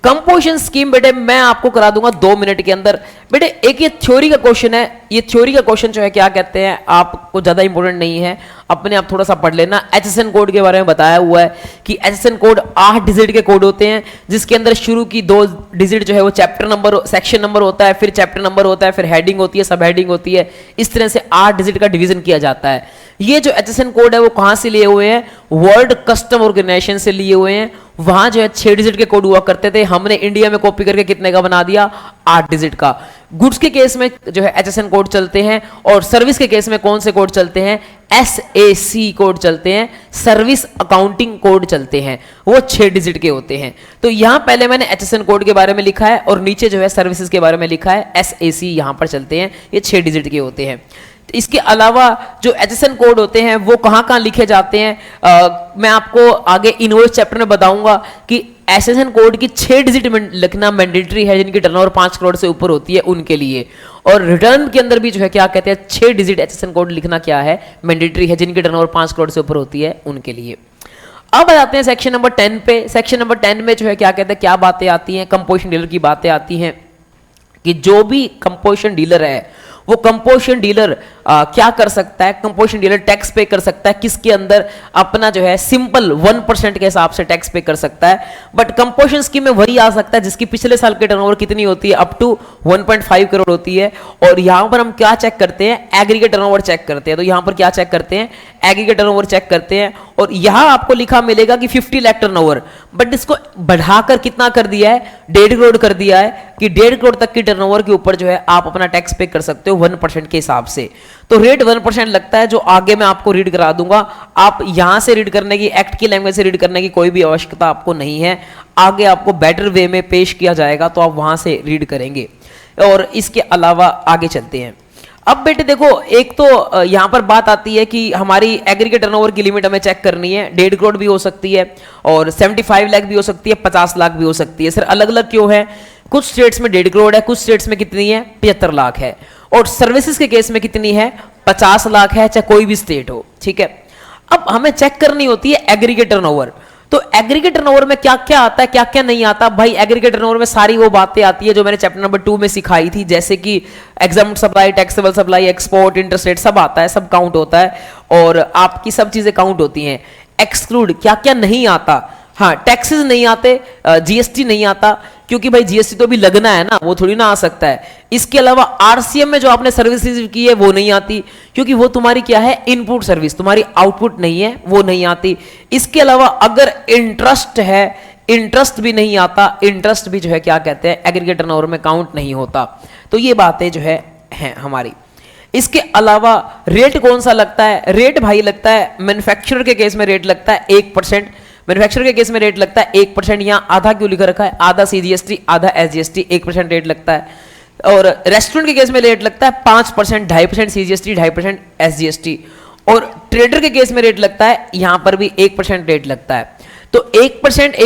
कंपोजिशन स्कीम बेटे मैं आपको करा दूंगा 2 मिनट के अंदर। बेटे एक ये थ्योरी का क्वेश्चन है, ये थ्योरी का क्वेश्चन जो है क्या कहते हैं, आपको ज्यादा इंपॉर्टेंट नहीं है, अपने आप थोड़ा सा पढ़ लेना। एचएसएन कोड के बारे में बताया हुआ है कि एचएसएन कोड 8 डिजिट के कोड होते हैं, जिसके अंदर शुरू की 2 डिजिट जो है वो चैप्टर नंबर, सेक्शन नंबर होता है, फिर चैप्टर नंबर होता है, फिर हेडिंग होती है, सब हेडिंग होती है, इस तरह से 8 डिजिट का डिवीजन किया जाता है। ये जो एचएसएन कोड है वो कहां से लिए हुए हैं, वर्ल्ड कस्टम ऑर्गेनाइजेशन से लिए हुए हैं। वहां जो है 6 डिजिट के कोड हुआ करते थे, हमने इंडिया में कॉपी करके कितने का बना दिया, 8 डिजिट का। गुड्स के केस में जो है एचएसएन कोड चलते हैं, और सर्विस के केस में कौन से कोड चलते हैं, एसएसी कोड चलते हैं, सर्विस अकाउंटिंग कोड चलते हैं, वो 6 डिजिट के होते हैं। तो यहां पहले मैंने एचएसएन कोड के बारे में लिखा है, और नीचे जो है सर्विसेज के बारे में लिखा है, एसएसी यहां पर चलते हैं, ये 6 डिजिट के होते हैं। इसके अलावा जो एचएसएन कोड होते हैं वो कहां कहां लिखे जाते हैं, मैं आपको आगे इनवॉइस चैप्टर में बताऊंगा कि एचएसएन कोड की 6 डिजिट लिखना मैंडेटरी है, जिनकी टर्नओवर 5 करोड़ से ऊपर होती है उनके लिए। और रिटर्न के अंदर भी जो है क्या कहते हैं 6 डिजिट एचएसएन कोड लिखना क्या है मैंडेटरी है, जिनकी टर्नओवर 5 करोड़ से ऊपर होती है उनके लिए। अब आ जाते हैं सेक्शन नंबर 10 पे। सेक्शन नंबर 10 में जो है क्या कहते हैं, क्या बातें आती हैं, कंपोजिशन डीलर की बातें आती हैं कि जो भी कंपोजिशन डीलर है वो कंपोजिशन डीलर क्या कर सकता है, कंपोजिशन डीलर टैक्स पे कर सकता है किसके अंदर, अपना जो है सिंपल 1% के हिसाब से टैक्स पे कर सकता है। बट कंपोजिशन स्कीम में वही आ सकता है जिसकी पिछले साल की टर्नओवर कितनी होती है, अप टू 1.5 करोड़ होती है। और यहां पर हम क्या चेक करते हैं, एग्रीगेट टर्नओवर चेक करते हैं। तो यहां पर क्या चेक करते हैं, एग्रीगेट टर्नओवर चेक करते हैं। और यहां आपको लिखा मिलेगा कि 50 लाख टर्नओवर, बट इसको बढ़ाकर कितना कर दिया है, 1.5 करोड़ कर दिया है कि 1.5 करोड़ तक की टर्नओवर के ऊपर जो है आप अपना टैक्स पे कर सकते हो 1% के हिसाब से। तो रेट 1% लगता है, जो आगे मैं आपको रीड करा दूंगा। आप यहां से रीड करने की, एक्ट की लैंग्वेज से रीड करने की कोई भी आवश्यकता आपको नहीं है, आगे आपको बेटर वे में पेश किया जाएगा तो आप वहां से रीड करेंगे। और इसके अलावा आगे चलते हैं। अब बेटे देखो, एक तो यहां पर बात आती है कि हमारी एग्रीगेट टर्नओवर की लिमिट हमें चेक करनी है। 1.5 करोड़ भी हो सकती है और 75 लाख भी हो सकती है, 50 लाख भी हो सकती है। सर अलग अलग क्यों है, कुछ स्टेट्स में 1.5 करोड़ है, कुछ स्टेट्स में कितनी है, 75 लाख है। और सर्विसेज के केस में कितनी है, 50 लाख है, चाहे कोई भी स्टेट हो, ठीक है। अब हमें चेक करनी होती है एग्रीगेट टर्नओवर। तो एग्रीगेट टर्नओवर में क्या क्या आता है, क्या क्या नहीं आता। भाई एग्रीगेट टर्नओवर में सारी वो बातें आती है जो मैंने चैप्टर नंबर 2 में सिखाई थी, जैसे कि exempt supply, taxable supply, export, interstate, सब आता है, सब काउंट होता है और आपकी सब चीजें काउंट होती हैं। एक्सक्लूड क्या क्या नहीं आता, हाँ टैक्सेस नहीं आते, जीएसटी नहीं आता, क्योंकि भाई जीएसटी तो भी लगना है ना, वो थोड़ी ना आ सकता है। इसके अलावा आरसीएम में जो आपने सर्विस रिसीव की है वो नहीं आती, क्योंकि वो तुम्हारी क्या है, इनपुट सर्विस, तुम्हारी आउटपुट नहीं है, वो नहीं आती। इसके अलावा अगर इंटरेस्ट है, इंटरेस्ट भी नहीं आता, इंटरेस्ट भी जो है क्या कहते हैं एग्रीगेट टर्नओवर में काउंट नहीं होता। तो ये बातें जो है हैं हमारी। इसके अलावा रेट कौन सा लगता है, रेट भाई लगता है मैन्युफैक्चरर के केस में रेट लगता है 1%। मैन्युफैक्चरर के केस में रेट लगता है 1%। यहां आधा क्यों लिखा रखा है, आधा सीजीएसटी आधा एसजीएसटी, 1% रेट लगता है। और रेस्टोरेंट के केस में रेट लगता है 5%, 2.5% सीजीएसटी, 2.5% एसजीएसटी। और ट्रेडर के केस में रेट लगता है, यहां पर भी 1% रेट लगता है। तो 1%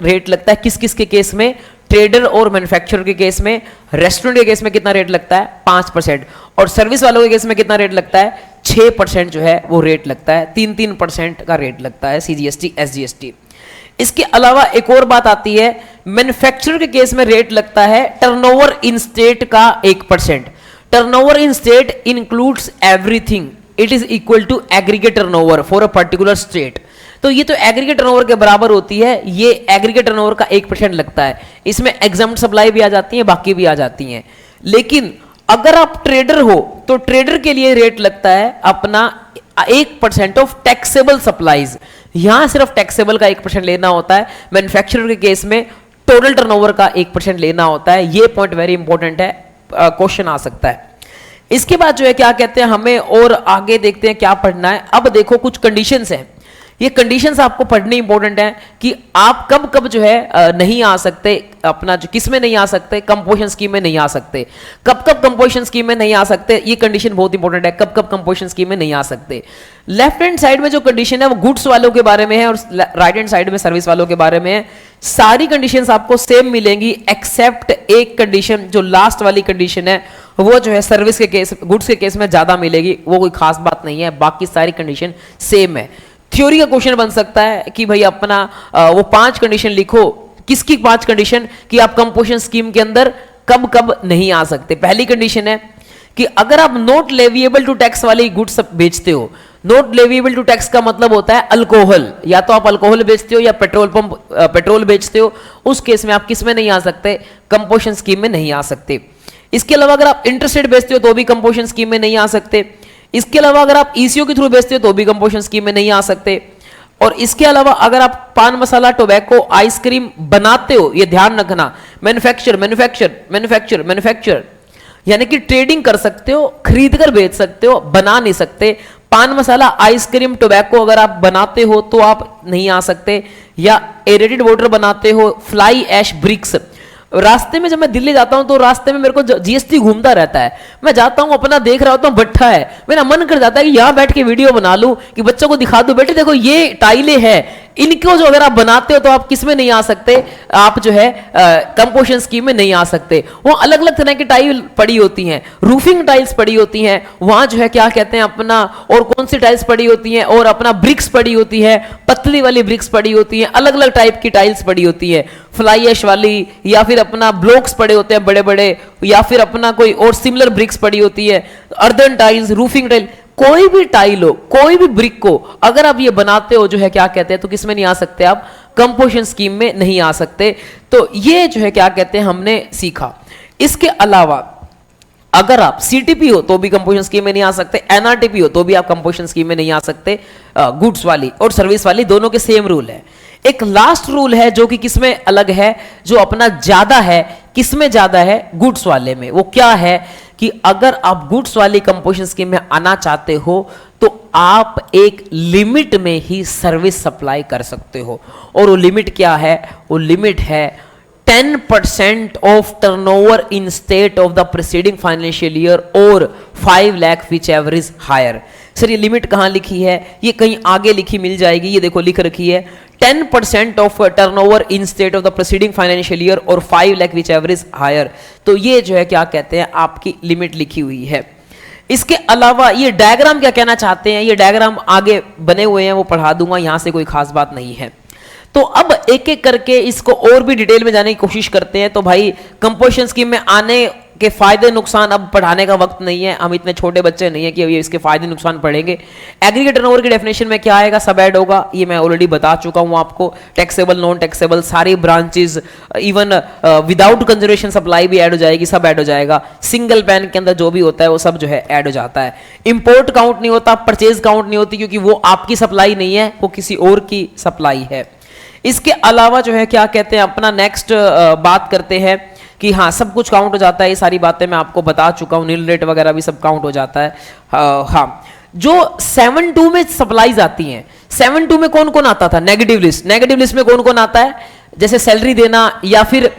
रेट लगता है किस किस के केस में, ट्रेडर और मैन्युफैक्चरर के केस में। रेस्टोरेंट के केस में कितना रेट लगता है, 5%। और सर्विस वालों के केस में कितना रेट लगता है, 6% जो है वो रेट लगता है। 3% का रेट लगता है सीजीएसटी एसजीएसटी। इसके अलावा एक और बात आती है, मैन्युफैक्चरर के केस में रेट लगता है टर्नओवर इन स्टेट का 1%। Turnover in state includes everything, it is equal to aggregate turnover for a particular state. तो ये तो एग्रीगेट टर्नओवर के बराबर होती है, ये एग्रीगेट टर्नओवर का 1% लगता है। इसमें एग्जाम्प्ट सप्लाई भी आ जाती है, बाकी भी आ जाती हैं। लेकिन अगर आप ट्रेडर हो तो ट्रेडर के लिए रेट लगता है अपना 1% ऑफ टैक्सेबल सप्लाईज। यहां सिर्फ टैक्सेबल का 1% लेना होता है, मैन्युफैक्चरर के केस में टोटल टर्नओवर का 1% लेना होता है। ये पॉइंट वेरी इंपॉर्टेंट है, क्वेश्चन आ सकता है। इसके बाद जो है क्या कहते हैं, हमें और आगे देखते हैं क्या पढ़ना है। अब देखो कुछ कंडीशंस हैं, ये कंडीशंस आपको पढ़नी इंपॉर्टेंट है कि आप कब कब जो है नहीं आ सकते, अपना जो किस में नहीं आ सकते, कंपोजिशन स्कीम में नहीं आ सकते। कब कब कंपोजिशन स्कीम में नहीं आ सकते, ये कंडीशन बहुत इंपॉर्टेंट है, कब कब कंपोजिशन स्कीम में नहीं आ सकते। लेफ्ट हैंड साइड में जो कंडीशन है वो गुड्स वालों के बारे में है और राइट हैंड साइड में सर्विस वालों के बारे में है। सारी कंडीशंस आपको सेम मिलेंगी एक्सेप्ट एक कंडीशन, जो लास्ट वाली कंडीशन है वो जो है सर्विस के केस, गुड्स के केस में ज्यादा मिलेगी, वो कोई खास बात नहीं है, बाकी सारी कंडीशन सेम है। थ्योरी का क्वेश्चन बन सकता है कि भाई अपना वो 5 कंडीशन लिखो, किसकी 5 कंडीशन कि आप कंपोजिशन स्कीम के अंदर कब कब नहीं आ सकते। पहली कंडीशन है कि अगर आप नॉट लेविएबल टू टैक्स वाली गुड्स बेचते हो, नॉट लेविएबल टू टैक्स का मतलब होता है अल्कोहल, या तो आप अल्कोहल बेचते हो या पेट्रोल बेचते हो, उस केस में आप किस में नहीं आ सकते, कंपोजिशन स्कीम में नहीं आ सकते। इसके अलावा अगर आप इंटरस्टेट बेचते हो तो भी कंपोजिशन स्कीम में नहीं आ सकते। इसके अलावा अगर आप ईसीओ के थ्रू बेचते हो तो भी कंपोजिशन स्कीम में नहीं आ सकते। और इसके अलावा अगर आप पान मसाला, टोबैको, आइसक्रीम बनाते हो, ये ध्यान रखना, मैन्युफैक्चर यानी कि ट्रेडिंग कर सकते हो, खरीद कर बेच सकते हो, बना नहीं सकते। पान मसाला, आइसक्रीम, टोबैको अगर आप बनाते हो तो आप नहीं आ सकते। या एरेटेड वाटर बनाते हो, फ्लाई ऐश ब्रिक्स। रास्ते में जब मैं दिल्ली जाता हूं तो रास्ते में मेरे को जीएसटी घूमता रहता है, मैं जाता हूं अपना देख रहा होता हूं, भट्ठा है, मेरा मन कर जाता है कि यहां बैठ के वीडियो बना लूं कि बच्चों को दिखा दूं, बेटे देखो ये टाइलें हैं, इनको जो अगर आप बनाते हो तो आप किस में नहीं आ सकते, आप जो है कंपोजिशन स्कीम में नहीं आ सकते। वो अलग अलग तरह की टाइल पड़ी होती हैं, रूफिंग टाइल्स पड़ी होती हैं, वहां जो है क्या कहते हैं अपना, और कौन सी टाइल्स पड़ी होती हैं, और अपना ब्रिक्स पड़ी होती है, पतली वाली ब्रिक्स पड़ी होती हैं, अलग अलग टाइप की टाइल्स पड़ी होती है, फ्लाई ऐश वाली, या फिर अपना ब्लॉक्स पड़े होते हैं बड़े बड़े, या फिर अपना कोई और सिमिलर ब्रिक्स पड़ी होती है, अर्दन टाइल्स, रूफिंग टाइल, कोई भी टाइल हो, कोई भी ब्रिक को अगर आप ये बनाते हो जो है क्या कहते हैं, तो किस में नहीं आ सकते आप, कंपोजिशन स्कीम में नहीं आ सकते। तो ये जो है क्या कहते हैं हमने सीखा। इसके अलावा अगर आप सीटीपी हो तो भी कंपोजिशन स्कीम में नहीं आ सकते, एनआरटीपी हो तो भी आप कंपोजिशन स्कीम में नहीं आ सकते। गुड्स वाली और सर्विस वाली दोनों के सेम रूल है। एक लास्ट रूल है जो कि किसमें अलग है, जो अपना ज्यादा है, किसमें ज्यादा है, गुड्स वाले में। वो क्या है कि अगर आप गुड्स वाली कंपोजिशन स्कीम में आना चाहते हो तो आप एक लिमिट में ही सर्विस सप्लाई कर सकते हो, और वो लिमिट क्या है, वो लिमिट है 10% of turnover in state of the preceding financial year और 5 lakh whichever is higher. Sir ये लिमिट कहां लिखी है, ये कहीं आगे लिखी मिल जाएगी, ये देखो लिख रखी है 10% of turnover in state of the preceding financial year और 5 lakh whichever is higher. तो ये जो है क्या कहते हैं आपकी लिमिट लिखी हुई है। इसके अलावा ये डायग्राम क्या कहना चाहते हैं, ये डायग्राम आगे बने हुए हैं, वो पढ़ा दूंगा, यहां से कोई खास बात नहीं है। तो अब एक एक करके इसको और भी डिटेल में जाने की कोशिश करते हैं। तो भाई कंपोजिशन स्कीम में आने के फायदे नुकसान, अब पढ़ाने का वक्त नहीं है, हम इतने छोटे बच्चे नहीं है कि अब ये इसके फायदे नुकसान पढ़ेंगे। एग्रीगेट टर्नओवर की डेफिनेशन में क्या आएगा, सब ऐड होगा, ये मैं ऑलरेडी बता चुका हूं आपको। टैक्सेबल, नॉन टैक्सेबल, सारी branches, even without conservation supply भी ऐड हो जाएगी, सब ऐड हो जाएगा। सिंगल पैन के अंदर जो भी होता है वो सब जो है ऐड हो जाता है। इंपोर्ट काउंट नहीं होता, परचेज काउंट नहीं होती, क्योंकि वो आपकी सप्लाई नहीं है, वो किसी और की सप्लाई है। इसके अलावा जो है क्या कहते हैं अपना नेक्स्ट बात करते हैं कि हाँ सब कुछ काउंट हो जाता है, ये सारी बातें मैं आपको बता चुका हूँ, नील रेट वगैरह भी सब काउंट हो जाता है। हाँ जो 7(2) में सप्लाईज आती हैं, 7(2) में कौन कौन आता था, नेगेटिव लिस्ट, नेगेटिव लिस्ट में कौन कौन आता है, जैसे सैलरी देना या फिर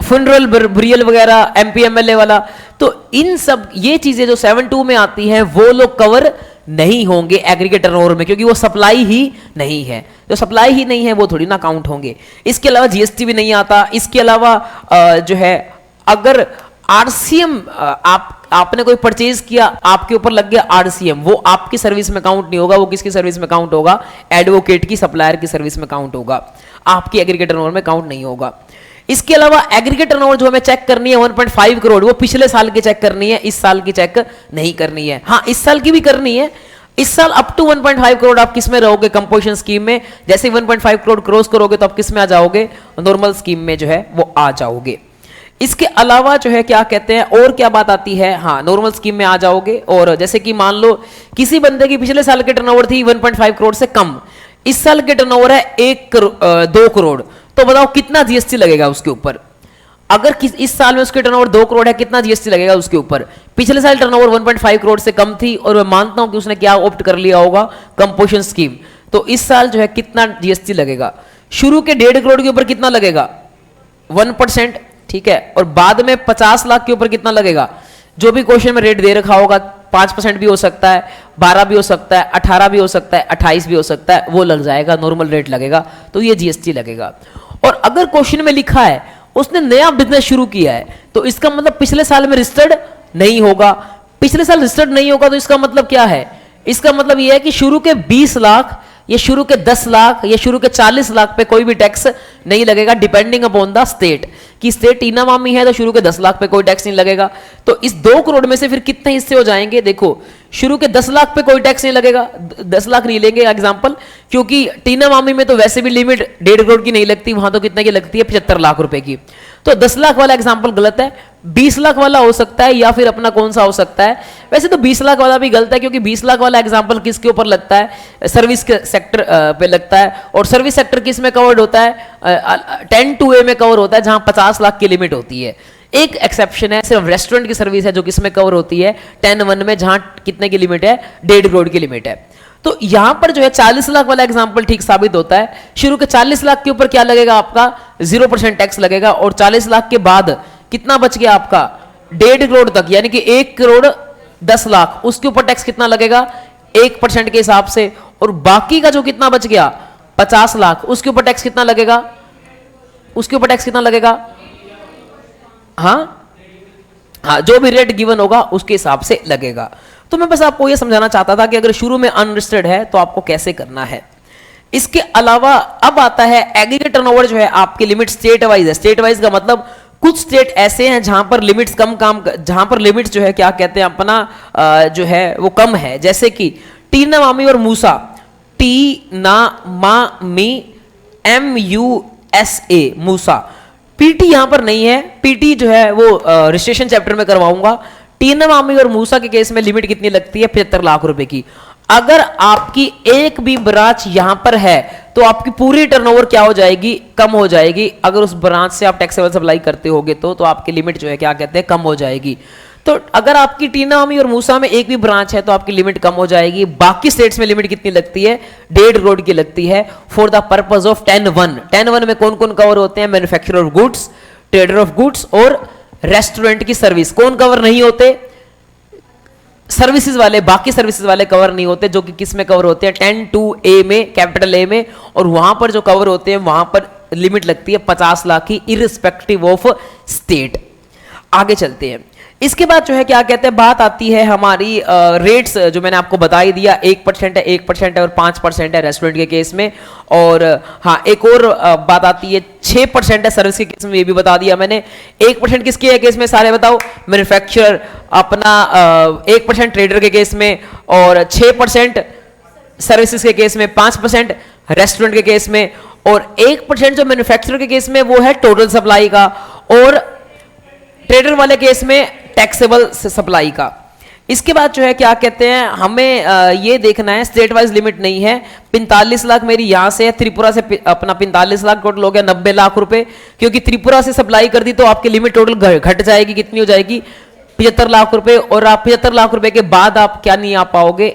फुनरल ब्रियल वगैरह, एमपीएमएलए वाला, तो इन सब ये चीजें जो 7(2) में आती हैं वो लोग कवर नहीं होंगे एग्रीगेट टर्नओवर में, क्योंकि वो सप्लाई ही नहीं है। जो सप्लाई ही नहीं है वो थोड़ी ना काउंट होंगे। इसके अलावा जीएसटी भी नहीं आता। इसके अलावा जो है अगर आरसीएम आपने कोई परचेज किया, आपके ऊपर लग गया आरसीएम, वो आपकी सर्विस में काउंट नहीं होगा, वो किसकी सर्विस में काउंट होगा, एडवोकेट की, सप्लायर की सर्विस में काउंट होगा, आपकी एग्रीगेट टर्नओवर में काउंट नहीं होगा। इसके अलावा एग्रीगेट टर्नओवर जो हमें चेक करनी है 1.5 करोड़, वो पिछले साल की चेक करनी है, इस साल की चेक नहीं करनी है। हाँ इस साल की भी करनी है, इस साल अप टू 1.5 करोड़ आप किस में रहोगे, कंपोजिशन स्कीम में। जैसे 1.5 करोड़ क्रॉस करोगे तो आप किस में आ जाओगे, नॉर्मल स्कीम में जो है वो आ जाओगे। इसके अलावा जो है क्या कहते हैं और क्या बात आती है, हाँ नॉर्मल स्कीम में आ जाओगे। और जैसे कि मान लो किसी बंदे की पिछले साल के टर्नओवर थी 1.5 करोड़ से कम, इस साल के टर्नओवर है 2 करोड़, तो बताओ कितना जीएसटी लगेगा उसके ऊपर। अगर इस साल में उसके टर्नओवर 2 करोड़ है, कितना जीएसटी लगेगा उसके ऊपर। पिछले साल टर्नओवर 1.5 करोड़ से कम थी, और मैं मानता हूं कि उसने क्या ऑप्ट कर लिया होगा, कंपोजिशन स्कीम, तो इस साल जो है कितना जीएसटी लगेगा। शुरू के 1.5 करोड़ के ऊपर कितना लगेगा, 1%, ठीक है। और बाद में 50 लाख के ऊपर कितना लगेगा, जो भी क्वेश्चन में रेट दे रखा होगा, 5% भी हो सकता है, 12 भी हो सकता है, 18 भी हो सकता है, 28 भी हो सकता है, वो लग जाएगा, नॉर्मल रेट लगेगा, तो ये जीएसटी लगेगा। और अगर क्वेश्चन में लिखा है उसने नया बिजनेस शुरू किया है, तो इसका मतलब पिछले साल में रजिस्टर्ड नहीं होगा। पिछले साल रजिस्टर्ड नहीं होगा तो इसका मतलब क्या है, इसका मतलब यह है कि शुरू के 20 लाख या शुरू के 10 लाख या शुरू के 40 लाख पे कोई भी टैक्स नहीं लगेगा, डिपेंडिंग अपॉन द स्टेट। कि स्टेट टीना मामी है तो शुरू के 10 लाख पे कोई टैक्स नहीं लगेगा। तो इस 2 करोड़ में से फिर कितने हिस्से हो जाएंगे, देखो शुरू के 10 लाख पे कोई टैक्स नहीं लगेगा, 10 लाख नहीं लेंगे एग्जांपल, क्योंकि टीना मामी में तो वैसे भी लिमिट 1.5 करोड़ की नहीं लगती, वहां तो कितने की लगती है, 75 लाख रुपए की। तो 10 लाख वाला एग्जांपल गलत है, 20 लाख वाला हो सकता है, या फिर अपना कौन सा हो सकता है, वैसे तो 20 लाख वाला भी गलत है, क्योंकि 20 लाख वाला एग्जांपल किसके ऊपर लगता है, सर्विस के सेक्टर पे लगता है। और सर्विस सेक्टर किस में कवर्ड होता है, 10(2)A में कवर होता है, जहां 50 लाख की लिमिट होती है। एक एक्सेप्शन है, सिर्फ रेस्टोरेंट की सर्विस है जो किसमें कवर होती है, 10(1) में, जहां कितने की लिमिट है, 1.5 करोड़ की लिमिट है। तो यहां पर जो है 40 लाख वाला एग्जांपल ठीक साबित होता है। शुरू के 40 लाख के ऊपर क्या लगेगा आपका, 0% टैक्स लगेगा, और 40 लाख के बाद कितना बच गया आपका, 1.5 करोड़ तक, यानी कि 1 करोड़ 10 लाख, उसके ऊपर टैक्स कितना लगेगा, 1% के हिसाब से। और बाकी का जो कितना बच गया, 50 लाख, उसके ऊपर टैक्स कितना लगेगा? उसके ऊपर टैक्स कितना लगेगा? हाँ हाँ, जो भी रेट गिवन होगा उसके हिसाब से लगेगा। तो मैं बस आपको ये समझाना चाहता था कि अगर शुरू में अनरजिस्टर्ड है तो आपको कैसे करना है। इसके अलावा अब आता है एग्रीगेट टर्नओवर जो है आपकी लिमिट स्टेट वाइज है। स्टेट वाइज का मतलब कुछ स्टेट ऐसे हैं जहां पर लिमिट्स जहां पर लिमिट्स जो है क्या कहते हैं अपना जो है वो कम है, जैसे कि टीना मामी और मूसा, टीना मामी MUSA मूसा। पीटी यहां पर नहीं है, पीटी जो है वो रजिस्ट्रेशन चैप्टर में करवाऊंगा। टीना मामी और मूसा के केस में लिमिट कितनी लगती है? 75 लाख रुपए की। अगर आपकी एक भी ब्रांच यहां पर है तो आपकी पूरी टर्नओवर क्या हो जाएगी? कम हो जाएगी। अगर उस ब्रांच से आप टैक्सेबल सप्लाई करते होगे तो आपकी लिमिट जो है क्या कहते हैं कम हो जाएगी। तो अगर आपकी टीना मामी और मूसा में एक भी ब्रांच है तो आपकी लिमिट कम हो जाएगी। बाकी स्टेट्स में लिमिट कितनी लगती है? 1.5 करोड़ की लगती है फॉर द पर्पज ऑफ 10(1). 10(1) में कौन कौन कवर होते हैं? Manufacturer of goods, trader of goods और रेस्टोरेंट की सर्विस। कौन कवर नहीं होते? सर्विसेज वाले, बाकी सर्विसेज वाले कवर नहीं होते, जो कि किस में कवर होते हैं? 10(2)A में, कैपिटल A में। और वहां पर जो कवर होते हैं वहां पर लिमिट लगती है 50 लाख की, इररिस्पेक्टिव ऑफ स्टेट। आगे चलते हैं। इसके बाद जो है क्या कहते हैं बात आती है हमारी रेट्स, जो मैंने आपको बता ही दिया 1% है, 1% है और 5% है रेस्टोरेंट के केस में। और हाँ, एक और बात आती है 6% है सर्विस के केस में, ये भी बता दिया मैंने। 1% किसके है केस में? सारे बताओ। मैन्युफैक्चरर अपना 1% ट्रेडर के केस में, और 6% सर्विसेज के केस में, 5% रेस्टोरेंट के केस में, और 1% जो मैन्युफैक्चरर के केस में वो है टोटल सप्लाई का, और ट्रेडर वाले केस में टैक्सेबल सप्लाई का। इसके बाद जो है क्या कहते हैं हमें ये देखना है, स्टेट वाइज लिमिट नहीं है। 45 लाख मेरी यहां से है, त्रिपुरा से अपना 45 लाख, टोटल हो गया 90 लाख रुपए। क्योंकि त्रिपुरा से सप्लाई कर दी तो आपकी लिमिट टोटल घट जाएगी, कितनी हो जाएगी? 75 लाख रुपए। और आप 75 लाख रुपए के बाद आप क्या नहीं आ पाओगे?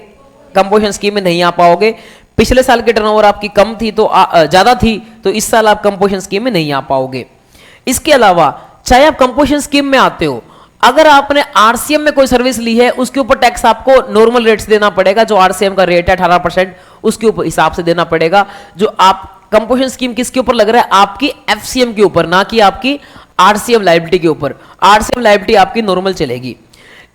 कंपोजिशन स्कीम में नहीं आ पाओगे। पिछले साल की टर्नओवर आपकी कम थी तो ज्यादा थी, तो इस साल आप कंपोजिशन स्कीम में नहीं आ पाओगे। इसके अलावा चाहे आप कंपोजिशन स्कीम में आते हो, अगर आपने आरसीएम में कोई सर्विस ली है उसके ऊपर टैक्स आपको नॉर्मल रेट से देना पड़ेगा। जो आरसीएम का रेट है 18%, उसके ऊपर हिसाब से देना पड़ेगा। जो आप कंपोजिशन स्कीम किसके ऊपर लग रहा है? आपकी एफसीएम के ऊपर, ना कि आपकी आरसीएम लायबिलिटी के ऊपर। आरसीएम लायबिलिटी आपकी नॉर्मल चलेगी।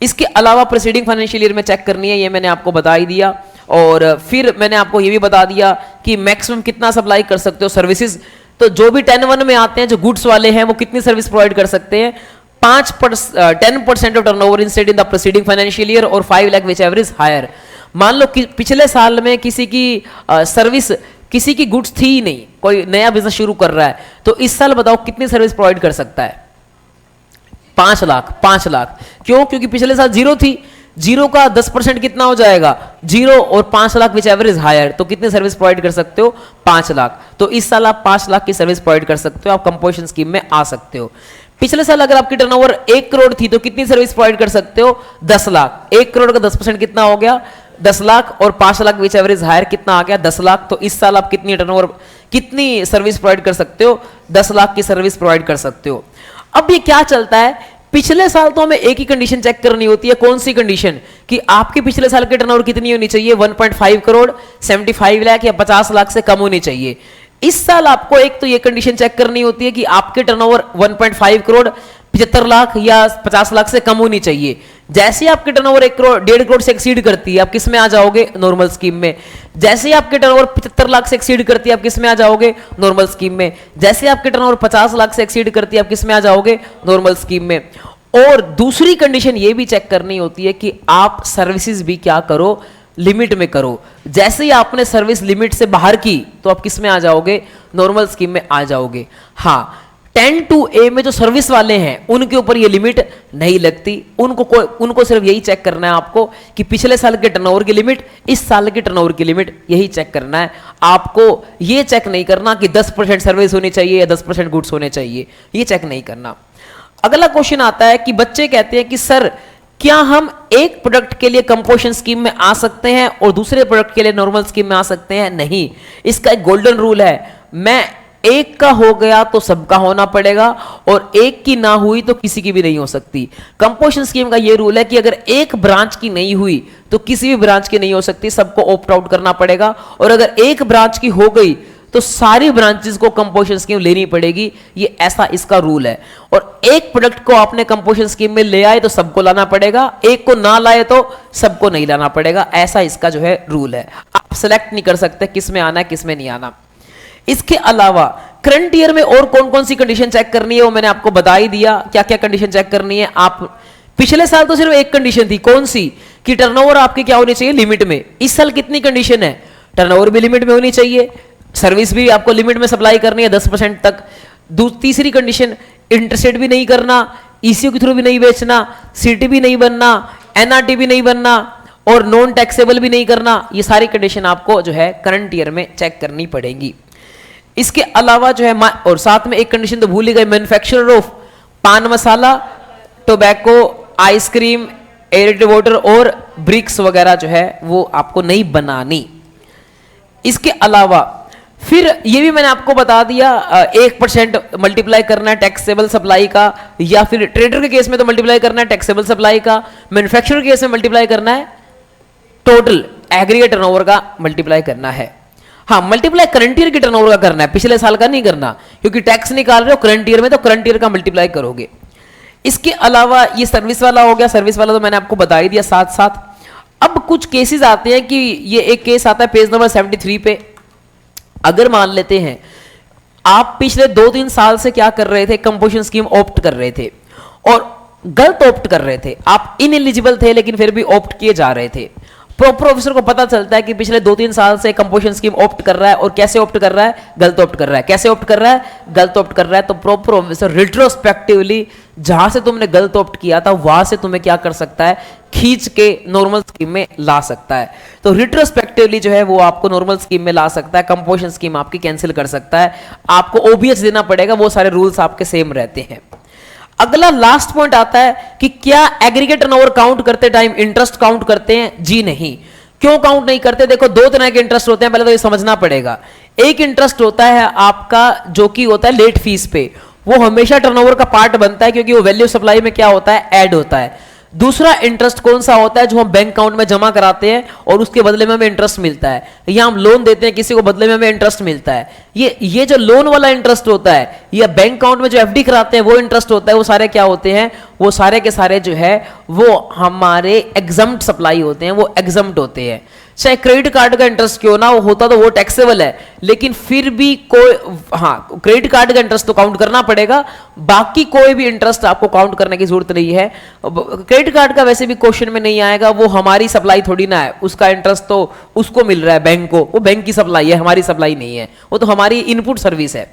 इसके अलावा प्रीसीडिंग फाइनेंशियल ईयर में चेक करनी है, ये मैंने आपको बता ही दिया। और फिर मैंने आपको ये भी बता दिया कि मैक्सिमम कितना सप्लाई कर सकते हो सर्विसेज। तो जो भी 10(1) में आते हैं, जो गुड्स वाले हैं, वो कितनी सर्विस प्रोवाइड कर सकते हैं? 10% of turnover in state in the preceding financial year और 5 lakh whichever is higher. मान लो कि पिछले साल में किसी की सर्विस, किसी की गुड्स थी ही नहीं, कोई नया बिजनेस शुरू कर रहा है, तो इस साल बताओ कितनी सर्विस प्रोवाइड कर सकता है? 5 लाख। 5 लाख क्यों? क्योंकि पिछले साल जीरो थी। जीरो का 10% कितना हो जाएगा? 0 और 5 lakh whichever is higher, तो कितनी सर्विस प्रोवाइड कर सकते हो? 5 लाख। तो इस साल आप 5 लाख की सर्विस प्रोवाइड कर सकते हो, आप कंपोजिशन स्कीम में आ सकते हो। पिछले साल अगर आपकी टर्नओवर 1 करोड़ थी तो कितनी सर्विस प्रोवाइड कर सकते हो? 10 लाख। 1 करोड़ का 10% कितना हो गया? 10 लाख। और 5 lakh whichever is higher कितना आ गया? 10 लाख। तो इस साल आप कितनी टर्नओवर, कितनी सर्विस प्रोवाइड कर सकते हो? 10 लाख की सर्विस प्रोवाइड कर सकते हो। अब ये क्या चलता है? पिछले साल तो हमें एक ही कंडीशन चेक करनी होती है। कौन सी कंडीशन? कि आपके पिछले साल की टर्नओवर कितनी होनी चाहिए? 1.5 करोड़, 75 लाख या 50 लाख से कम होनी चाहिए। इस साल आपको एक तो ये कंडीशन चेक करनी होती है कि आपके टर्नओवर 1.5 करोड़, 75 लाख या 50 लाख से कम होनी चाहिए। जैसे ही आपकी टर्नओवर 1 करोड़, 1.5 करोड़ से एक्सीड करती है, आप किस में आ जाओगे? नॉर्मल स्कीम में। जैसे ही आपके टर्नओवर 75 लाख से एक्सीड करती है, आप किस में आ जाओगे? नॉर्मल स्कीम में। जैसे ही आपके टर्नओवर 50 लाख से एक्सीड करती है, आप किस में आ जाओगे? नॉर्मल स्कीम में। और दूसरी कंडीशन ये भी चेक करनी होती है कि आप सर्विसेज भी क्या करो? लिमिट में करो। जैसे ही आपने सर्विस लिमिट से बाहर की तो आप किस में आ जाओगे? नॉर्मल स्कीम में आ जाओगे। हाँ, 10(2)A में जो सर्विस वाले हैं उनके ऊपर ये लिमिट नहीं लगती। उनको सिर्फ यही चेक करना है आपको कि पिछले साल के टर्नओवर की लिमिट, इस साल के टर्नओवर की लिमिट, यही चेक करना है आपको। ये चेक नहीं करना कि 10% सर्विस होनी चाहिए या 10% गुड्स होने चाहिए, ये चेक नहीं करना। अगला क्वेश्चन आता है कि बच्चे कहते हैं कि सर क्या हम एक प्रोडक्ट के लिए कंपोजिशन स्कीम में आ सकते हैं और दूसरे प्रोडक्ट के लिए नॉर्मल स्कीम में आ सकते हैं? नहीं, इसका एक गोल्डन रूल है। मैं एक का हो गया तो सबका होना पड़ेगा, और एक की ना हुई तो किसी की भी नहीं हो सकती। कंपोजिशन स्कीम का यह रूल है कि अगर एक ब्रांच की नहीं हुई तो किसी भी ब्रांच की नहीं हो सकती, सबको ऑप्ट आउट करना पड़ेगा। और अगर एक ब्रांच की हो गई तो सारी ब्रांचेस को कंपोजिशन स्कीम लेनी पड़ेगी, ये ऐसा इसका रूल है। और एक प्रोडक्ट को आपने कंपोजिशन स्कीम में ले आए तो सबको लाना पड़ेगा, एक को ना लाए तो सबको नहीं लाना पड़ेगा, ऐसा इसका जो है रूल है। आप सेलेक्ट नहीं कर सकते किस में आना है किस में नहीं आना। इसके अलावा करंट ईयर में और कौन कौन सी कंडीशन चेक करनी है वो मैंने आपको बता ही दिया, क्या क्या कंडीशन चेक करनी है। आप पिछले साल तो सिर्फ एक कंडीशन थी, कौन सी, कि टर्नओवर आपके क्या होनी चाहिए, लिमिट में। इस साल कितनी कंडीशन है, टर्नओवर भी लिमिट में होनी चाहिए, सर्विस भी आपको लिमिट में सप्लाई करनी है 10% तक। तीसरी कंडीशन, इंटरेस्ट भी नहीं करना, ईसीओ के थ्रू भी नहीं बेचना, सीटी भी नहीं बनना, एनआरटी भी नहीं बनना और नॉन टैक्सेबल भी नहीं करना। ये सारी कंडीशन आपको जो है करंट ईयर में चेक करनी पड़ेगी। इसके अलावा जो है और साथ में एक कंडीशन तो भूल ही गए, मैन्युफैक्चरर ऑफ पान मसाला, टोबैको, आइसक्रीम, एरेटेड वाटर और ब्रिक्स वगैरह जो है वो आपको नहीं बनानी। इसके अलावा फिर ये भी मैंने आपको बता दिया, 1% मल्टीप्लाई करना है टैक्सेबल सप्लाई का, या फिर ट्रेडर के केस में तो मल्टीप्लाई करना है टैक्सेबल सप्लाई का, मैन्युफैक्चरर के केस में मल्टीप्लाई करना है टोटल एग्रीगेट टर्नओवर का मल्टीप्लाई करना है। हाँ, मल्टीप्लाई करंट ईयर के टर्नओवर का करना है, पिछले साल का नहीं करना, क्योंकि टैक्स निकाल रहे हो करंट ईयर में तो करंट ईयर का मल्टीप्लाई करोगे। इसके अलावा ये सर्विस वाला हो गया, सर्विस वाला तो मैंने आपको बता ही दिया साथ साथ। अब कुछ केसेस आते हैं कि ये एक केस आता है पेज नंबर 73 पे। अगर मान लेते हैं आप पिछले 2-3 साल से क्या कर रहे थे, कंपोजिशन स्कीम ऑप्ट कर रहे थे और गलत ऑप्ट कर रहे थे, आप इनएलिजिबल थे लेकिन फिर भी ऑप्ट किए जा रहे थे। प्रॉपर ऑफिसर को पता चलता है कि पिछले 2-3 साल से कंपोजिशन स्कीम ऑप्ट कर रहा है और कैसे ऑप्ट कर रहा है, गलत ऑप्ट कर रहा है। कैसे ऑप्ट कर रहा है, गलत ऑप्ट कर रहा है। तो प्रॉपर ऑफिसर रिट्रोस्पेक्टिवली जहां से तुमने गलत ऑप्ट किया था वहां से तुम्हें क्या कर सकता है, खींच के नॉर्मल स्कीम में ला सकता है। तो रिट्रोस्पेक्टिवली जो है वो आपको नॉर्मल स्कीम में ला सकता है, कंपोजिशन स्कीम आपकी कैंसिल कर सकता है। आपको ओबीएच देना पड़ेगा, वो सारे रूल्स आपके सेम रहते हैं। अगला लास्ट पॉइंट आता है कि क्या एग्रीगेट टर्नओवर काउंट करते टाइम इंटरेस्ट काउंट करते हैं? जी नहीं। क्यों काउंट नहीं करते? देखो, 2 तरह के इंटरेस्ट होते हैं, पहले तो ये समझना पड़ेगा। एक इंटरेस्ट होता है आपका जो कि होता है लेट फीस पे, वो हमेशा टर्नओवर का पार्ट बनता है क्योंकि वो वैल्यू सप्लाई में क्या होता है, ऐड होता है। दूसरा इंटरेस्ट कौन सा होता है, जो हम बैंक अकाउंट में जमा कराते हैं और उसके बदले में हमें इंटरेस्ट मिलता है, या हम लोन देते हैं किसी को, बदले में हमें इंटरेस्ट मिलता है। ये जो लोन वाला इंटरेस्ट होता है या बैंक अकाउंट में जो एफडी कराते हैं वो इंटरेस्ट होता है, वो सारे क्या होते हैं, वो सारे के सारे जो है वो हमारे एग्जम्प्ट सप्लाई होते हैं, वो एग्जम्प्ट होते हैं। चाहे क्रेडिट कार्ड का इंटरेस्ट क्यों ना होता तो वो टैक्सेबल है, लेकिन फिर भी कोई, हाँ, क्रेडिट कार्ड का इंटरेस्ट तो काउंट करना पड़ेगा, बाकी कोई भी इंटरेस्ट आपको काउंट करने की जरूरत नहीं है। क्रेडिट कार्ड का वैसे भी क्वेश्चन में नहीं आएगा, वो हमारी सप्लाई थोड़ी ना है, उसका इंटरेस्ट तो उसको मिल रहा है बैंक को, वो बैंक की सप्लाई है, हमारी सप्लाई नहीं है, वो तो हमारी इनपुट सर्विस है।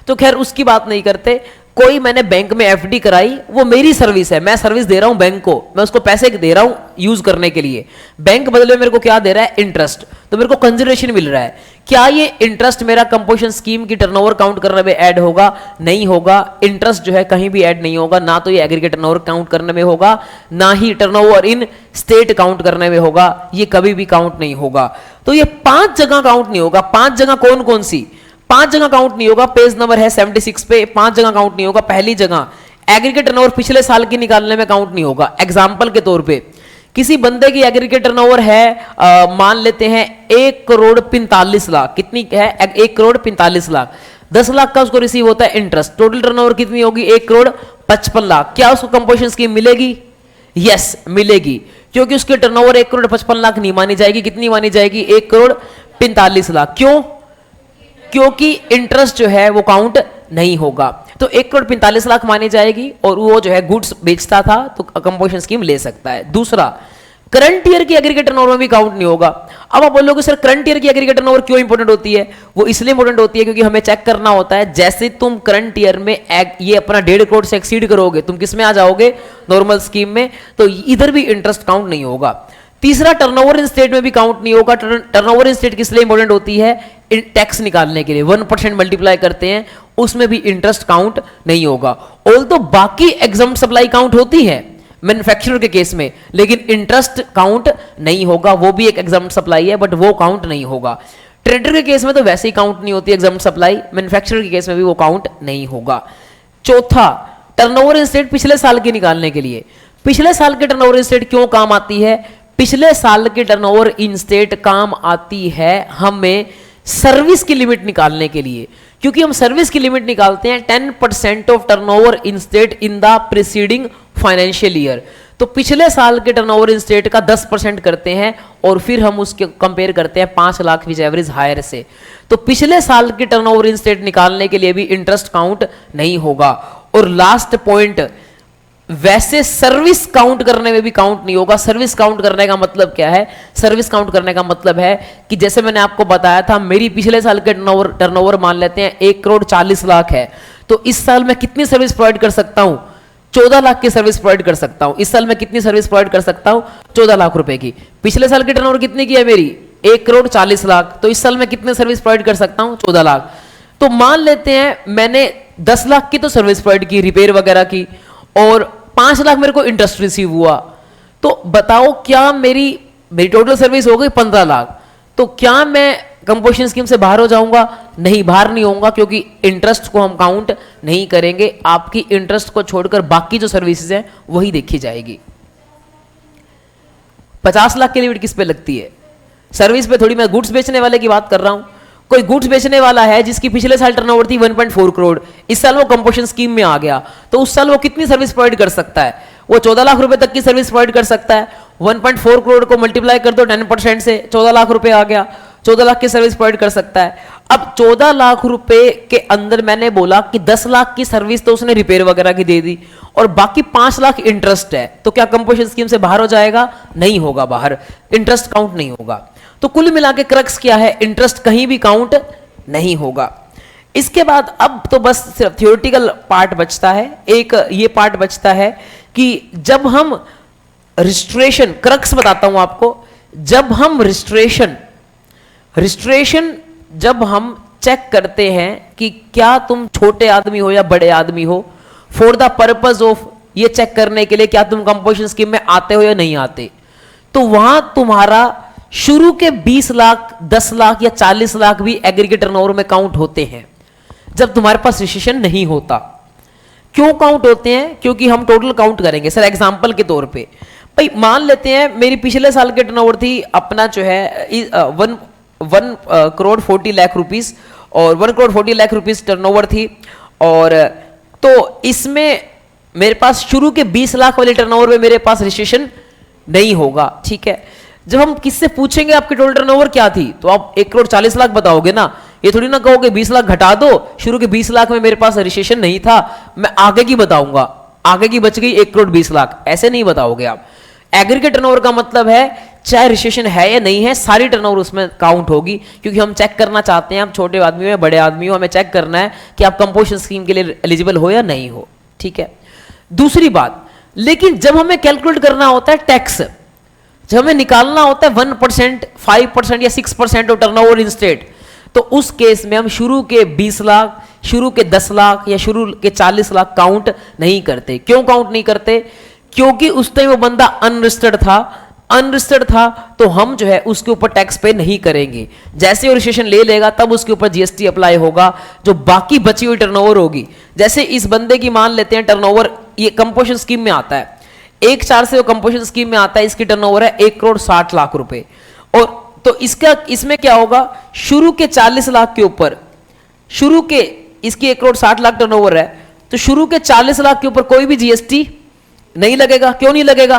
तो खैर उसकी बात नहीं करते। कोई मैंने बैंक में एफडी कराई, वो मेरी सर्विस है, मैं सर्विस दे रहा हूं बैंक को, मैं उसको पैसे दे रहा हूं यूज करने के लिए, बैंक बदले में मेरे को क्या दे रहा है, इंटरेस्ट, तो मेरे को कंसिडरेशन मिल रहा है। क्या ये इंटरेस्ट मेरा कंपोजिशन स्कीम की टर्नओवर काउंट करने में ऐड होगा? नहीं होगा। इंटरेस्ट जो है कहीं भी ऐड नहीं होगा, ना तो ये एग्रीगेट टर्नओवर काउंट करने में होगा, ना ही टर्नओवर इन स्टेट काउंट करने में होगा, ये कभी भी काउंट नहीं होगा। तो ये 5 जगह काउंट नहीं होगा। 5 जगह कौन कौन सी? 5 जगह काउंट नहीं होगा, पेज नंबर है 76 पे, 5 जगह काउंट नहीं होगा। पहली जगह, एग्रीगेट टर्नओवर पिछले साल की निकालने में काउंट नहीं होगा। एग्जांपल के तौर पे किसी बंदे की एग्रीगेट टर्नओवर है, मान लेते हैं 1 करोड़ 45 लाख, कितनी है, 1 करोड़ 45 लाख, 10 लाख का उसको रिसीव होता है इंटरेस्ट, टोटल टर्नओवर कितनी होगी, 1 करोड़ 55 लाख। क्या उसको कंपोजिशन स्कीम मिलेगी? यस, मिलेगी, क्योंकि उसके टर्नओवर 1 करोड़ 55 लाख नहीं मानी जाएगी। कितनी मानी जाएगी? 1 करोड़ 45 लाख। क्यों? क्योंकि इंटरेस्ट जो है वो काउंट नहीं होगा। तो 1 करोड़ 45 लाख मानी जाएगी और वो जो है गुड्स बेचता था, तो कंपोजिशन स्कीम ले सकता है। दूसरा, करंट ईयर की एग्रीगेट टर्नओवर में भी काउंट नहीं होगा। अब आप बोलोगे सर करंट ईयर की एग्रीगेट टर्नओवर क्यों इंपॉर्टेंट होती है? वो इसलिए इंपॉर्टेंट होती है क्योंकि हमें चेक करना होता है, जैसे तुम करंट ईयर में ये अपना 1.5 करोड़ से एक्सीड करोगे, तुम किस में आ जाओगे, नॉर्मल स्कीम में, तो इधर भी इंटरेस्ट काउंट नहीं होगा। तीसरा, टर्नओवर इन स्टेट में भी काउंट नहीं होगा। टर्नओवर इन स्टेट किस लिए इंपॉर्टेंट होती है? टैक्स निकालने के लिए 1% मल्टीप्लाई करते हैं, उसमें भी इंटरेस्ट काउंट नहीं होगा। ऑल्दो बाकी एग्जम्प्ट सप्लाई काउंट होती है मैन्युफैक्चरर के केस में, लेकिन इंटरेस्ट काउंट नहीं होगा, वो भी एक एग्जम्प्ट सप्लाई है बट वो काउंट नहीं होगा। ट्रेडर के केस में तो वैसे ही काउंट नहीं होती एग्जम्प्ट सप्लाई, मैन्युफैक्चरर के केस में भी वो काउंट नहीं होगा। चौथा, टर्नओवर इन स्टेट पिछले साल की निकालने के लिए। पिछले साल के टर्नओवर इन स्टेट क्यों काम आती है? पिछले साल के टर्नओवर इन स्टेट काम आती है हमें सर्विस की लिमिट निकालने के लिए, क्योंकि हम सर्विस की लिमिट निकालते हैं 10% of turnover in state in the preceding financial year. तो पिछले साल के टर्नओवर इन स्टेट का 10% करते हैं और फिर हम उसके कंपेयर करते हैं 5 लाख विच एवरेज हायर से। तो पिछले साल के टर्नओवर इन स्टेट निकालने के लिए भी इंटरेस्ट काउंट नहीं होगा। और लास्ट पॉइंट, वैसे सर्विस काउंट करने में भी काउंट नहीं होगा। सर्विस काउंट करने का मतलब क्या है? सर्विस काउंट करने का मतलब है कि जैसे मैंने आपको बताया था, मेरी पिछले साल के टर्नओवर मान लेते हैं 1 करोड़ 40 लाख है, तो इस साल मैं कितनी सर्विस प्रोवाइड कर सकता हूं? 14 लाख की सर्विस प्रोवाइड कर सकता हूं। इस साल मैं कितनी सर्विस प्रोवाइड कर सकता हूं? 14 लाख रुपए की। पिछले साल की टर्नओवर कितनी की है मेरी? 1 करोड़ 40 लाख। तो इस साल मैं कितने सर्विस प्रोवाइड कर सकता हूं? 14 लाख। तो मान लेते हैं मैंने 10 लाख की तो सर्विस प्रोवाइड की, रिपेयर वगैरह की, और 5 लाख मेरे को इंटरेस्ट रिसीव हुआ। तो बताओ क्या मेरी टोटल सर्विस हो गई 15 लाख। तो क्या मैं कंपोजिशन स्कीम से बाहर हो जाऊंगा? नहीं, बाहर नहीं होऊंगा, क्योंकि इंटरेस्ट को हम काउंट नहीं करेंगे। आपकी इंटरेस्ट को छोड़कर बाकी जो सर्विसेज हैं वही देखी जाएगी। 50 लाख की लिमिट किस पे लगती है? सर्विस पे थोड़ी। मैं गुड्स बेचने वाले की बात कर रहा हूं। कोई गुड्स बेचने वाला है जिसकी पिछले साल टर्नओवर थी 1.4 करोड़, इस साल वो कंपोजिशन स्कीम में आ गया, तो उस साल वो कितनी सर्विस प्रोवाइड कर सकता है? वो 14 लाख रुपए तक की सर्विस प्रोवाइड कर सकता है। 1.4 करोड़ को मल्टीप्लाई कर दो 10% से, 14 लाख रुपए आ गया। 14 लाख की सर्विस प्रोवाइड कर सकता है। अब 14 लाख रुपए के अंदर मैंने बोला कि 10 लाख की सर्विस तो उसने रिपेयर वगैरह की दे दी और बाकी 5 लाख इंटरेस्ट है, तो क्या कंपोजिशन स्कीम से बाहर हो जाएगा? नहीं होगा बाहर, इंटरेस्ट काउंट नहीं होगा। तो कुल मिला के क्रक्स क्या है? इंटरेस्ट कहीं भी काउंट नहीं होगा। इसके बाद अब तो बस सिर्फ थियोरेटिकल पार्ट बचता है। एक ये पार्ट बचता है कि जब हम रिस्ट्रेशन, क्रक्स बताता हूं आपको, जब हम रिस्ट्रेशन जब हम चेक करते हैं कि क्या तुम छोटे आदमी हो या बड़े आदमी हो, फॉर द पर्पज ऑफ ये चेक करने के लिए क्या तुम कंपोजिशन स्कीम में आते हो या नहीं आते, तो वहां तुम्हारा शुरू के 20 लाख, 10 लाख या 40 लाख भी एग्रीगेट टर्नओवर में काउंट होते हैं जब तुम्हारे पास रिसेशन नहीं होता। क्यों काउंट होते हैं? क्योंकि हम टोटल काउंट करेंगे। सर एग्जांपल के तौर पे भाई मान लेते हैं मेरी पिछले साल के टर्नओवर थी अपना जो है 1 करोड़ 40 लाख रुपीस, और 1 करोड़ 40 लाख रुपीस टर्नओवर थी, और तो इसमें मेरे पास शुरू के 20 लाख वाले टर्नओवर में मेरे पास रजिस्ट्रेशन नहीं होगा। ठीक है, जब हम किससे पूछेंगे आपकी टोटल टर्नओवर क्या थी, तो आप 1 करोड़ 40 लाख बताओगे ना। ये थोड़ी ना कहोगे 20 लाख घटा दो, शुरू के 20 लाख में मेरे पास रजिस्ट्रेशन नहीं था, मैं आगे की बताऊंगा, आगे की बच गई 1 करोड़ 20 लाख, ऐसे नहीं बताओगे आप। एग्रीगेट टर्नओवर का मतलब है चाहे रजिस्ट्रेशन है या नहीं है, सारी टर्नओवर उसमें काउंट होगी, क्योंकि हम चेक करना चाहते हैं आप छोटे आदमी हो या बड़े आदमी हो, हमें चेक करना है कि आप कंपोजिशन स्कीम के लिए एलिजिबल हो या नहीं हो। ठीक है, दूसरी बात, लेकिन जब हमें कैलकुलेट करना होता है टैक्स, जब हमें निकालना होता है 1%, 5% या 6% ऑफ टर्नओवर इन स्टेट, तो उस केस में हम शुरू के 20 लाख, शुरू के 10 लाख या शुरू के 40 लाख काउंट नहीं करते। क्यों काउंट नहीं करते? क्योंकि उस टाइम वो बंदा अनरजिस्टर्ड था, तो हम जो है उसके ऊपर टैक्स पे नहीं करेंगे। जैसे वो रजिस्ट्रेशन ले लेगा तब उसके ऊपर जीएसटी अप्लाई होगा, जो बाकी बची हुई टर्नओवर होगी। जैसे इस बंदे की मान लेते हैं टर्नओवर, ये कंपोजिशन स्कीम में आता है 1/4 से वो कंपोजिशन स्कीम में आता है, इसकी टर्नओवर है 1 करोड़ 60 लाख रुपए, और तो इसमें क्या होगा, शुरू के 40 लाख के ऊपर, शुरू के इसकी 1 करोड़ 60 लाख टर्नओवर है, तो शुरू के 40 लाख के ऊपर कोई भी जीएसटी नहीं लगेगा। क्यों नहीं लगेगा?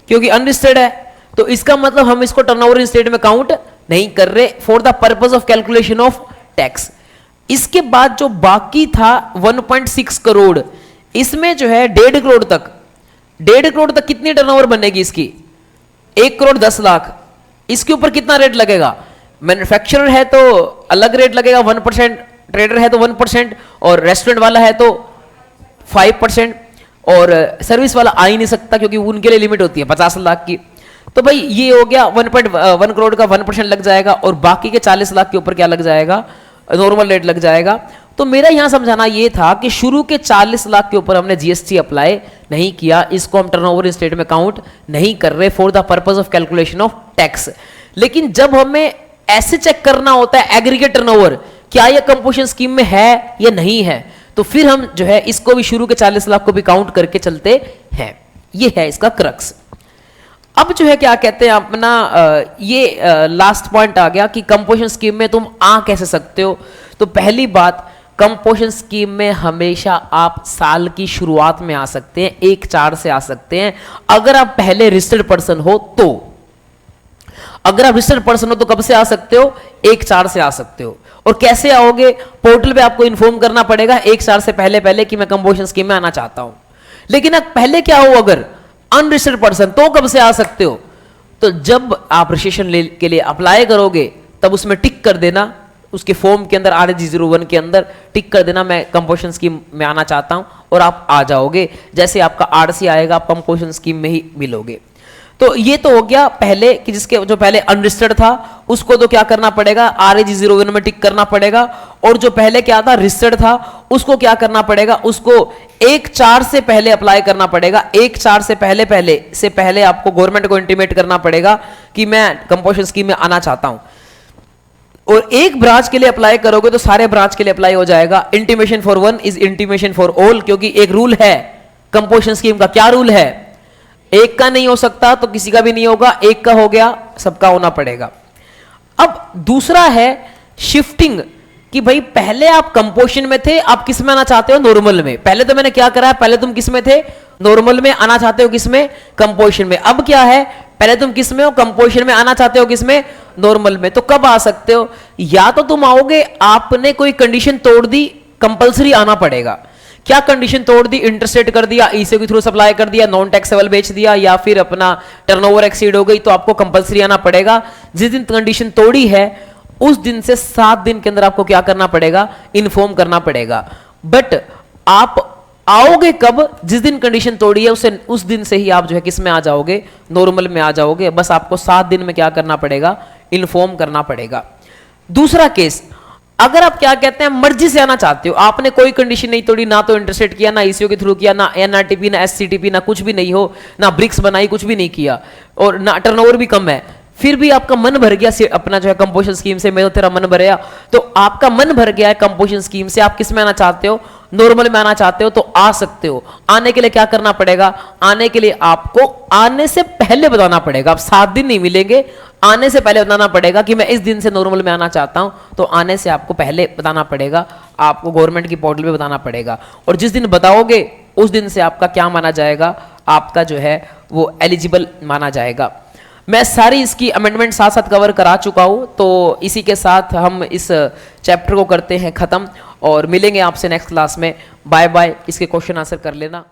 क्योंकि अनरजिस्टर्ड है। तो इसका मतलब हम इसको टर्नओवर इन स्टेट में काउंट नहीं कर रहे for the purpose of calculation of tax. इसके बाद जो बाकी था 1.6 करोड़, इसमें जो है 1.5 करोड़ तक कितनी टर्नओवर बनेगी इसकी? 1 करोड़ 10 लाख। इसके ऊपर कितना रेट लगेगा? मैन्युफैक्चरर है तो अलग रेट लगेगा 1%, ट्रेडर है तो 1%, और रेस्टोरेंट वाला है तो 5%, और सर्विस वाला आ ही नहीं सकता क्योंकि उनके लिए लिमिट होती है 50 लाख की। तो भाई ये हो गया 1.1 करोड़ का 1% लग जाएगा, और बाकी के 40 लाख के ऊपर क्या लग जाएगा? नॉर्मल रेट लग जाएगा। तो मेरा यहां समझाना ये था कि शुरू के 40 लाख के ऊपर हमने जीएसटी अप्लाई नहीं किया, इसको हम टर्नओवर इन स्टेट में काउंट नहीं कर रहे for the purpose of calculation of tax. लेकिन जब हमें ऐसे चेक करना होता है एग्रीगेट टर्नओवर, क्या यह कंपोजिशन स्कीम में है या नहीं है, तो फिर हम जो है इसको भी शुरू के 40 लाख को भी काउंट करके चलते हैं। ये है इसका क्रक्स। अब जो है क्या कहते हैं अपना ये लास्ट पॉइंट आ गया कि कंपोजिशन स्कीम में तुम आ कैसे सकते हो। तो पहली बात, कंपोजिशन स्कीम में हमेशा आप साल की शुरुआत में आ सकते हैं, 1/4 से आ सकते हैं अगर आप पहले रजिस्टर्ड पर्सन हो तो। अगर आप रजिस्टर्ड पर्सन हो तो कब से आ सकते हो? 1/4 से आ सकते हो। और कैसे आओगे? पोर्टल पे आपको इन्फॉर्म करना पड़ेगा 1/4 से पहले पहले कि मैं कंपोजिशन स्कीम में आना चाहता हूं। लेकिन अब पहले क्या हो, अगर अनरजिस्टर्ड पर्सन, तो कब से आ सकते हो? तो जब आप रजिस्ट्रेशन के लिए अप्लाई करोगे तब उसमें टिक कर देना, उसके फॉर्म के अंदर RG01 के अंदर टिक कर देना मैं कंपोजिशन स्कीम में आना चाहता हूं, और आप आ जाओगे। जैसे आपका RC आएगा आप कंपोजिशन स्कीम में ही मिलोगे। तो ये तो हो गया पहले कि जिसके जो पहले अनरजिस्टर्ड था उसको तो क्या करना पड़ेगा, RG01 में टिक करना पड़ेगा। और जो पहले क्या था, रजिस्टर्ड था, उसको क्या करना पड़ेगा, उसको 1/4 से पहले अप्लाई करना पड़ेगा। 1/4 से पहले आपको गवर्नमेंट को इंटीमेट करना पड़ेगा कि मैं कंपोजिशन स्कीम में आना चाहता हूं। और एक ब्रांच के लिए अप्लाई करोगे तो सारे ब्रांच के लिए अप्लाई हो जाएगा। Intimation for one is intimation for all, क्योंकि एक रूल है कंपोजिशन स्कीम का। क्या रूल है? एक का नहीं हो सकता तो किसी का भी नहीं होगा, एक का हो गया सबका होना पड़ेगा। अब दूसरा है शिफ्टिंग, कि भाई पहले आप कंपोजिशन में थे, आप किस में आना चाहते हो? नॉर्मल में। पहले तो मैंने क्या करा है, पहले तुम किस में थे? नॉर्मल में। आना चाहते हो किस में? कंपोजिशन में। अब क्या है, पहले तुम किस में हो? कंपोजिशन में। आना चाहते हो किस में? नॉर्मल में। तो कब आ सकते हो? या तो तुम आओगे, आपने कोई कंडीशन तोड़ दी, कंपलसरी आना पड़ेगा। क्या कंडीशन तोड़ दी? इंटरेस्ट रेट कर दिया, ईसीओ के थ्रू सप्लाई कर दिया, नॉन टैक्सेबल बेच दिया, या फिर अपना टर्नओवर एक्सीड हो गई, तो आपको कंपलसरी आना पड़ेगा। जिस दिन कंडीशन तोड़ी है उस दिन से 7 दिन के अंदर आपको क्या करना पड़ेगा? इन्फॉर्म करना पड़ेगा। बट आप आओगे कब? जिस दिन कंडीशन तोड़ी है उस दिन से ही आप जो है किस में आ जाओगे? नॉर्मल में आ जाओगे। बस आपको 7 दिन में क्या करना पड़ेगा? इन्फॉर्म करना पड़ेगा। दूसरा केस, अगर आप क्या कहते हैं मर्जी से आना चाहते हो, आपने कोई कंडीशन नहीं तोड़ी, ना तो इंटरेस्ट रेट किया, ना ईसीओ के थ्रू किया, ना NRTP, ना SCTP, ना कुछ भी नहीं हो, ना ब्रिक्स बनाई, कुछ भी नहीं किया, और ना टर्नओवर भी कम है, फिर भी आपका मन भर गया अपना जो है कंपोजिशन स्कीम से, मैं तो तेरा मन भर गया, तो आपका मन भर गया है कंपोजिशन स्कीम से, आप किस में आना चाहते हो? नॉर्मल में आना चाहते हो, तो आ सकते हो। आने के लिए क्या करना पड़ेगा? आने के लिए आपको आने से पहले बताना पड़ेगा। आप 7 दिन नहीं मिलेंगे, आने से पहले बताना पड़ेगा कि मैं इस दिन से नॉर्मल में आना चाहता हूं। तो आने से आपको पहले बताना पड़ेगा, आपको गवर्नमेंट की पोर्टल पे बताना पड़ेगा। और जिस दिन बताओगे उस दिन से आपका क्या माना जाएगा? आपका जो है वो एलिजिबल माना जाएगा। मैं सारी इसकी अमेंडमेंट साथ साथ कवर करा चुका हूं। तो इसी के साथ हम इस चैप्टर को करते हैं खत्म, और मिलेंगे आपसे नेक्स्ट क्लास में। Bye bye. इसके क्वेश्चन आंसर कर लेना।